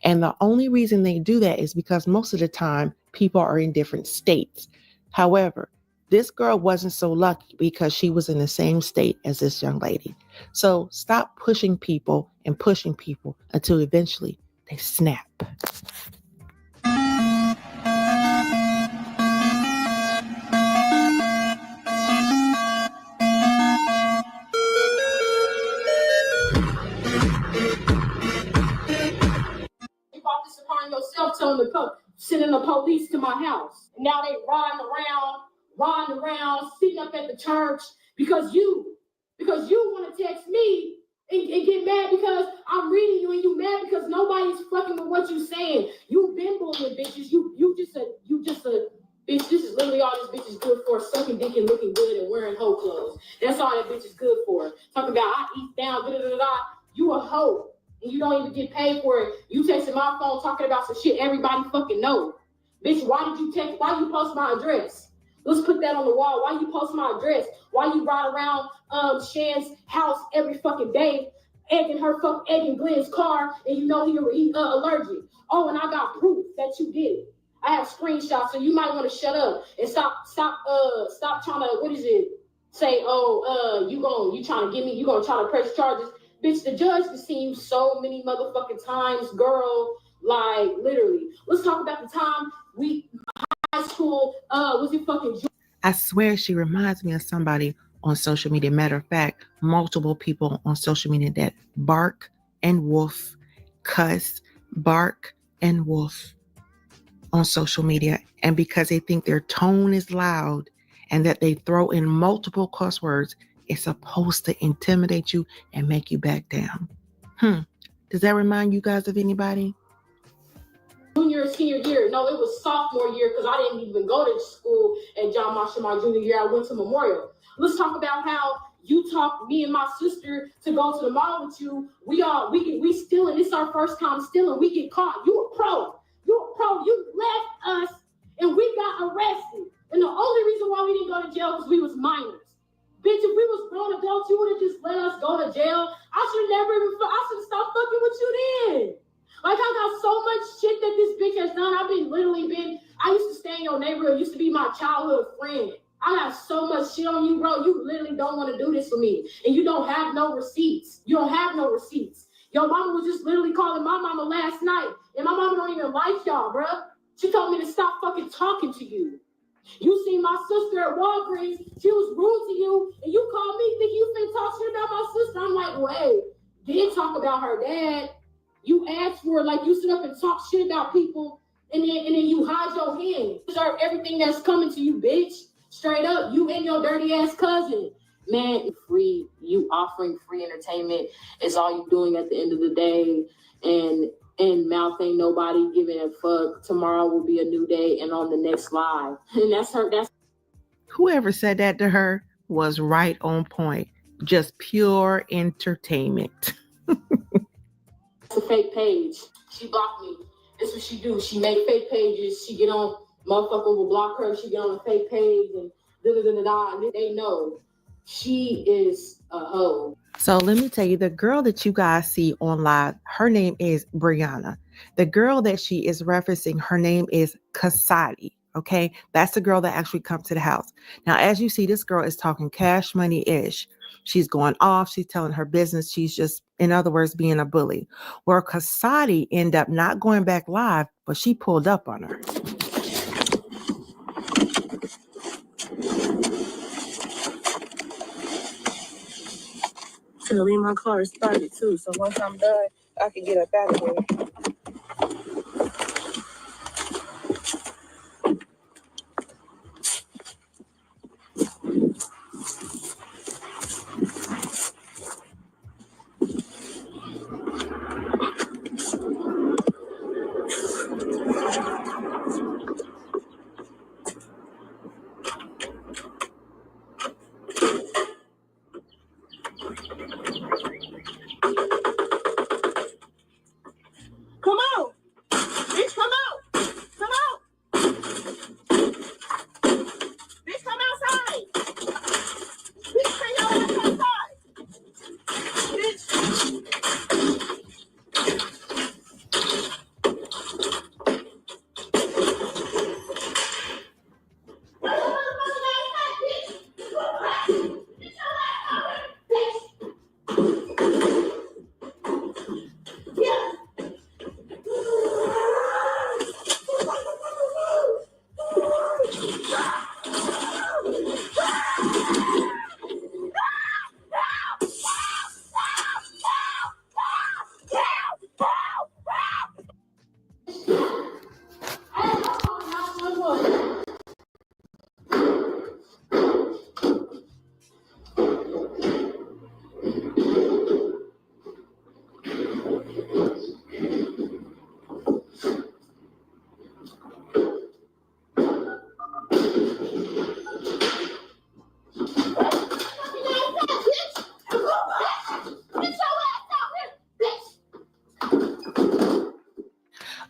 Speaker 17: And the only reason they do that is because most of the time people are in different states. However, this girl wasn't so lucky because she was in the same state as this young lady. So stop pushing people and pushing people until eventually they snap.
Speaker 16: Upon yourself telling the cook, sending the police to my house. And now they riding around, sitting up at the church because you want to text me and get mad because I'm reading you and you mad because nobody's fucking with what you saying. You've been bullying bitches. You just a bitch. This is literally all this bitch is good for: sucking dick and looking good and wearing hoe clothes. That's all that bitch is good for. Talking about I eat down, da da da da. You a hoe. And you don't even get paid for it. You texting my phone talking about some shit everybody fucking know. Bitch, why did you text? Why you post my address? Let's put that on the wall. Why you post my address? Why you ride around Shons' house every fucking day, egging Glenn's car, and you know he allergic? Oh, and I got proof that you did it. I have screenshots, so you might want to shut up and stop trying to say, you trying to get me, you gonna try to press charges. Bitch, the judge has seen you so many motherfucking times, girl. Like, literally. Let's talk about the time high school, was it fucking...
Speaker 17: I swear she reminds me of somebody on social media. Matter of fact, multiple people on social media that bark and woof, cuss, bark and woof on social media. And because they think their tone is loud and that they throw in multiple cuss words, it's supposed to intimidate you and make you back down. Does that remind you guys of anybody?
Speaker 16: Junior, senior year. No, it was sophomore year because I didn't even go to school at John Marshall my junior year. I went to Memorial. Let's talk about how you talked me and my sister to go to the mall with you. We stealing. It's our first time stealing. We get caught. You a pro. You left us and we got arrested. And the only reason why we didn't go to jail was we was minors. Bitch, if we was grown adults, you would have just let us go to jail. I should have stopped fucking with you then. Like, I got so much shit that this bitch has done. I used to stay in your neighborhood, used to be my childhood friend. I got so much shit on you, bro. You literally don't want to do this for me. And you don't have no receipts. You don't have no receipts. Your mama was just literally calling my mama last night. And my mama don't even like y'all, bro. She told me to stop fucking talking to you. You see my sister at Walgreens, she was rude to you, and you called me thinking you been talking about my sister. I'm like, wait, did talk about her dad. You asked for it, like you sit up and talk shit about people, and then you hide your hand. You deserve everything that's coming to you, bitch. Straight up, you and your dirty ass cousin. Man, free, you offering free entertainment is all you doing at the end of the day. And mouth ain't nobody giving a fuck. Tomorrow will be a new day and on the next live. And that's her, that's
Speaker 17: Whoever said that to her was right on point. Just pure entertainment.
Speaker 16: a fake page. She blocked me. That's what she do. She make fake pages. She get on, motherfucker will block her. She get on a fake page and da-da-da-da-da. And they know she is a hoe.
Speaker 17: So let me tell you, the girl that you guys see on live, her name is Brianna. The girl that she is referencing, her name is Kasadi. Okay, that's the girl that actually comes to the house. Now, as you see, this girl is talking cash money-ish. She's going off. She's telling her business. She's just, in other words, being a bully. Where Kasadi ended up not going back live, but she pulled up on her.
Speaker 18: I'm gonna leave my car started too, so once I'm done, I can get up out of there. Come on! Bitch, come out! Come out! Bitch, come outside! Bitch, bring your ass outside! Bitch!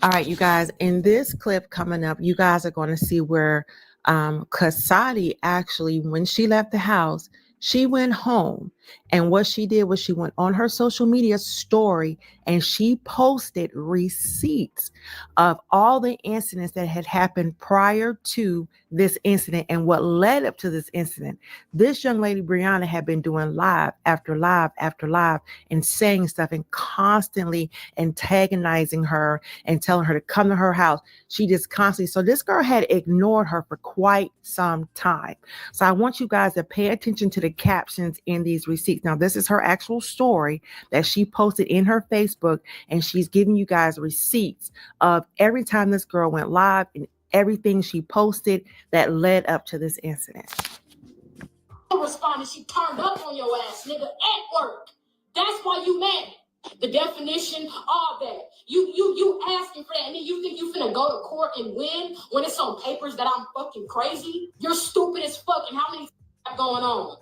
Speaker 17: All right, you guys, in this clip coming up, you guys are going to see where Kasadi actually, when she left the house, she went home. And what she did was she went on her social media story and she posted receipts of all the incidents that had happened prior to this incident and what led up to this incident. This young lady, Brianna, had been doing live after live after live and saying stuff and constantly antagonizing her and telling her to come to her house. She just constantly, so this girl had ignored her for quite some time. So I want you guys to pay attention to the captions in these receipts. Now, this is her actual story that she posted in her Facebook, and she's giving you guys receipts of every time this girl went live and everything she posted that led up to this incident.
Speaker 16: Responded, she turned up on your ass, nigga, at work. That's why you mad. The definition, all that. You asking for that, and then you think you finna go to court and win when it's on papers that I'm fucking crazy? You're stupid as fuck, and how many have going on?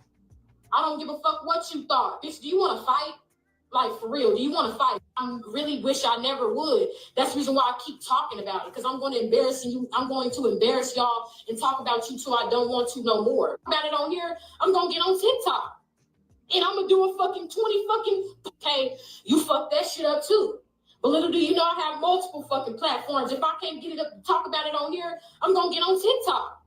Speaker 16: I don't give a fuck what you thought. Bitch, do you want to fight? Like, for real, do you want to fight? I really wish I never would. That's the reason why I keep talking about it, because I'm going to embarrass you. I'm going to embarrass y'all and talk about you till I don't want to no more. About it on here, I'm going to get on TikTok. And I'm going to do a fucking 20 fucking, okay, you fuck that shit up too. But little do you know I have multiple fucking platforms. If I can't get it up to talk about it on here, I'm going to get on TikTok.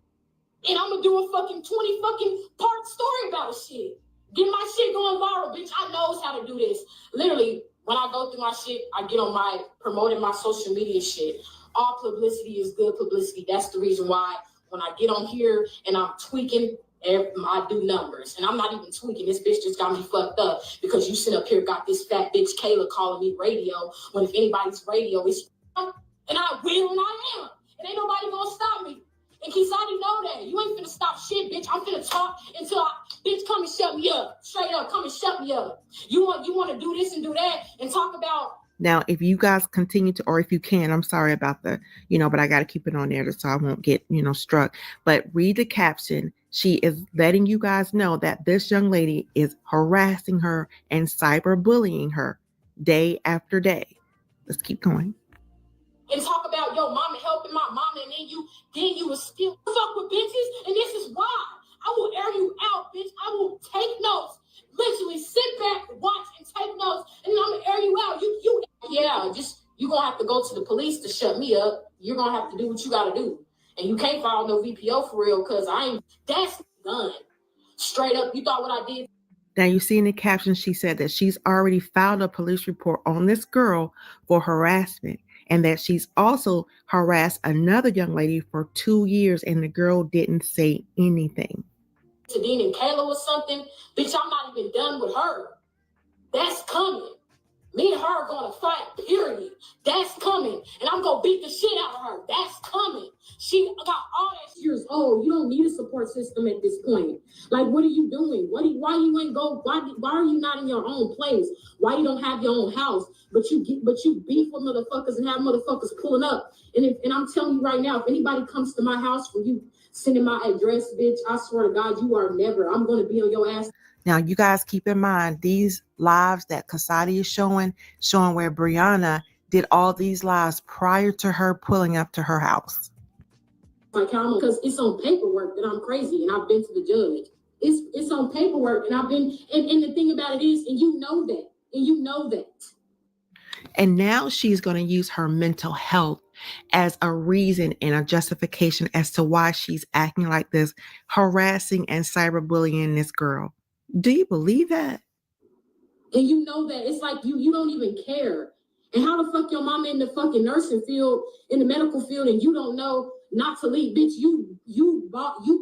Speaker 16: And I'm going to do a fucking 20 fucking part story about a shit. Get my shit going viral, bitch. I knows how to do this. Literally, when I go through my shit, I get on my, promoting my social media shit. All publicity is good publicity. That's the reason why when I get on here and I'm tweaking I do numbers, and I'm not even tweaking. This bitch just got me fucked up because you sit up here got this fat bitch Kayla calling me radio. When if anybody's radio is, and I will and I am, and ain't nobody gonna stop me. And Kisani know that. You ain't finna stop shit, bitch. I'm finna talk until bitch come and shut me up. Straight up, come and shut me up. You want to do this and do that and talk about.
Speaker 17: Now, if you guys continue to, or if you can, I'm sorry about the, but I got to keep it on there so I won't get, struck. But read the caption. She is letting you guys know that this young lady is harassing her and cyberbullying her day after day. Let's keep going.
Speaker 16: And talk about your mama helping my mama, and then you will still fuck with bitches, and this is why. I will air you out, bitch. I will take notes. Literally sit back, watch, and take notes, and then I'm gonna air you out. You gonna have to go to the police to shut me up. You're gonna have to do what you gotta do. And you can't file no VPO for real, cause that's done. Straight up, you thought what I did.
Speaker 17: Now you see in the caption, she said that she's already filed a police report on this girl for harassment, and that she's also harassed another young lady for 2 years, and the girl didn't say anything.
Speaker 16: Tadine and Kayla or something, bitch, I'm not even done with her. That's coming. Me and her are gonna fight, period. That's coming. And I'm gonna beat the shit out of her. That's coming. She got all that years old. You don't need a support system at this point. Like, what are you doing? Why you ain't go? Why are you not in your own place? Why you don't have your own house? But you beef with motherfuckers and have motherfuckers pulling up. And I'm telling you right now, if anybody comes to my house for you sending my address, bitch, I swear to God, you are never. I'm gonna be on your ass.
Speaker 17: Now, you guys keep in mind, these lives that Kasadi is showing where Brianna did all these lives prior to her pulling up to her house.
Speaker 16: Like, because it's on paperwork that I'm crazy, and I've been to the judge. It's on paperwork, and I've been, and the thing about it is, and you know that.
Speaker 17: And now she's going to use her mental health as a reason and a justification as to why she's acting like this, harassing and cyberbullying this girl. Do you believe that?
Speaker 16: And you know that. It's like you don't even care. And how the fuck your mama in the fucking nursing field, in the medical field, and you don't know not to leave? Bitch, you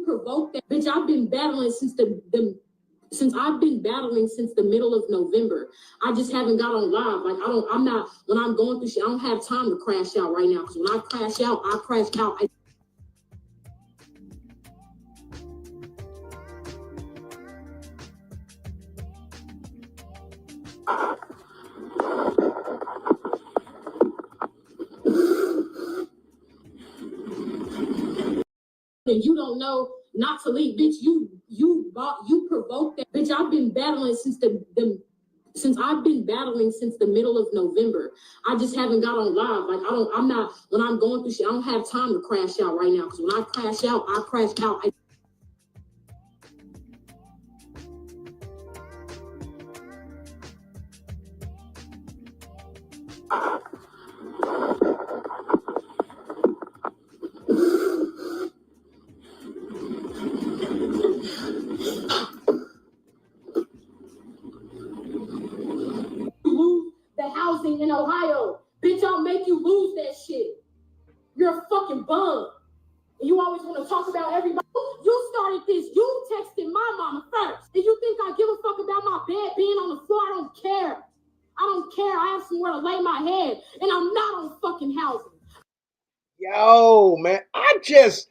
Speaker 16: provoked that. Bitch, I've been battling since since the middle of November. I just haven't got on live. Like, when I'm going through shit, I don't have time to crash out right now. Because when I crash out, I crash out. And you don't know not to leave, bitch. You provoked that, bitch. I've been battling since since the middle of November. I just haven't got on live. Like, when I'm going through shit, I don't have time to crash out right now. Because when I crash out, I crash out. Lose the housing in Ohio. Bitch, I'll make you lose that shit. You're a fucking bum. And you always want to talk about everybody. You started this. You texted my mama first. And you think I give a fuck about my bed being on the floor? I don't care. I don't care. I have somewhere to lay my head. And I'm not on fucking housing.
Speaker 4: Yo, man. I just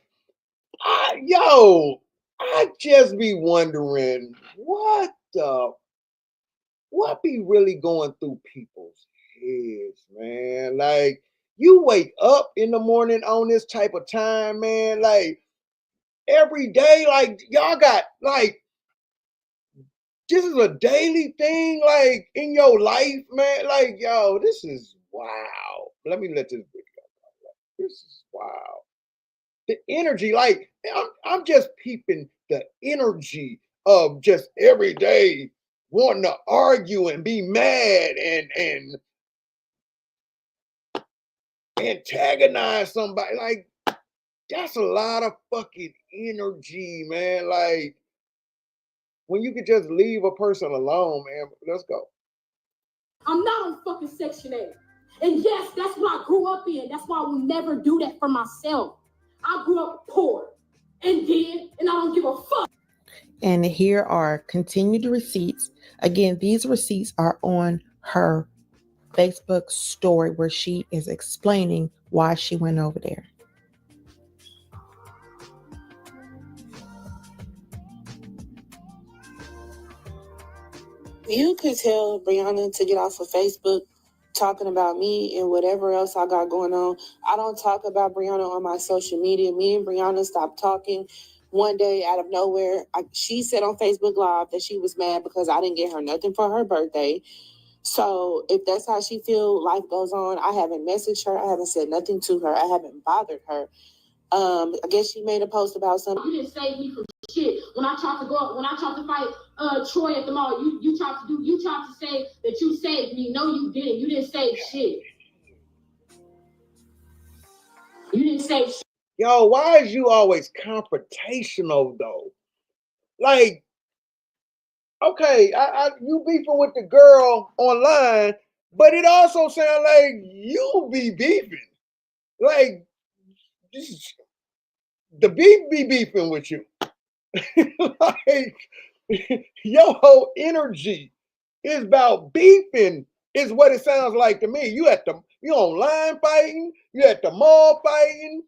Speaker 4: be wondering what be really going through people's heads, man. Like, you wake up in the morning on this type of time, man. Like, every day, like, y'all got, like, this is a daily thing, like, in your life, man. Like, yo, this is wow. Let me let this video go. This is wow. The energy, like, I'm just peeping the energy of just every day wanting to argue and be mad and antagonize somebody. Like, that's a lot of fucking energy, man. Like, when you could just leave a person alone, man. Let's go.
Speaker 16: I'm not on fucking Section 8. And yes, that's what I grew up in. That's why I will never do that for myself. I grew up poor and I don't give a fuck.
Speaker 17: And here are continued receipts. Again, these receipts are on her Facebook story where she is explaining why she went over there.
Speaker 18: You could tell Brianna to get off of Facebook talking about me and whatever else I got going on. I don't talk about Brianna on my social media. Me and Brianna stopped talking one day out of nowhere. She said on Facebook Live that she was mad because I didn't get her nothing for her birthday. So if that's how she feel, life goes on. I haven't messaged her. I haven't said nothing to her. I haven't bothered her. I guess she made a post about something.
Speaker 16: You didn't save me from shit. When I tried to fight Troy at the mall, you tried to say that you saved me. No, you didn't. You didn't save shit. You didn't save shit.
Speaker 4: Yo, why is you always confrontational though? Like, okay, you beefing with the girl online, but it also sounds like you be beefing. Like, the beef be beefing with you. Like, your whole energy is about beefing, is what it sounds like to me. You online fighting, you at the mall fighting.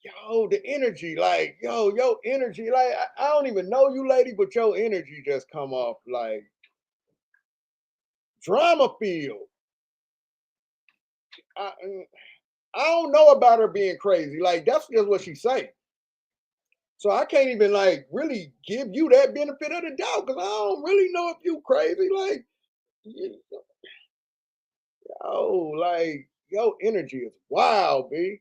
Speaker 4: Yo, the energy, like, your energy, like, I don't even know you, lady, but your energy just come off like drama filled. I don't know about her being crazy. Like, that's just what she say. So I can't even like really give you that benefit of the doubt because I don't really know if you crazy. Like, like your energy is wild, B.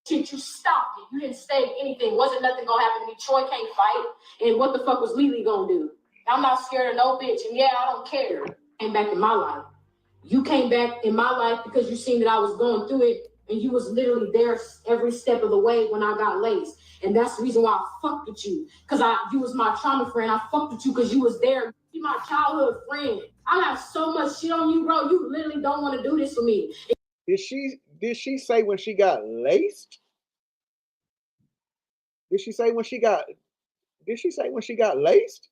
Speaker 16: Shit, you stopped it. You didn't save anything. Wasn't nothing gonna happen to me. Troy can't fight. And what the fuck was Lily gonna do? I'm not scared of no bitch. And yeah, I don't care. Came back in my life. You came back in my life because you seen that I was going through it, and you was literally there every step of the way when I got laced. And that's the reason why I fucked with you. Because you was my trauma friend. I fucked with you because you was there. You my childhood friend. I have so much shit on you, bro. You literally don't want to do this for me.
Speaker 4: Did she say when she got laced? Did she say when she got laced?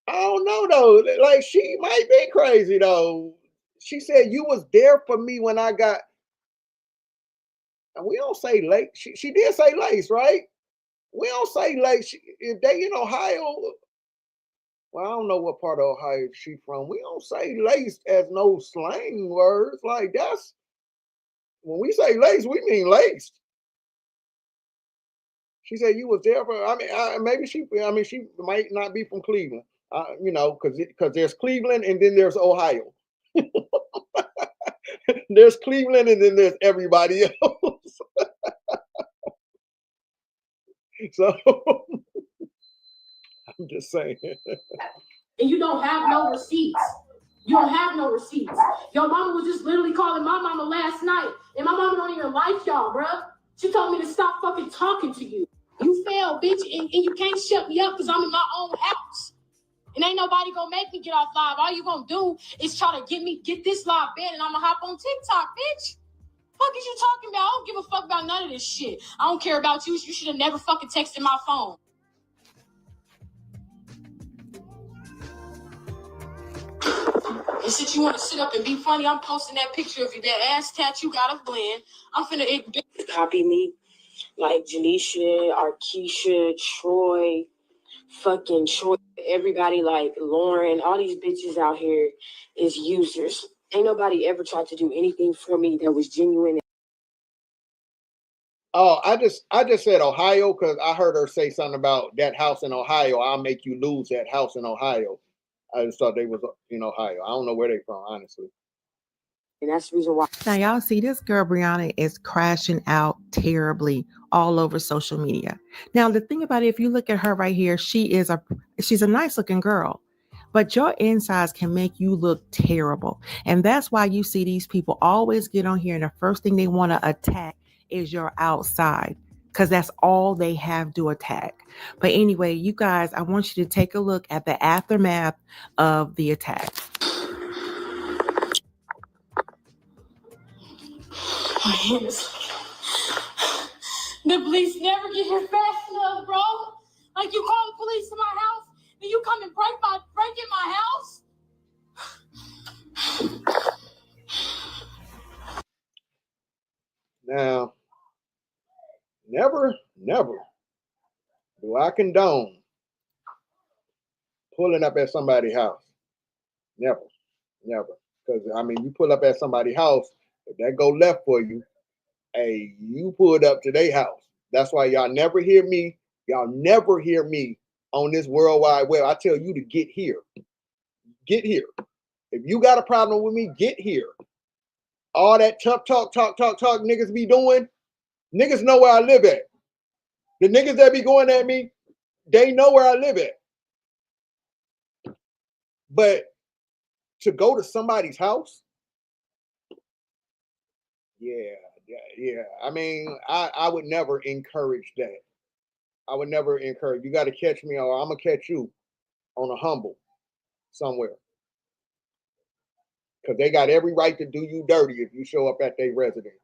Speaker 4: I don't know though. Like, she might be crazy though. She said you was there for me when I got. And we don't say lace. She did say lace, right? We don't say lace. If they in Ohio, well, I don't know what part of Ohio she from. We don't say lace as no slang words. Like, that's when we say lace, we mean laced. She said you was there for. I mean, maybe she might not be from Cleveland. Because there's Cleveland and then there's Ohio. There's Cleveland and then there's everybody else. So I'm just saying.
Speaker 16: And you don't have no receipts. You don't have no receipts. Your mama was just literally calling my mama last night. And my mama don't even like y'all, bruh. She told me to stop fucking talking to you. You failed, bitch, and you can't shut me up because I'm in my own house. And ain't nobody gonna make me get off live. All you gonna do is try to get this live banned, and I'm gonna hop on TikTok, bitch. Fuck is you talking about? I don't give a fuck about none of this shit. I don't care about you. You should have never fucking texted my phone. And since you want to sit up and be funny, I'm posting that picture of you, that ass tattoo got a blend. I'm finna copy me, like Janisha, Arkisha, Troy, fucking Troy, everybody like Lauren, all these bitches out here is users. Ain't nobody ever tried to do anything for me that was genuine.
Speaker 4: Oh, I just said Ohio because I heard her say something about that house in Ohio. I'll make you lose that house in Ohio. I just thought they was in Ohio. I don't know where they from, honestly.
Speaker 16: And that's the reason why.
Speaker 17: Now, y'all see this girl, Brianna, is crashing out terribly all over social media. Now, the thing about it, if you look at her right here, she's a nice looking girl, but your insides can make you look terrible. And that's why you see these people always get on here and the first thing they want to attack is your outside, because that's all they have to attack. But anyway, you guys, I want you to take a look at the aftermath of the attack.
Speaker 16: My hands. The police never get here fast enough, bro. Like, you call the police to my house, then you come and break in my house?
Speaker 4: Now, never do I condone pulling up at somebody's house. Never. Because, I mean, you pull up at somebody's house, if that go left for you, hey, you pulled up to their house. That's why y'all never hear me. Y'all never hear me on this World Wide Web. I tell you to get here. Get here. If you got a problem with me, get here. All that talk niggas be doing, niggas know where I live at. The niggas that be going at me, they know where I live at. But to go to somebody's house, yeah. I mean, I would never encourage that. I would never encourage. You got to catch me, or I'm gonna catch you on a humble somewhere. Because they got every right to do you dirty if you show up at their residence.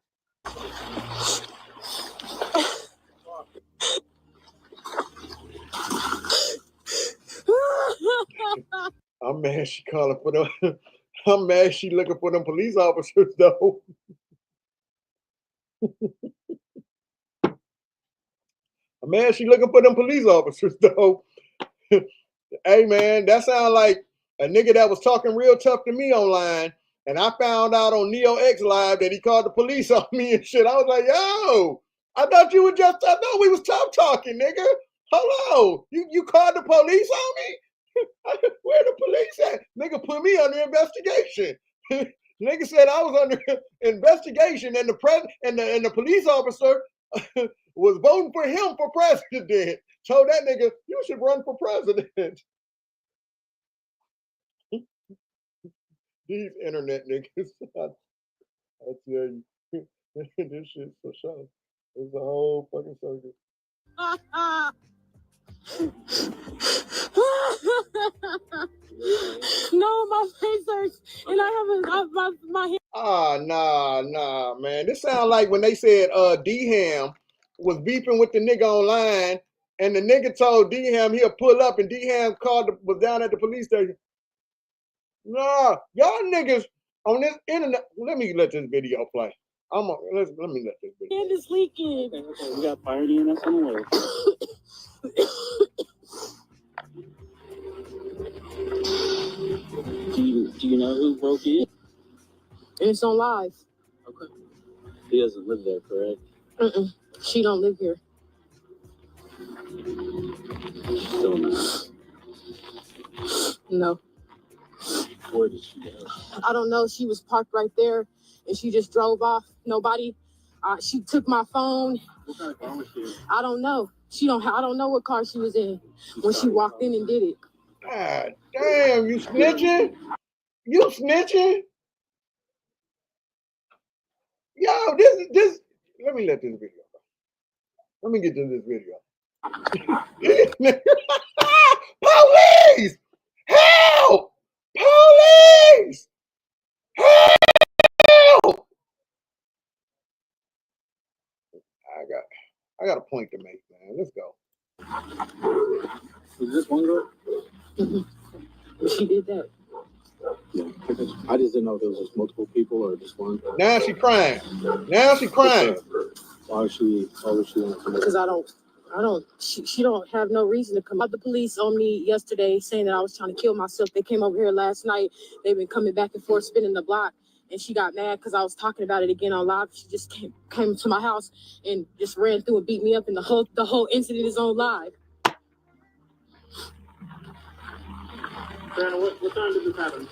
Speaker 4: I'm mad she calling for them. I'm mad she looking for them police officers though. I'm mad she looking for them police officers though. Hey man, that sounds like a nigga that was talking real tough to me online, and I found out on Neo X Live that he called the police on me and shit. I was like, yo, I thought we was tough talking, nigga. Hello, you called the police on me? Where the police at? Nigga put me under investigation. Nigga said I was under investigation, and the police officer was voting for him for president. Told that nigga, you should run for president. These internet niggas, I tell you, this shit's for sure. It's a whole fucking circus.
Speaker 16: No, my face hurts, and I have my hand.
Speaker 4: Nah, man. This sounds like when they said D-Ham was beefing with the nigga online, and the nigga told D-Ham he'll pull up, and D-Ham was down at the police station. Nah, y'all niggas on this internet. Let me let this video play. Let me let this video.
Speaker 16: Hand is leaking.
Speaker 19: We got fire in us on the way. Do you know who broke in?
Speaker 16: And it's on live.
Speaker 19: Okay. He doesn't live there, correct?
Speaker 16: She don't live here.
Speaker 19: Still not.
Speaker 16: No.
Speaker 19: Where did she go?
Speaker 16: I don't know. She was parked right there, and she just drove off. Nobody. She took my phone.
Speaker 19: What kind of car was she in?
Speaker 16: I don't know. I don't know what car she was in when she walked in and did it.
Speaker 4: God damn, you snitching? You snitching? Yo, this. Let me let this video go. Let me get to this video. Police! Help! Police! Help! I got a point to make, man. Let's go.
Speaker 19: Is this one girl?
Speaker 16: She did that.
Speaker 19: Yeah. I just didn't know if there was just multiple people or just one.
Speaker 4: Now she crying.
Speaker 19: Why was she
Speaker 16: Because I don't, she don't have no reason to come out. The police on me yesterday saying that I was trying to kill myself. They came over here last night. They've been coming back and forth, spinning the block. And she got mad because I was talking about it again on live. She just came to my house and just ran through and beat me up. And the whole incident is on live.
Speaker 19: Brandon, what time did this happen?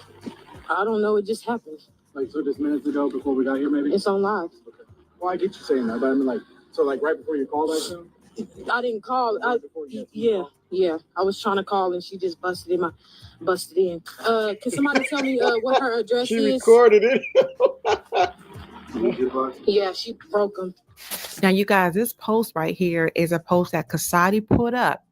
Speaker 16: I don't know. It just happened.
Speaker 19: Like, so just minutes ago before we got here, maybe?
Speaker 16: It's on live.
Speaker 19: Okay. Well, I get you saying that, but I mean, like, so like right before you called, I assume?
Speaker 16: I didn't call. Yeah. I was trying to call and she just busted in. Can somebody tell me what her address
Speaker 4: she
Speaker 16: is?
Speaker 4: She recorded it.
Speaker 16: Yeah, she broke them.
Speaker 17: Now, you guys, this post right here is a post that Kasadi put up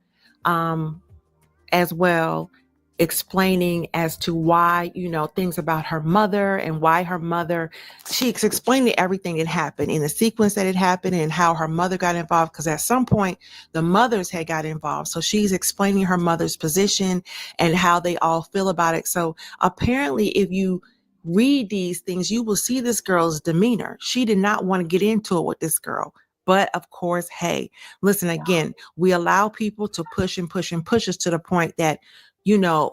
Speaker 17: as well. explaining as to why, things about her mother and why her mother, she's explaining everything that happened in the sequence that it happened and how her mother got involved, because at some point the mothers had got involved. So she's explaining her mother's position and how they all feel about it. So apparently if you read these things, you will see this girl's demeanor. She did not want to get into it with this girl. But of course, hey, listen, again, we allow people to push and push and push us to the point that,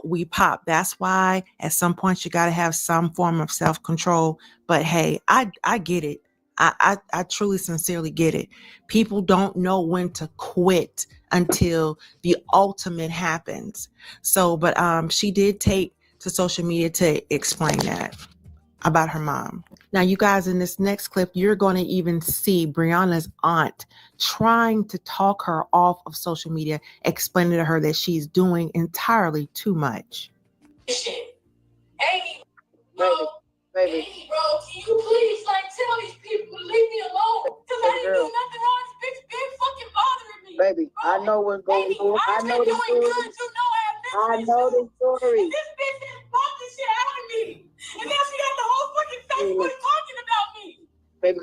Speaker 17: we pop. That's why at some point you got to have some form of self-control. But hey, I get it. I truly, sincerely get it. People don't know when to quit until the ultimate happens. So, but she did take to social media to explain that about her mom. Now, you guys, in this next clip, you're going to even see Brianna's aunt trying to talk her off of social media, explaining to her that she's doing entirely too much.
Speaker 16: Amy, bro, Amy, bro, can you please tell these people to leave me alone? Because I didn't do nothing wrong. This bitch been fucking bothering me.
Speaker 20: Baby, bro, I know what's going on. I know the story. I know the story.
Speaker 16: And this bitch just bought this shit out of me. And now she got the whole fucking Facebook talking about me.
Speaker 20: Baby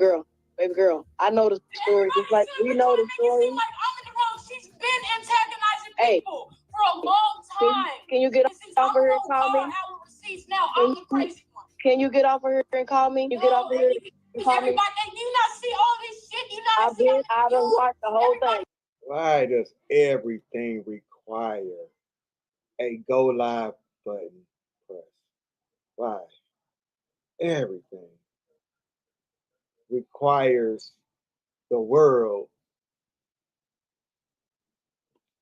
Speaker 20: girl, I know the story. Just like we know the story.
Speaker 16: I'm in the wrong. She's been antagonizing people for a long time.
Speaker 20: Can you get off of here and call me?
Speaker 16: Now I'm the crazy one.
Speaker 20: Can you get off of here and call me? You get off of here and call me.
Speaker 16: Everybody, you not see all this shit. You not see.
Speaker 20: I done watched the whole thing.
Speaker 4: Why does everything require a go live button press? Why? Everything requires the world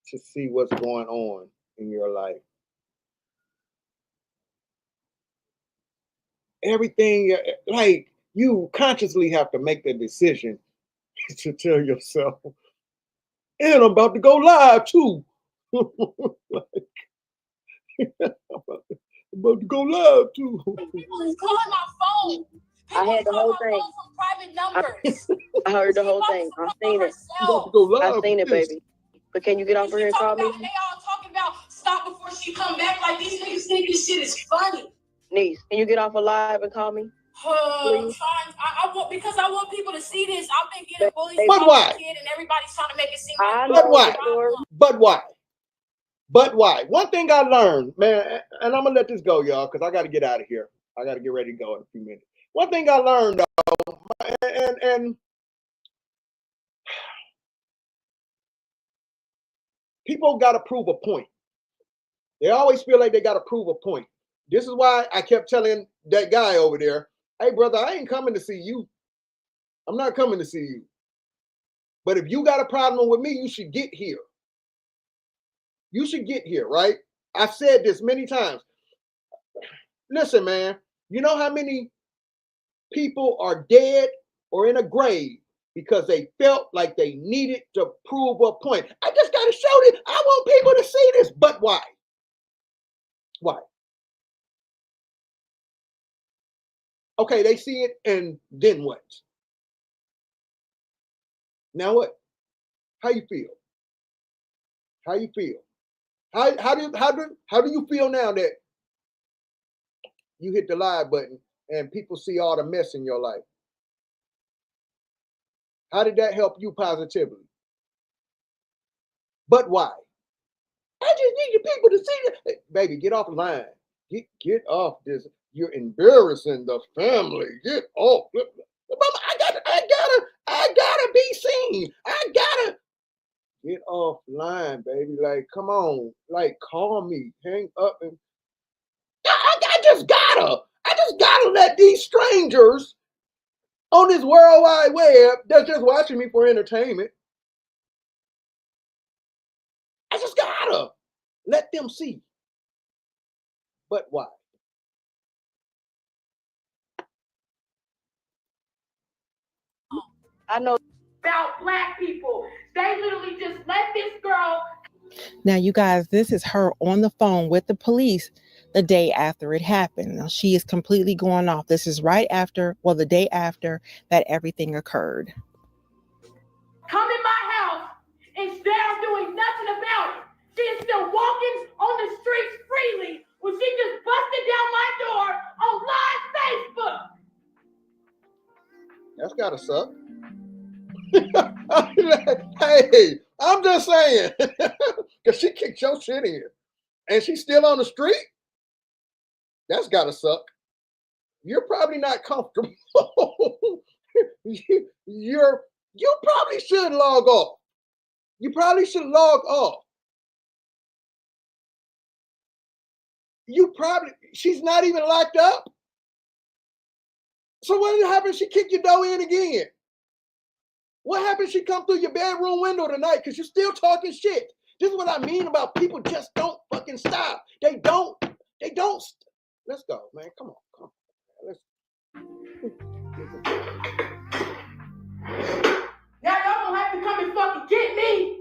Speaker 4: to see what's going on in your life. Everything, like, you consciously have to make the decision to tell yourself, and I'm about to go live too. I'm about to go live too.
Speaker 16: People is calling my phone.
Speaker 20: I had the whole thing.
Speaker 16: From private numbers.
Speaker 20: I heard the whole thing. I've seen it. I've seen it, baby. But can you get off here and call me?
Speaker 16: They all talking about stop before she come back. Like, these niggas think this shit is funny.
Speaker 20: Niece, can you get off alive and call me?
Speaker 16: I'm trying. I want, because I want people to see this. I've been getting bullied
Speaker 4: But why?
Speaker 16: Kid, and everybody's trying to make it seem
Speaker 4: But why? But why? But why? One thing I learned, man, and I'm gonna let this go, y'all, because I got to get out of here. I got to get ready to go in a few minutes. One thing I learned, though, and people got to prove a point. They always feel like they got to prove a point. This is why I kept telling that guy over there, hey, brother, I ain't coming to see you. I'm not coming to see you. But if you got a problem with me, you should get here. You should get here, right? I've said this many times. Listen, man, you know how many people are dead or in a grave because they felt like they needed to prove a point? I just got to show this. I want people to see this. But why? Why? Okay, they see it, and then what? Now what? How you feel? How you feel? How do you feel now that you hit the live button and people see all the mess in your life? How did that help you positively? But why? I just need the people to see that. Hey, baby, get off the line. Get off this. You're embarrassing the family. Get off. I gotta be seen. I gotta get offline, baby. Like, come on. Like, call me. Hang up and I just gotta let these strangers on this World Wide Web that's just watching me for entertainment. I just gotta let them see. But why?
Speaker 20: I know
Speaker 16: about black people. They literally just let this girl.
Speaker 17: Now, you guys, this is her on the phone with the police the day after it happened. Now, she is completely going off. This is right after, well, the day after that everything occurred.
Speaker 16: Come in my house instead of doing nothing about it. She is still walking on the streets freely when she just busted down my door on live Facebook.
Speaker 4: That's gotta suck. Hey, I'm just saying, because she kicked your shit in, and she's still on the street. That's gotta suck. You're probably not comfortable. You probably should log off. You probably should log off. She's not even locked up. So what happened? She kicked your door in again. What happened? She come through your bedroom window tonight because you're still talking shit. This is what I mean about people just don't fucking stop. They don't. Let's go, man. Come on.
Speaker 16: Now y'all gonna have to come and fucking get me.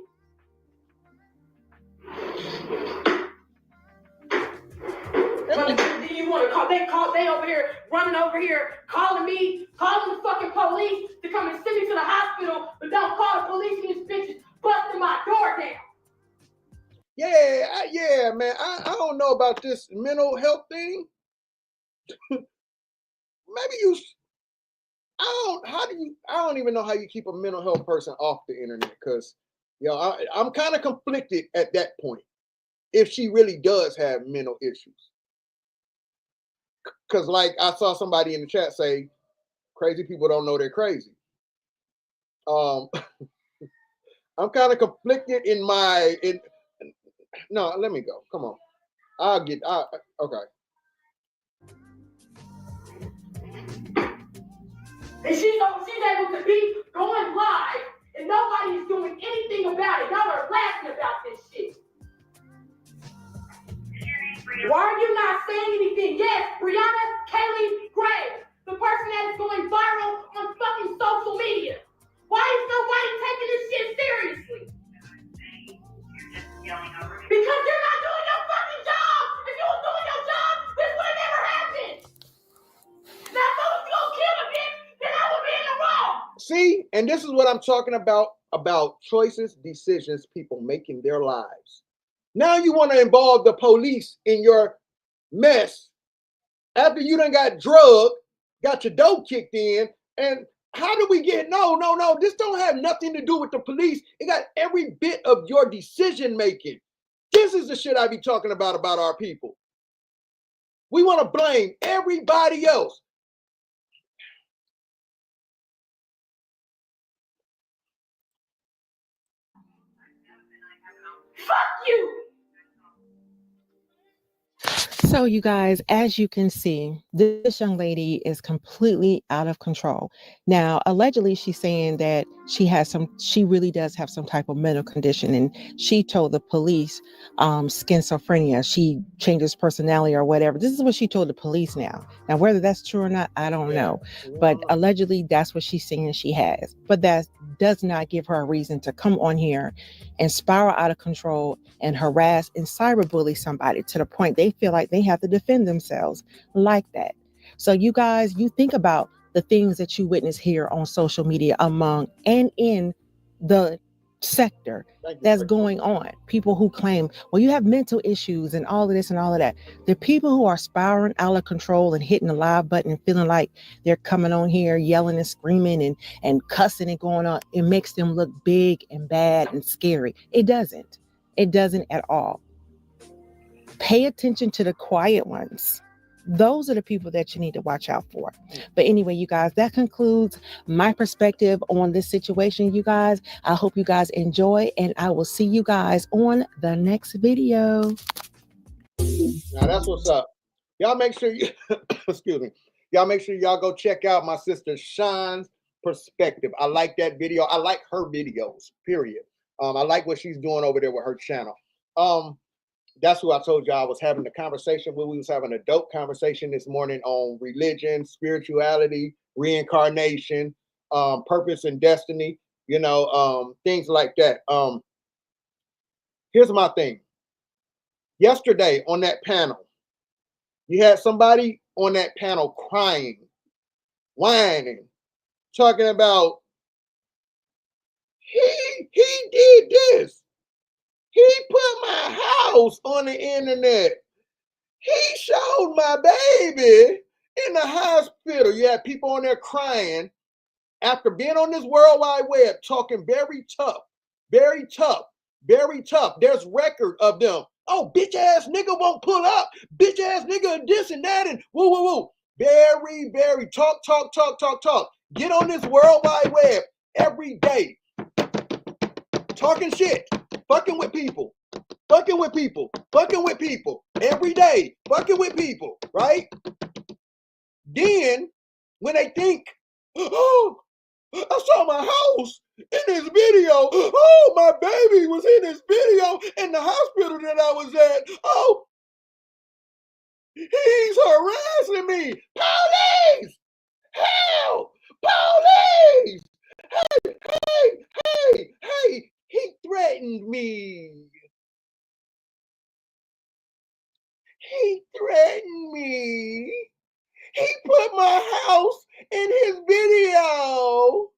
Speaker 16: Then you want to call? They over here running over here, calling me, calling the fucking police to come and send me to the hospital, but don't call the police and these bitches busting my door down.
Speaker 4: Yeah, man. I don't know about this mental health thing. Maybe I don't even know how you keep a mental health person off the internet, because I'm kind of conflicted at that point if she really does have mental issues. Because like I saw somebody in the chat say, crazy people don't know they're crazy. I'm kind of conflicted in no, let me go. Come on. Okay.
Speaker 16: And she's able to be going live, and nobody's doing anything about it. Y'all are laughing about this shit. Why are you not saying anything? Yes, Brianna Kaylee Gray, the person that is going viral on fucking social media. Why is nobody taking this shit seriously? Because you're not doing your fucking job. If you was doing your job, this would have never happened. Now, if I was gonna kill a bitch, then I would be in the wrong.
Speaker 4: See, and this is what I'm talking about choices, decisions people make in their lives. Now you want to involve the police in your mess after you done got drugged, got your dope kicked in, and how do we get, no, this don't have nothing to do with the police. It got every bit of your decision making. This is the shit I be talking about our people. We want to blame everybody else.
Speaker 16: Fuck you.
Speaker 17: So, you guys, as you can see, this young lady is completely out of control. Now, allegedly, she's saying that she really does have some type of mental condition, and she told the police schizophrenia. She changes personality or whatever. This is what she told the police now. Now, whether that's true or not, I don't know. But allegedly, that's what she's saying she has. But that does not give her a reason to come on here and spiral out of control and harass and cyberbully somebody to the point they feel like they have to defend themselves like that. So you guys, you think about the things that you witness here on social media among and in the sector that's going on. People who claim, well, you have mental issues and all of this and all of that. The people who are spiraling out of control and hitting the live button and feeling like they're coming on here yelling and screaming and cussing and going on, it makes them look big and bad and scary. It doesn't. It doesn't at all. Pay attention to the quiet ones. Those are the people that you need to watch out for. But anyway, you guys, that concludes my perspective on this situation, you guys. I hope you guys enjoy, and I will see you guys on the next video.
Speaker 4: Now that's what's up. Y'all make sure you excuse me. Y'all make sure y'all go check out my sister Shons' perspective. I like that video. I like her videos, period. I like what she's doing over there with her channel. That's who I told you I was having the conversation with. We was having a dope conversation this morning on religion, spirituality, reincarnation, purpose and destiny, things like that. Here's my thing. Yesterday on that panel, you had somebody on that panel crying, whining, talking about he did this. He put my house on the internet. He showed my baby in the hospital. You had people on there crying after being on this World Wide Web talking very tough, very tough, very tough. There's record of them. Oh, bitch ass nigga won't pull up. Bitch ass nigga this and that and woo woo woo. Very, very talk. Get on this World Wide Web every day. Talking shit. Fucking with people. Fucking with people every day, fucking with people, right? Then, when they think, oh, I saw my house in this video. Oh, my baby was in this video in the hospital that I was at. Oh, he's harassing me. Police! Help! Police! Hey, he threatened me. He threatened me. He put my house in his video.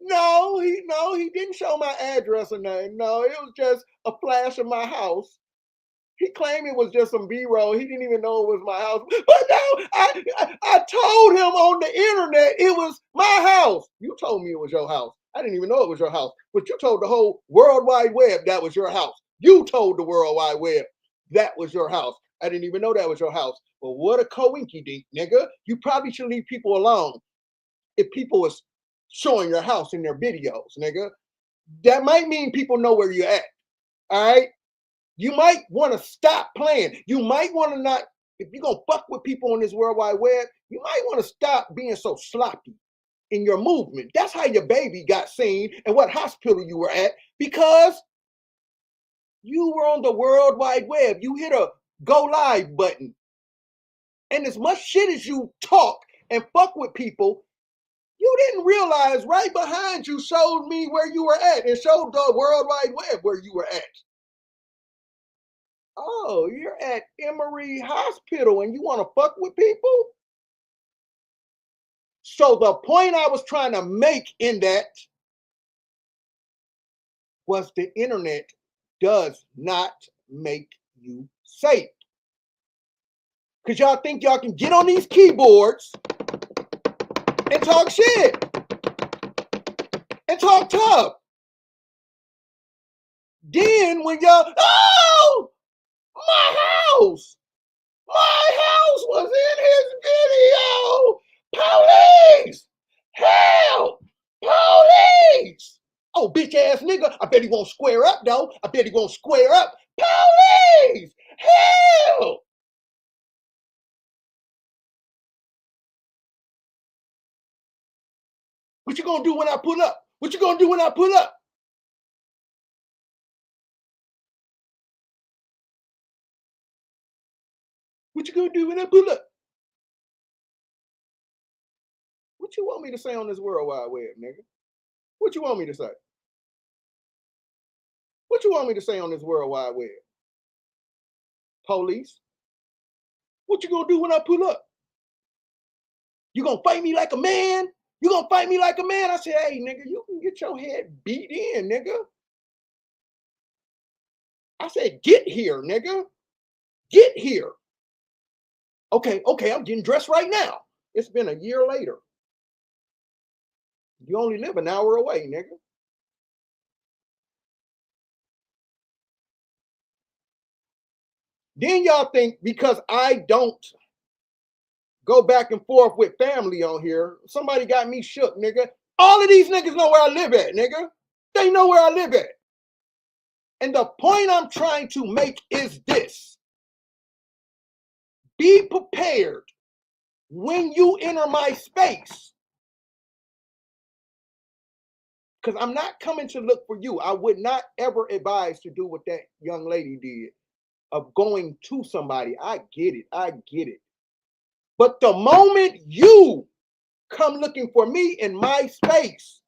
Speaker 4: No, he didn't show my address or nothing. No, it was just a flash of my house. He claimed it was just some B-roll. He didn't even know it was my house. But no, I told him on the internet it was my house. You told me it was your house. I didn't even know it was your house. But you told the whole World Wide Web that was your house. You told the World Wide Web that was your house. I didn't even know that was your house. But what a coinky-dink, nigga. You probably should leave people alone if people was showing your house in their videos, nigga. That might mean people know where you're at, all right? You might want to stop playing. You might want to not, if you're going to fuck with people on this World Wide Web, you might want to stop being so sloppy in your movement. That's how your baby got seen and what hospital you were at, because you were on the World Wide Web. You hit a go live button. And as much shit as you talk and fuck with people, you didn't realize right behind you showed me where you were at and showed the World Wide Web where you were at. Oh, you're at Emory Hospital and you want to fuck with people? So the point I was trying to make in that was the internet does not make you safe. Because y'all think y'all can get on these keyboards and talk shit and talk tough. Then when y'all, oh, my house was in his video. Police! Help! Police! Oh, bitch ass nigga. I bet he won't square up though. Police! Help! What you gonna do when I pull up? What you gonna do when I pull up? What you gonna do when I pull up? What you want me to say on this World Wide Web, nigga? What you want me to say? What you want me to say on this World Wide Web? Police? What you gonna do when I pull up? You gonna fight me like a man? You gonna fight me like a man? I said, hey, nigga, you can get your head beat in, nigga. I said, get here, nigga. Get here. Okay, I'm getting dressed right now. It's been a year later. You only live an hour away, nigga. Then y'all think because I don't go back and forth with family on here, somebody got me shook, nigga. All of these niggas know where I live at, nigga. They know where I live at. And the point I'm trying to make is this. Be prepared when you enter my space. Because I'm not coming to look for you. I would not ever advise to do what that young lady did of going to somebody. I get it. But the moment you come looking for me in my space,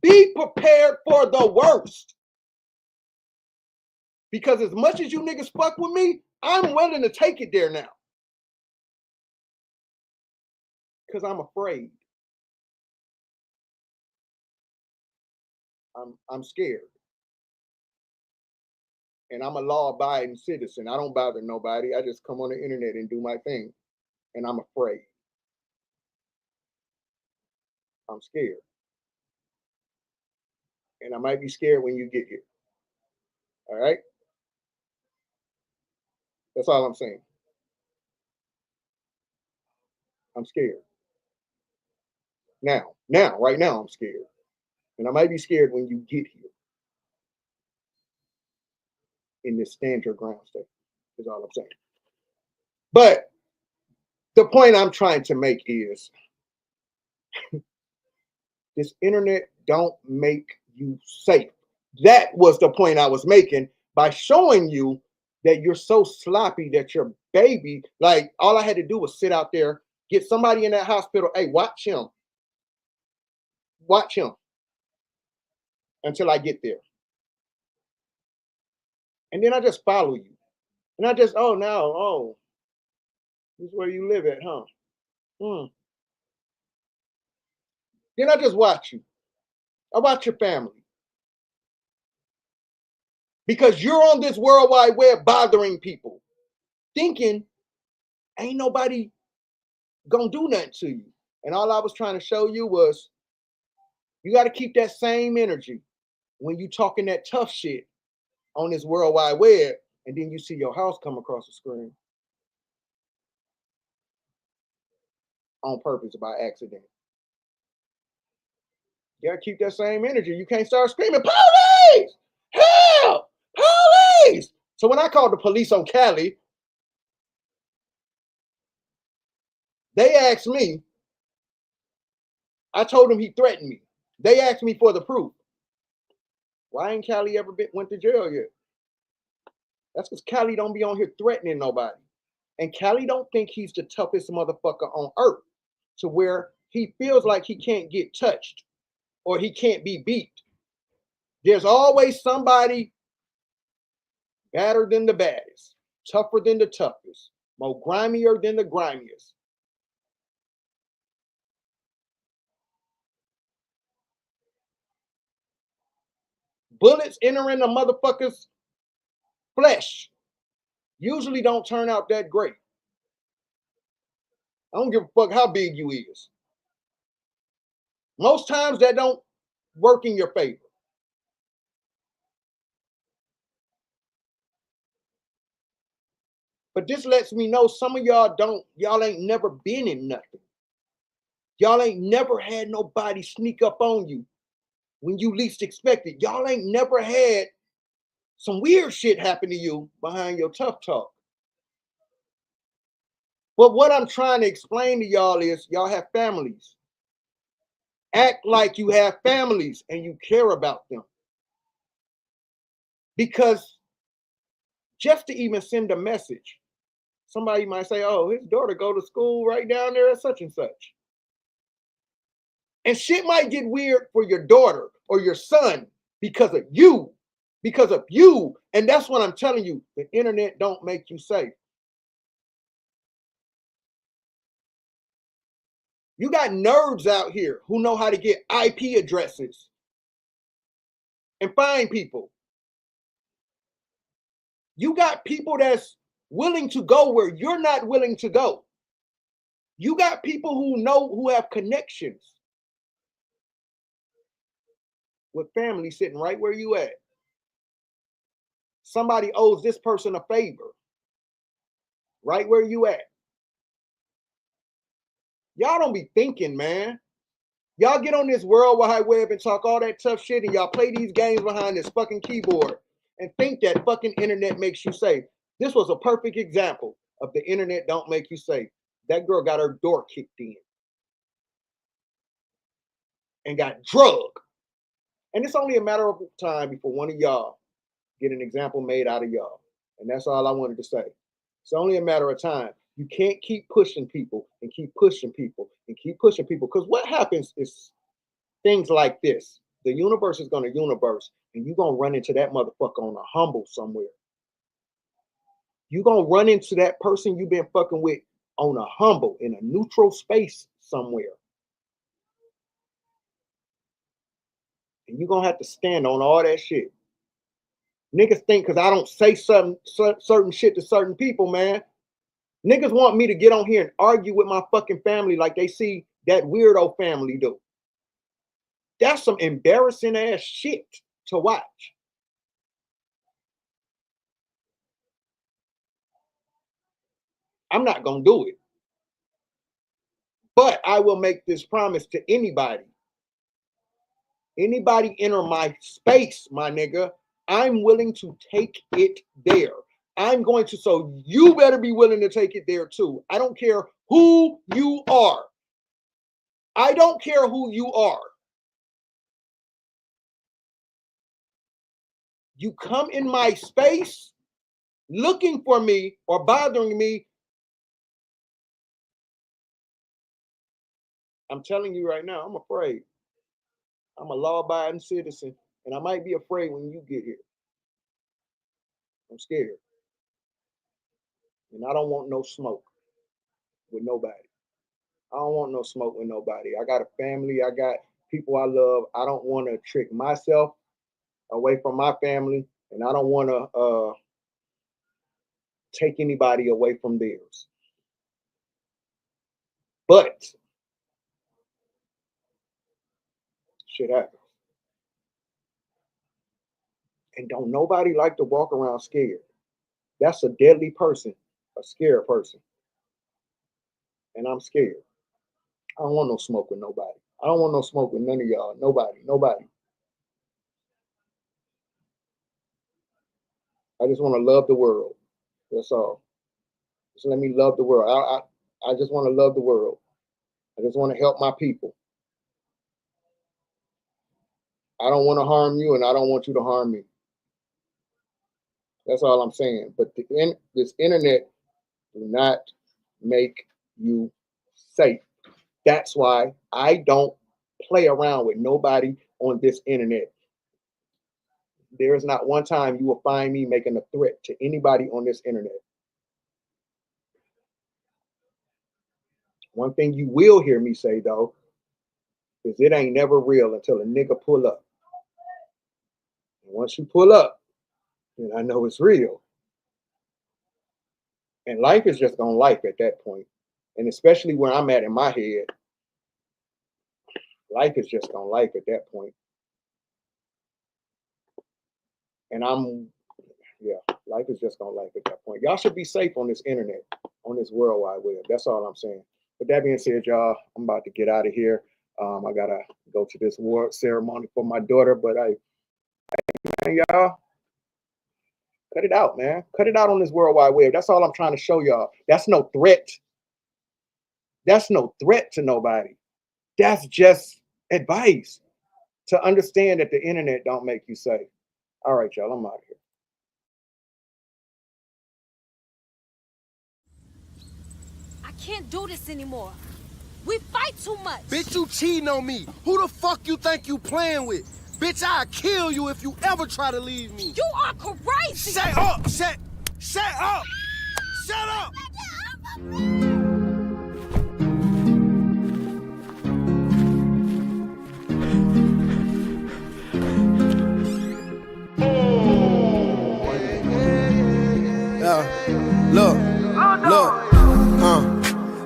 Speaker 4: be prepared for the worst. Because as much as you niggas fuck with me, I'm willing to take it there now. Because I'm afraid. I'm scared. and I'm a law-abiding citizen. I don't bother nobody. I just come on the internet and do my thing, and I'm afraid. I'm scared. And I might be scared when you get here. All right? That's all I'm saying. I'm scared. Right now, I'm scared. And I might be scared when you get here in this stand your ground state, is all I'm saying. But the point I'm trying to make is this internet don't make you safe. That was the point I was making by showing you that you're so sloppy that your baby, like all I had to do was sit out there, get somebody in that hospital. Hey, watch him. Watch him until I get there. And then I just follow you. And I just, this is where you live at, huh? Then I just watch you. I watch your family. Because you're on this World Wide Web bothering people, thinking ain't nobody gonna do nothing to you. And all I was trying to show you was you got to keep that same energy when you talking that tough shit on this World Wide Web, and then you see your house come across the screen on purpose by accident. You got to keep that same energy. You can't start screaming, police, help, police. So when I called the police on Cali, they asked me, I told them he threatened me. They asked me for the proof. Why ain't Cali ever went to jail yet? That's because Cali don't be on here threatening nobody. And Cali don't think he's the toughest motherfucker on earth to where he feels like he can't get touched or he can't be beat. There's always somebody badder than the baddest, tougher than the toughest, more grimier than the grimiest. Bullets entering a motherfucker's flesh usually don't turn out that great. I don't give a fuck how big you is. Most times that don't work in your favor. But this lets me know some of y'all ain't never been in nothing. Y'all ain't never had nobody sneak up on you when you least expect it. Y'all ain't never had some weird shit happen to you behind your tough talk. But what I'm trying to explain to y'all is y'all have families. Act like you have families and you care about them. Because just to even send a message, somebody might say, oh, his daughter go to school right down there at such and such. And shit might get weird for your daughter or your son because of you. And that's what I'm telling you. The internet don't make you safe. You got nerds out here who know how to get IP addresses and find people. You got people that's willing to go where you're not willing to go. You got people who have connections with family sitting right where you at. Somebody owes this person a favor right where you at. Y'all don't be thinking, man. Y'all get on this World Wide Web and talk all that tough shit, and y'all play these games behind this fucking keyboard and think that fucking internet makes you safe. This was a perfect example of the internet don't make you safe. That girl got her door kicked in and got drugged. And it's only a matter of time before one of y'all get an example made out of y'all. And that's all I wanted to say. It's only a matter of time. You can't keep pushing people and keep pushing people and keep pushing people. Because what happens is things like this. The universe is going to universe, and you're going to run into that motherfucker on a humble somewhere. You're going to run into that person you've been fucking with on a humble, in a neutral space somewhere. And you're going to have to stand on all that shit. Niggas think because I don't say certain shit to certain people, man. Niggas want me to get on here and argue with my fucking family like they see that weirdo family do. That's some embarrassing ass shit to watch. I'm not gonna do it. But I will make this promise to anybody. Anybody enter my space, my nigga, I'm willing to take it there. I'm going to, so you better be willing to take it there too. I don't care who you are. I don't care who you are. You come in my space looking for me or bothering me. I'm telling you right now, I'm afraid. I'm a law-abiding citizen, and I might be afraid when you get here. I'm scared. And I don't want no smoke with nobody. I don't want no smoke with nobody. I got a family. I got people I love. I don't want to trick myself away from my family, and I don't want to take anybody away from theirs. But shit happens. And don't nobody like to walk around scared. That's a deadly person, a scared person. And I'm scared. I don't want no smoke with nobody. I don't want no smoke with none of y'all. Nobody. I just want to love the world. That's all. Just let me love the world. I just want to love the world. I just want to help my people. I don't want to harm you, and I don't want you to harm me. That's all I'm saying. But this internet do not make you safe. That's why I don't play around with nobody on this internet. There is not one time you will find me making a threat to anybody on this internet. One thing you will hear me say, though, is it ain't never real until a nigga pull up. And once you pull up, then I know it's real. And life is just gonna life at that point. And especially where I'm at in my head, life is just gonna life at that point. And life is just gonna life at that point. Y'all should be safe on this internet, on this World Wide Web. That's all I'm saying. With that being said, y'all, I'm about to get out of here. I gotta go to this award ceremony for my daughter, but y'all, cut it out, man. Cut it out on this World Wide Web. That's all I'm trying to show y'all. That's no threat. That's no threat to nobody. That's just advice to understand that the internet don't make you safe. All right, y'all, I'm out of here.
Speaker 21: I can't do this anymore. We fight too much.
Speaker 3: Bitch, you cheating on me. Who the fuck you think you playing with? Bitch, I'll kill you if you ever try to leave me.
Speaker 21: You are crazy.
Speaker 3: Shut up. Shut up. Shut up.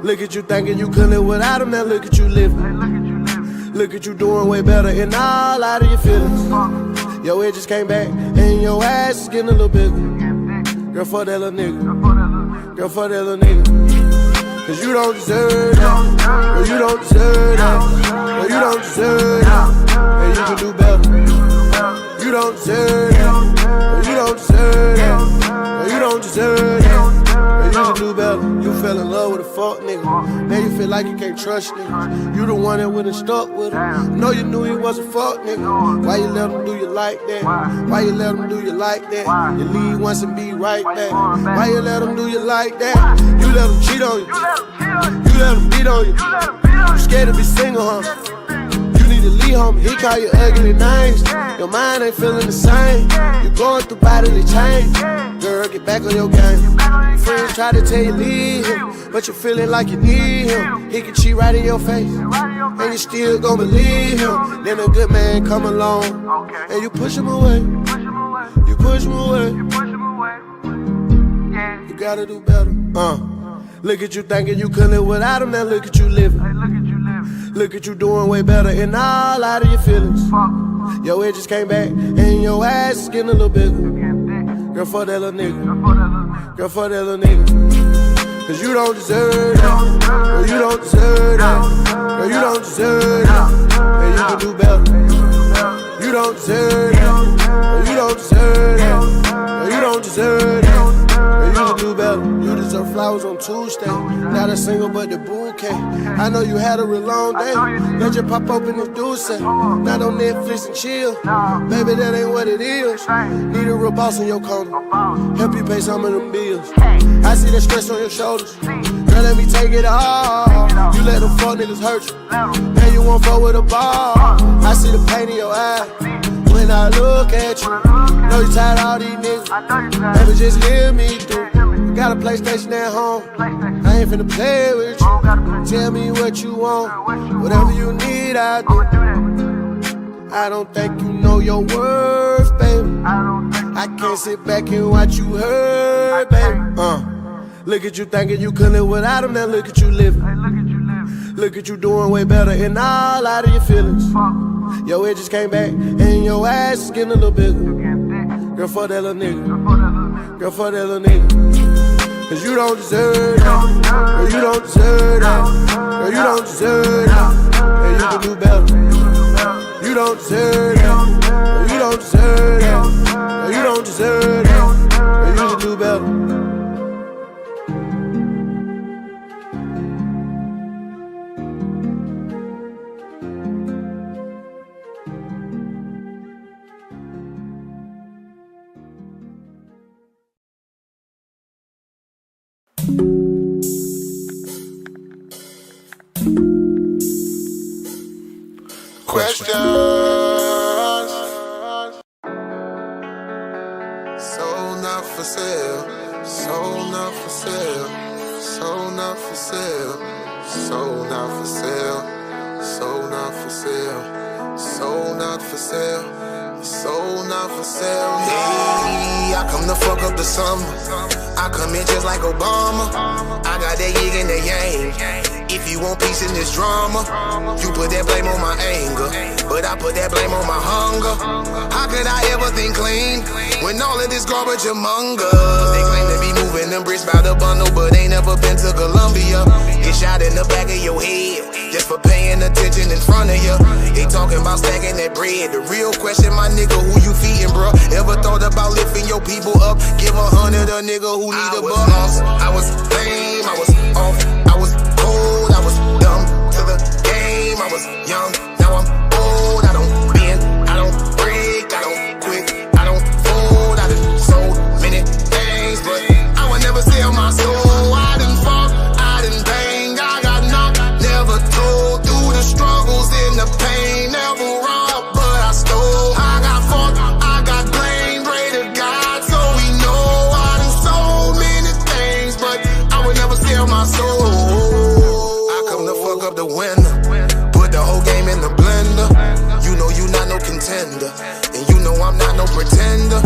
Speaker 3: Look at you thinking you could live without him, now look at you living. Look at you doing way better and all out of your feelings. Your head just came back and your ass is getting a little bigger. Girl, fuck that little nigga. Girl, fuck that little nigga. Cause you don't deserve that. Or you don't deserve that. Or you don't deserve that. And you can do better. You don't deserve that. Or you don't deserve that. Or you don't deserve that. And you can do better. You fell in love with a fuck nigga. Now you feel like you can't trust niggas. You the one that would've stuck with him. Know you knew he was a fuck nigga. Why you let him do you like that? Why you let him do you like that? You leave once and be right back. Why you let him do you like that? You let him cheat on you. You let him beat on you. You scared to be single, huh? You need to leave home. He call you ugly names. Your mind ain't feeling the same. You going through bodily change. Girl, get back on your game. Friends try to tell you leave him, but you're feeling like you need him. He can cheat right in your face, and you still gon' believe him. Then a good man come along, and you push him away. You push me away. You gotta do better. Look at you thinking you couldn't live without him. Now look at you living. Look at you doing way better and all out of your feelings. Your head just came back and your ass is getting a little bigger. Girl, fuck that little nigga. Girl, fuck that little nigga. Cause you don't deserve that. Girl, you don't deserve that. Girl, you don't deserve that. And you can do better. You don't deserve that. Girl, you don't deserve that. Girl, you don't deserve that. Girl, you can do better. You deserve flowers on Tuesday. Not a single but the bouquet. I know you had a real long day. Let you pop open and do say. Not on Netflix and chill. Baby, that ain't what it is. Need a real boss in your corner. Help you pay some of them bills. I see the stress on your shoulders. Girl, let me take it all. You let them fuck niggas hurt you. Now you won't fuck with a ball. I see the pain in your eye when I look at you. Know you tired of all these niggas. Baby, just hear me through. Got a PlayStation at home. I ain't finna play with you. Tell me what you want. Whatever you need, I do. I don't think you know your worth, baby. I can't sit back and watch you hurt, baby. Look at you thinking you couldn't live without him. Now look at you living. Look at you doing way better and all out of your feelings. Your head just came back and your ass is getting a little bigger. Girl, fuck that little nigga. Girl, fuck that little nigga. Cause you don't deserve that. Girl, you don't deserve that. Girl, you don't deserve that. And you can do better. You don't deserve that. Girl, you don't deserve that. Girl, you don't deserve that. Girl, you can do better.
Speaker 5: Questions. Sold not for sale. Sold not for sale. Sold not for sale. Sold not for sale. Sold not for sale. Sold not for sale. Sold not for sale. Hey, I come to fuck up the summer. I come in just like Obama. I got that yig and that yang. If you want peace in this drama, you put that blame on my anger, but I put that blame on my hunger. How could I ever think clean when all of this garbage among us? They claim to be moving them bricks by the bundle, but ain't never been to Colombia. Get shot in the back of your head just for paying attention in front of you. They talking about stacking that bread. The real question, my nigga, who you feeding, bro? Ever thought about lifting your people up? Give 100 a nigga who need a buck. I was lame, I was off, I was cold, I was dumb to the game. I was young, now I'm old. I don't bend, I don't break, I don't quit, I don't fold. I done sold many things, but I would never sell my soul. I done fought, I done bang, I got knocked, never told. Through the struggles and the pain, never robbed, but I stole. I got fought, I got blamed, pray to God, so we know I done sold many things, but I would never sell my soul. Up the winner, put the whole game in the blender. You know you not no contender, and you know I'm not no pretender.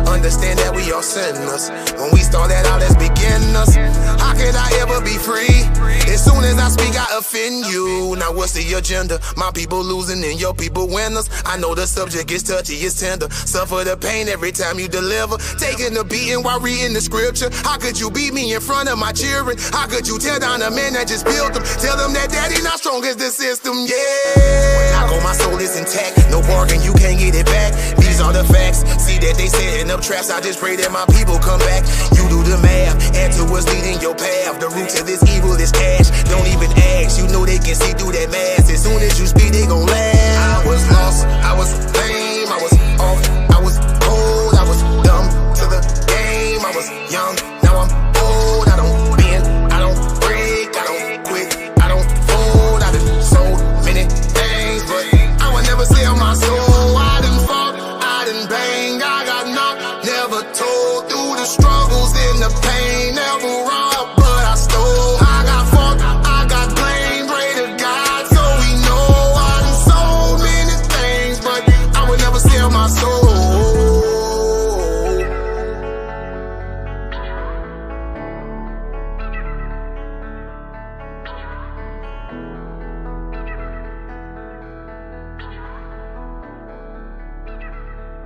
Speaker 5: Understand that we all sinners. When we started out as beginners, how could I ever be free? As soon as I speak, I offend you. Now what's the agenda? My people losing and your people winners. I know the subject is touchy, it's tender. Suffer the pain every time you deliver. Taking the beating while reading the scripture. How could you beat me in front of my children? How could you tear down a man that just built them? Tell them that daddy not strong as the system, yeah. I go, my soul is intact. No bargain, you can't get it back. These are the facts. See that they setting up traps. I just pray that my people come back. You do the math, add to what's leading your path. The root to this evil is cash. Don't even ask, you know they can see through that mask. As soon as you speak, they gon' laugh. I was lost, I was lame, I was off, I was cold, I was dumb to the game. I was young, now I'm old. I don't bend, I don't break, I don't quit, I don't fold. I done sold many things, but I would never sell my soul. I done fought, I done bang, I got knocked, never told. Through the struggles and the pain, never robbed, but I stole. I got fought, I got blamed, pray to God, so we know I done sold many things, but I would never sell my soul.